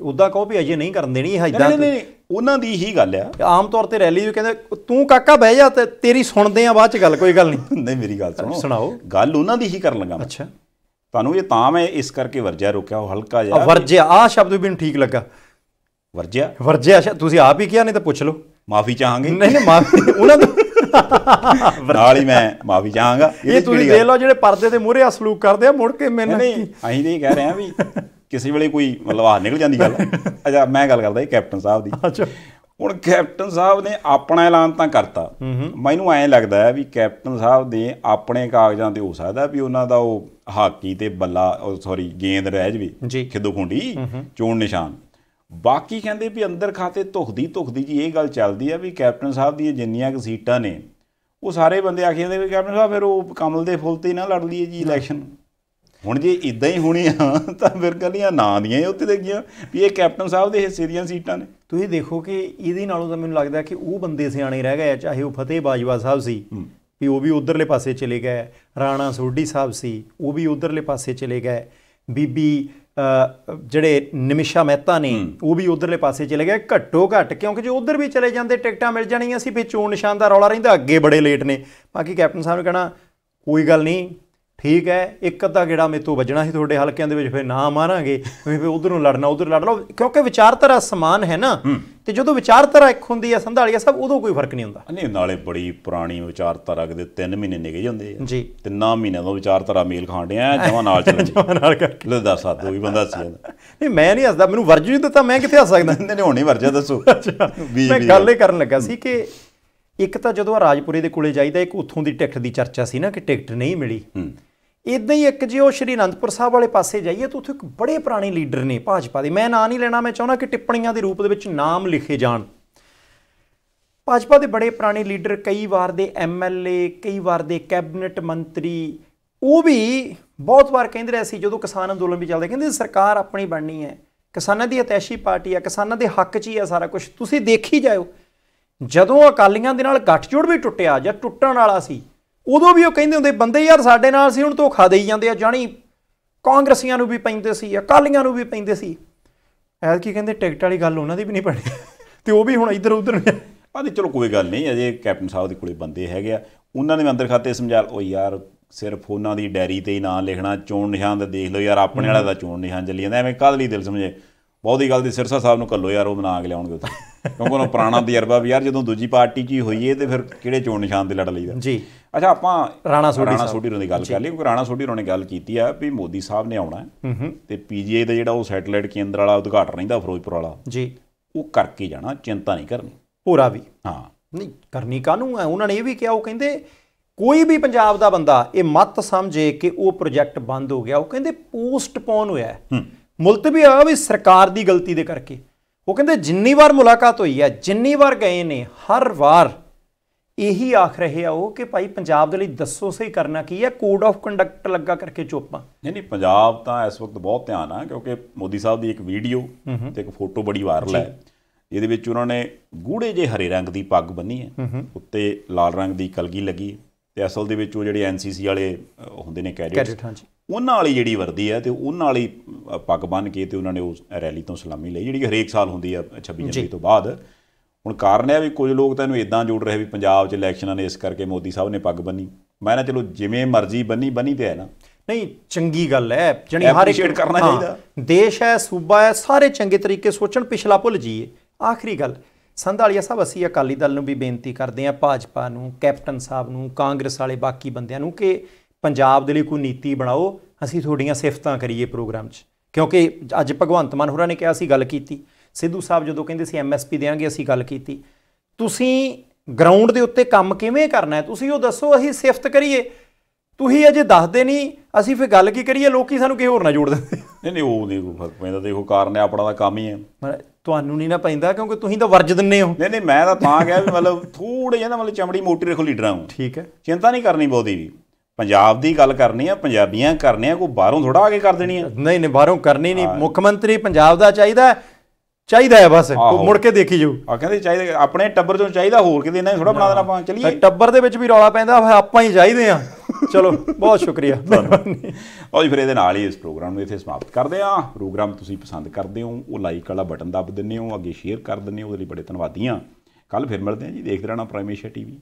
ਉੱਦਾਂ ਕਹੋ ਵੀ ਅਜੇ ਨਹੀਂ ਕਰਨ ਦੇਣੀ, ਨਹੀਂ ਉਹਨਾਂ ਦੀ ਹੀ ਗੱਲ ਆ। ਆਮ ਤੌਰ ਤੇ ਰੈਲੀ ਵੀ ਕਹਿੰਦੇ ਤੂੰ ਕਾਕਾ ਬਹਿ ਜਾ ਤੇ ਤੇਰੀ ਸੁਣਦੇ ਆ ਬਾਅਦ ਚ ਗੱਲ, ਕੋਈ ਗੱਲ ਨਹੀਂ। ਨਹੀਂ ਮੇਰੀ ਗੱਲ ਸੁਣਾਓ। ਗੱਲ ਉਹਨਾਂ ਦੀ ਹੀ ਕਰਨ ਲੱਗਾ। ਅੱਛਾ, ਤੁਹਾਨੂੰ ਇਹ ਤਾਂ ਮੈਂ ਇਸ ਕਰਕੇ ਵਰਜਿਆ ਰੋਕਿਆ, ਉਹ ਹਲਕਾ ਜਿਹਾ ਵਰਜਿਆ, ਆਹ ਸ਼ਬਦ ਵੀ ਮੈਨੂੰ ਠੀਕ ਲੱਗਾ, ਵਰਜਿਆ। ਤੁਸੀਂ ਆਪ ਹੀ ਕਿਹਾ, ਨਹੀਂ ਤਾਂ ਪੁੱਛ ਲਓ। ਮਾਫੀ ਚਾਹਾਂਗੇ। ਨਹੀਂ ਮਾਫੀ ਉਹਨਾਂ ਦੀ ਨਾਲ ਹੀ ਮੈਂ ਮਾਫੀ ਚਾਹਾਂਗਾ। ਇਹ ਤੁਸੀਂ ਦੇਖ ਲਓ ਜਿਹੜੇ ਪਰਦੇ ਦੇ ਮੂਹਰੇ ਆ ਸਲੂਕ ਕਰਦੇ ਆ, ਮੁੜ ਕੇ ਮੈਨੂੰ ਨਹੀਂ, ਅਸੀਂ ਤਾਂ ਇਹ ਕਹਿ ਰਹੇ ਹਾਂ ਵੀ ਕਿਸੇ ਵੇਲੇ ਕੋਈ ਮਤਲਬ ਆ ਨਿਕਲ ਜਾਂਦੀ ਗੱਲ। ਅੱਛਾ, ਮੈਂ ਗੱਲ ਕਰਦਾ ਕੈਪਟਨ ਸਾਹਿਬ ਦੀ। ਅੱਛਾ, ਹੁਣ ਕੈਪਟਨ ਸਾਹਿਬ ਨੇ ਆਪਣਾ ਐਲਾਨ ਤਾਂ ਕਰਤਾ, ਮੈਨੂੰ ਐਂ ਲੱਗਦਾ ਹੈ ਵੀ ਕੈਪਟਨ ਸਾਹਿਬ ਦੇ ਆਪਣੇ ਕਾਗਜ਼ਾਂ ਤੇ ਹੋ ਸਕਦਾ ਵੀ ਉਹਨਾਂ ਦਾ ਉਹ ਹਾਕੀ ਤੇ ਬੱਲਾ ਸੌਰੀ ਗੇਂਦ ਰਹਿ ਜਾਵੇ, ਖਿੱਦੋ ਖੁੰਡੀ ਚੋਣ ਨਿਸ਼ਾਨ। ਬਾਕੀ ਕਹਿੰਦੇ ਵੀ ਅੰਦਰ ਖਾਤੇ ਧੁਖਦੀ ਜੀ ਇਹ ਗੱਲ ਚੱਲਦੀ ਆ ਵੀ ਕੈਪਟਨ ਸਾਹਿਬ ਦੀਆਂ ਜਿੰਨੀਆਂ ਕੁ ਸੀਟਾਂ ਨੇ ਉਹ ਸਾਰੇ ਬੰਦੇ ਆਖੀ ਜਾਂਦੇ ਵੀ ਕੈਪਟਨ ਸਾਹਿਬ ਫਿਰ ਉਹ ਕਮਲ ਦੇ ਫੁੱਲ 'ਤੇ ਹੀ ਨਾ ਲੜ ਲਈਏ ਜੀ ਇਲੈਕਸ਼ਨ। ਹੁਣ ਜੇ ਇੱਦਾਂ ਹੀ ਹੋਣੀ ਆ ਤਾਂ ਫਿਰ ਕੱਲੀਆਂ ਨਾਂ ਦੀਆਂ ਹੀ ਉੱਥੇ ਲੱਗੀਆਂ ਵੀ ਇਹ ਕੈਪਟਨ ਸਾਹਿਬ ਦੇ ਹਿੱਸੇ ਦੀਆਂ ਸੀਟਾਂ ਨੇ। ਤੁਸੀਂ ਦੇਖੋ ਕਿ ਇਹਦੇ ਨਾਲੋਂ ਤਾਂ ਮੈਨੂੰ ਲੱਗਦਾ ਕਿ ਉਹ ਬੰਦੇ ਸਿਆਣੇ ਰਹਿ ਗਏ, ਚਾਹੇ ਉਹ ਫਤਿਹ ਬਾਜਵਾ ਸਾਹਿਬ ਸੀ ਵੀ ਉਹ ਵੀ ਉਧਰਲੇ ਪਾਸੇ ਚਲੇ ਗਏ, ਰਾਣਾ ਸੋਢੀ ਸਾਹਿਬ ਸੀ ਉਹ ਵੀ ਉਧਰਲੇ ਪਾਸੇ ਚਲੇ ਗਏ, ਬੀਬੀ ਜਿਹੜੇ ਨਿਮਿਸ਼ਾ ਮਹਿਤਾ ਨੇ ਉਹ ਵੀ ਉਧਰਲੇ ਪਾਸੇ ਚਲੇ ਗਏ। ਘੱਟੋ ਘੱਟ ਕਿਉਂਕਿ ਜੇ ਉਧਰ ਵੀ ਚਲੇ ਜਾਂਦੇ ਟਿਕਟਾਂ ਮਿਲ ਜਾਣੀਆਂ ਸੀ, ਫਿਰ ਚੋਣ ਨਿਸ਼ਾਨ ਦਾ ਰੌਲਾ ਰਹਿੰਦਾ, ਅੱਗੇ ਬੜੇ ਲੇਟ ਨੇ। ਬਾਕੀ ਕੈਪਟਨ ਸਾਹਿਬ ਨੇ ਕਹਿਣਾ ਕੋਈ ਗੱਲ ਨਹੀਂ, ਠੀਕ ਹੈ, ਇੱਕ ਅੱਧਾ ਗੇੜਾ ਮੇਰੇ ਤੋਂ ਵੱਜਣਾ ਸੀ ਤੁਹਾਡੇ ਹਲਕਿਆਂ ਦੇ ਵਿੱਚ, ਫਿਰ ਨਾ ਮਾਰਾਂਗੇ, ਫਿਰ ਉਧਰ ਨੂੰ ਲੜਨਾ ਉਧਰ ਲੜ ਲਓ, ਕਿਉਂਕਿ ਵਿਚਾਰਧਾਰਾ ਸਮਾਨ ਹੈ ਨਾ। ਤੇ ਜਦੋਂ ਵਿਚਾਰਧਾਰਾ ਇੱਕ ਹੁੰਦੀ ਹੈ ਸੰਧਾਲੀਆ ਸਾਹਿਬ, ਉਦੋਂ ਕੋਈ ਫਰਕ ਨਹੀਂ ਹੁੰਦਾ। ਨਹੀਂ, ਨਾਲੇ ਬੜੀ ਪੁਰਾਣੀ ਵਿਚਾਰਧਾਰਾ ਕਿਤੇ 3 ਮਹੀਨੇ ਨਿਕਲ ਜਾਂਦੇ ਆ ਜੀ, 3 ਮਹੀਨਿਆਂ ਤੋਂ ਵਿਚਾਰਧਾਰਾ ਮੇਲ ਖਾਣ ਡਿਆ ਜਮਾਂ ਨਾਲ ਚੱਲਣ ਨਾਲ ਕਰਕੇ ਲੈ ਦੱਸ ਹੱਦ ਹੋ ਗਈ ਬੰਦਾ ਹੱਸੀ ਜਾਂਦਾ। ਨਹੀਂ ਮੈਂ ਨਹੀਂ ਹੱਸਦਾ, ਮੈਨੂੰ ਵਰਜ ਨਹੀਂ ਦਿੱਤਾ, ਮੈਂ ਕਿੱਥੇ ਹੱਸ ਸਕਦਾ। ਨਹੀਂ ਹੁਣ ਹੀ ਵਰਜਿਆ ਦੱਸੋ। ਮੈਂ ਗੱਲ ਇਹ ਕਰਨ ਲੱਗਾ ਸੀ ਕਿ ਇੱਕ ਤਾਂ ਜਦੋਂ ਰਾਜਪੁਰੇ ਦੇ ਕੋਲੇ ਜਾਈਦਾ, ਇੱਕ ਉੱਥੋਂ ਦੀ ਟਿਕਟ ਦੀ ਚਰਚਾ ਸੀ ਨਾ ਕਿ ਟਿਕਟ ਨਹੀਂ ਮਿਲੀ। ਇੱਦਾਂ ਹੀ ਇੱਕ ਜੇ ਉਹ ਸ਼੍ਰੀ ਅਨੰਦਪੁਰ ਸਾਹਿਬ ਵਾਲੇ ਪਾਸੇ ਜਾਈਏ ਤਾਂ ਉੱਥੇ ਇੱਕ ਬੜੇ ਪੁਰਾਣੇ ਲੀਡਰ ਨੇ ਭਾਜਪਾ ਦੇ, ਮੈਂ ਨਾਂ ਨਹੀਂ ਲੈਣਾ, ਮੈਂ ਚਾਹੁੰਦਾ ਕਿ ਟਿੱਪਣੀਆਂ ਦੇ ਰੂਪ ਦੇ ਵਿੱਚ ਨਾਮ ਲਿਖੇ ਜਾਣ। ਭਾਜਪਾ ਦੇ ਬੜੇ ਪੁਰਾਣੇ ਲੀਡਰ, ਕਈ ਵਾਰ ਦੇ MLA, ਕਈ ਵਾਰ ਦੇ ਕੈਬਨਿਟ ਮੰਤਰੀ, ਉਹ ਵੀ ਬਹੁਤ ਵਾਰ ਕਹਿੰਦੇ ਰਹੇ ਸੀ ਜਦੋਂ ਕਿਸਾਨ ਅੰਦੋਲਨ ਵੀ ਚੱਲਦਾ, ਕਹਿੰਦੇ ਸਰਕਾਰ ਆਪਣੀ ਬਣਨੀ ਹੈ, ਕਿਸਾਨਾਂ ਦੀ ਹਿਤੈਸ਼ੀ ਪਾਰਟੀ ਆ, ਕਿਸਾਨਾਂ ਦੇ ਹੱਕ 'ਚ ਹੀ ਆ ਸਾਰਾ ਕੁਝ। ਤੁਸੀਂ ਦੇਖੀ ਜਾਇਓ ਜਦੋਂ ਅਕਾਲੀਆਂ ਦੇ ਨਾਲ ਗੱਠਜੋੜ ਵੀ ਟੁੱਟਿਆ ਜਾਂ ਟੁੱਟਣ ਵਾਲਾ ਸੀ, ਉਦੋਂ ਵੀ ਉਹ ਕਹਿੰਦੇ ਹੁੰਦੇ ਬੰਦੇ ਯਾਰ ਸਾਡੇ ਨਾਲ ਸੀ, ਹੁਣ ਧੋਖਾ ਦੇਈ ਜਾਂਦੇ ਆ, ਜਾਣੀ ਕਾਂਗਰਸੀਆਂ ਨੂੰ ਵੀ ਪੈਂਦੇ ਸੀ, ਅਕਾਲੀਆਂ ਨੂੰ ਵੀ ਪੈਂਦੇ ਸੀ। ਐਤਕੀ ਕਹਿੰਦੇ ਟਿਕਟ ਵਾਲੀ ਗੱਲ ਉਹਨਾਂ ਦੀ ਵੀ ਨਹੀਂ ਪੈਣੀ ਤੇ ਉਹ ਵੀ ਹੁਣ ਇੱਧਰ ਉੱਧਰ। ਆਦੀ ਚਲੋ ਕੋਈ ਗੱਲ ਨਹੀਂ, ਅਜੇ ਕੈਪਟਨ ਸਾਹਿਬ ਦੇ ਕੋਲੇ ਬੰਦੇ ਹੈਗੇ ਆ, ਉਹਨਾਂ ਨੇ ਅੰਦਰ ਖਾਤੇ ਸਮਝਾ ਉਹ ਯਾਰ ਸਿਰਫ ਉਹਨਾਂ ਦੀ ਡਾਇਰੀ 'ਤੇ ਹੀ ਨਾਂ ਲਿਖਣਾ, ਚੋਣ ਨਿਸ਼ਾਨ ਦਾ ਦੇਖ ਲਓ ਯਾਰ, ਆਪਣੇ ਵਾਲਾ ਦਾ ਚੋਣ ਨਿਸ਼ਾਨ ਚੱਲੀ ਜਾਂਦਾ, ਐਵੇਂ ਕਾਹਦੇ ਲਈ ਦਿਲ ਸਮਝੇ। ਬਹੁਤੀ ਗੱਲ ਦੀ ਸਿਰਸਾ ਸਾਹਿਬ ਨੂੰ ਘੱਲੋ ਯਾਰ, ਉਹ ਬਣਾ ਕੇ ਲਿਆਉਣਗੇ ਉੱਥੇ, ਕਿਉਂਕਿ ਉਹਨਾਂ ਪੁਰਾਣਾ ਤਜਰਬਾ ਵੀ ਯਾਰ ਜਦੋਂ ਦੂਜੀ ਪਾਰਟੀ 'ਚ ਹੀ ਹੋਈਏ ਤੇ ਫਿਰ ਕਿਹੜੇ ਚੋਣ ਨਿਸ਼ਾਨ 'ਤੇ ਲੜ ਲਈਦਾ ਜੀ। ਅੱਛਾ, ਆਪਾਂ ਰਾਣਾ ਸੋਢੀ ਹੋਰਾਂ ਦੀ ਗੱਲ ਕਰ ਲਈ, ਕਿਉਂਕਿ ਰਾਣਾ ਸੋਢੀ ਹੋਰਾਂ ਨੇ ਗੱਲ ਕੀਤੀ ਆ ਵੀ ਮੋਦੀ ਸਾਹਿਬ ਨੇ ਆਉਣਾ ਤੇ PGI ਦਾ ਜਿਹੜਾ ਉਹ ਸੈਟੇਲਾਈਟ ਕੇਂਦਰ ਵਾਲਾ ਉਦਘਾਟਨ ਰਹਿੰਦਾ ਫਿਰੋਜ਼ਪੁਰ ਵਾਲਾ ਜੀ, ਉਹ ਕਰਕੇ ਜਾਣਾ, ਚਿੰਤਾ ਨਹੀਂ ਕਰਨੀ ਪੂਰਾ ਵੀ। ਹਾਂ ਨਹੀਂ ਕਰਨੀ ਕਾਹਨੂੰ ਹੈ, ਉਹਨਾਂ ਨੇ ਇਹ ਵੀ ਕਿਹਾ, ਉਹ ਕਹਿੰਦੇ ਕੋਈ ਵੀ ਪੰਜਾਬ ਦਾ ਬੰਦਾ ਇਹ ਮਤ ਸਮਝੇ ਕਿ ਉਹ ਪ੍ਰੋਜੈਕਟ ਬੰਦ ਹੋ ਗਿਆ, ਉਹ ਕਹਿੰਦੇ ਪੋਸਟਪੋਨ ਹੋਇਆ, ਮੁਲਤਵੀ ਹੋਇਆ ਵੀ ਸਰਕਾਰ ਦੀ ਗਲਤੀ ਦੇ ਕਰਕੇ। ਉਹ ਕਹਿੰਦੇ ਜਿੰਨੀ ਵਾਰ ਮੁਲਾਕਾਤ ਹੋਈ ਹੈ, ਜਿੰਨੀ ਵਾਰ ਗਏ ਨੇ, ਹਰ ਵਾਰ ਇਹੀ ਆਖ ਰਹੇ ਆ ਉਹ ਕਿ ਭਾਈ ਪੰਜਾਬ ਦੇ ਲਈ ਦੱਸੋ ਸਹੀ ਕਰਨਾ ਕੀ ਹੈ, ਕੋਡ ਆਫ ਕੰਡਕਟ ਲੱਗਾ ਕਰਕੇ ਚੁੱਪ ਆ। ਨਹੀਂ ਪੰਜਾਬ ਤਾਂ ਇਸ ਵਕਤ ਬਹੁਤ ਧਿਆਨ ਆ, ਕਿਉਂਕਿ ਮੋਦੀ ਸਾਹਿਬ ਦੀ ਇੱਕ ਵੀਡੀਓ ਤੇ ਇੱਕ ਫੋਟੋ ਬੜੀ ਵਾਇਰਲ ਹੈ, ਇਹਦੇ ਵਿੱਚ ਉਹਨਾਂ ਨੇ ਗੂੜੇ ਜਿਹੇ ਹਰੇ ਰੰਗ ਦੀ ਪੱਗ ਬੰਨੀ ਹੈ, ਉੱਤੇ ਲਾਲ ਰੰਗ ਦੀ ਕਲਗੀ ਲੱਗੀ, ਤੇ ਅਸਲ ਦੇ ਵਿੱਚ ਉਹ ਜਿਹੜੇ NCC ਵਾਲੇ ਹੁੰਦੇ ਨੇ ਕੈਡਿਟ, ਉਹਨਾਂ ਵਾਲੀ ਜਿਹੜੀ ਵਰਦੀ ਹੈ ਤੇ ਉਹਨਾਂ ਵਾਲੀ ਪੱਗ ਬੰਨ੍ਹ ਕੇ ਤੇ ਉਹਨਾਂ ਨੇ ਉਸ ਰੈਲੀ ਤੋਂ ਸਲਾਮੀ ਲਈ, ਜਿਹੜੀ ਹਰੇਕ ਸਾਲ ਹੁੰਦੀ ਆ 26 ਜਨਵਰੀ ਤੋਂ ਬਾਅਦ। ਹੁਣ ਕਾਰਨ ਇਹ ਵੀ ਕੁਝ ਲੋਕ ਤਾਂ ਇਹਨੂੰ ਇੱਦਾਂ ਜੋੜ ਰਹੇ ਵੀ ਪੰਜਾਬ 'ਚ ਇਲੈਕਸ਼ਨਾਂ ਨੇ ਇਸ ਕਰਕੇ ਮੋਦੀ ਸਾਹਿਬ ਨੇ ਪੱਗ ਬੰਨੀ। ਮੈਂ ਨਾ ਚਲੋ ਜਿਵੇਂ ਮਰਜ਼ੀ ਬੰਨੀ ਤੇ ਹੈ ਨਾ, ਨਹੀਂ ਚੰਗੀ ਗੱਲ ਹੈ, ਜਾਣੀ ਹਰ ਇੱਕ ਕਰਨਾ ਚਾਹੀਦਾ, ਦੇਸ਼ ਹੈ, ਸੂਬਾ ਹੈ, ਸਾਰੇ ਚੰਗੇ ਤਰੀਕੇ ਸੋਚਣ, ਪਿਛਲਾ ਭੁੱਲ ਜਾਈਏ। ਆਖਰੀ ਗੱਲ ਸੰਧਾਲੀਆ ਸਾਹਿਬ, ਅਸੀਂ ਅਕਾਲੀ ਦਲ ਨੂੰ ਵੀ ਬੇਨਤੀ ਕਰਦੇ ਹਾਂ, ਭਾਜਪਾ ਨੂੰ, ਕੈਪਟਨ ਸਾਹਿਬ ਨੂੰ, ਕਾਂਗਰਸ ਵਾਲੇ ਬਾਕੀ ਬੰਦਿਆਂ ਨੂੰ ਕਿ ਪੰਜਾਬ ਦੇ ਲਈ ਕੋਈ ਨੀਤੀ ਬਣਾਓ, ਅਸੀਂ ਤੁਹਾਡੀਆਂ ਸਿਫਤਾਂ ਕਰੀਏ ਪ੍ਰੋਗਰਾਮ 'ਚ। ਕਿਉਂਕਿ ਅੱਜ ਭਗਵੰਤ ਮਾਨ ਹੋਰਾਂ ਨੇ ਕਿਹਾ, ਅਸੀਂ ਗੱਲ ਕੀਤੀ, ਸਿੱਧੂ ਸਾਹਿਬ ਜਦੋਂ ਕਹਿੰਦੇ ਸੀ MSP ਦੇਵਾਂਗੇ, ਅਸੀਂ ਗੱਲ ਕੀਤੀ। ਤੁਸੀਂ ਗਰਾਊਂਡ ਦੇ ਉੱਤੇ ਕੰਮ ਕਿਵੇਂ ਕਰਨਾ ਹੈ, ਤੁਸੀਂ ਉਹ ਦੱਸੋ, ਅਸੀਂ ਸਿਫਤ ਕਰੀਏ। ਤੁਸੀਂ ਅਜੇ ਦੱਸਦੇ ਨਹੀਂ, ਅਸੀਂ ਫਿਰ ਗੱਲ ਕੀ ਕਰੀਏ, ਲੋਕੀ ਸਾਨੂੰ ਕਿਸੇ ਹੋਰ ਨਾਲ ਜੋੜ ਦਿੰਦੇ। ਨਹੀਂ ਉਹ ਨਹੀਂ ਕੋਈ ਫਰਕ ਪੈਂਦਾ, ਦੇਖੋ ਕਾਰਨ ਹੈ ਆਪਣਾ ਦਾ ਕੰਮ ਹੀ ਹੈ, ਤੁਹਾਨੂੰ ਨਹੀਂ ਨਾ ਪੈਂਦਾ ਕਿਉਂਕਿ ਤੁਸੀਂ ਤਾਂ ਵਰਜ ਦਿੰਦੇ ਹੋ। ਨਹੀਂ ਮੈਂ ਤਾਂ ਕਿਹਾ ਵੀ ਮਤਲਬ ਥੋੜ੍ਹਾ ਜਿਹਾ ਨਾ ਮਤਲਬ ਚਮੜੀ ਮੋਟੀ ਰੱਖੋ ਲੀਡਰਾਂ ਨੂੰ, ਠੀਕ ਹੈ, ਚਿੰਤਾ ਨਹੀਂ ਕਰਨੀ ਬਹੁਤੀ ਵੀ, ਪੰਜਾਬ ਦੀ ਗੱਲ ਕਰਨੀ ਆ, ਪੰਜਾਬੀਆਂ ਕਰਨੇ ਆ, ਕੋਈ ਬਾਹਰੋਂ ਥੋੜਾ ਆ ਕੇ ਕਰ ਦੇਣੀ ਆ। ਨਹੀਂ ਬਾਹਰੋਂ ਕਰਨੀ ਨਹੀਂ, ਮੁੱਖ ਮੰਤਰੀ ਪੰਜਾਬ ਦਾ ਚਾਹੀਦਾ ਹੈ ਬਸ, ਮੁੜ ਕੇ ਦੇਖੀ ਜਾਊ। ਆ ਕਹਿੰਦੇ ਚਾਹੀਦਾ ਆਪਣੇ ਟੱਬਰ ਚੋਂ ਚਾਹੀਦਾ, ਹੋਰ ਕਿਤੇ ਇਹਨਾਂ ਥੋੜਾ ਬਣਾ ਦੇਣਾ ਆਪਾਂ, ਚਲੀਏ ਟੱਬਰ ਦੇ ਵਿੱਚ ਵੀ ਰੌਲਾ ਪੈਂਦਾ, ਆਪਾਂ ਹੀ ਚਾਹੀਦੇ ਆ। ਚਲੋ ਬਹੁਤ ਸ਼ੁਕਰੀਆ, ਧੰਨਵਾਦ। ਔਰ ਫਿਰ ਇਹਦੇ ਨਾਲ ਹੀ ਇਸ ਪ੍ਰੋਗਰਾਮ ਨੂੰ ਇੱਥੇ ਸਮਾਪਤ ਕਰਦੇ ਹਾਂ। ਪ੍ਰੋਗਰਾਮ ਤੁਸੀਂ ਪਸੰਦ ਕਰਦੇ ਹੋ, ਉਹ ਲਾਈਕ ਵਾਲਾ ਬਟਨ ਦੱਬ ਦਿੰਦੇ ਹੋ, ਅੱਗੇ ਸ਼ੇਅਰ ਕਰ ਦਿੰਦੇ ਹੋ, ਉਹਦੇ ਲਈ ਬੜੇ ਧੰਨਵਾਦੀ ਹਾਂ। ਕੱਲ੍ਹ ਫਿਰ ਮਿਲਦੇ ਹਾਂ ਜੀ, ਦੇਖਦੇ ਰਹਿਣਾ ਪ੍ਰਾਈਮ ਏਸ਼ੀਆ TV।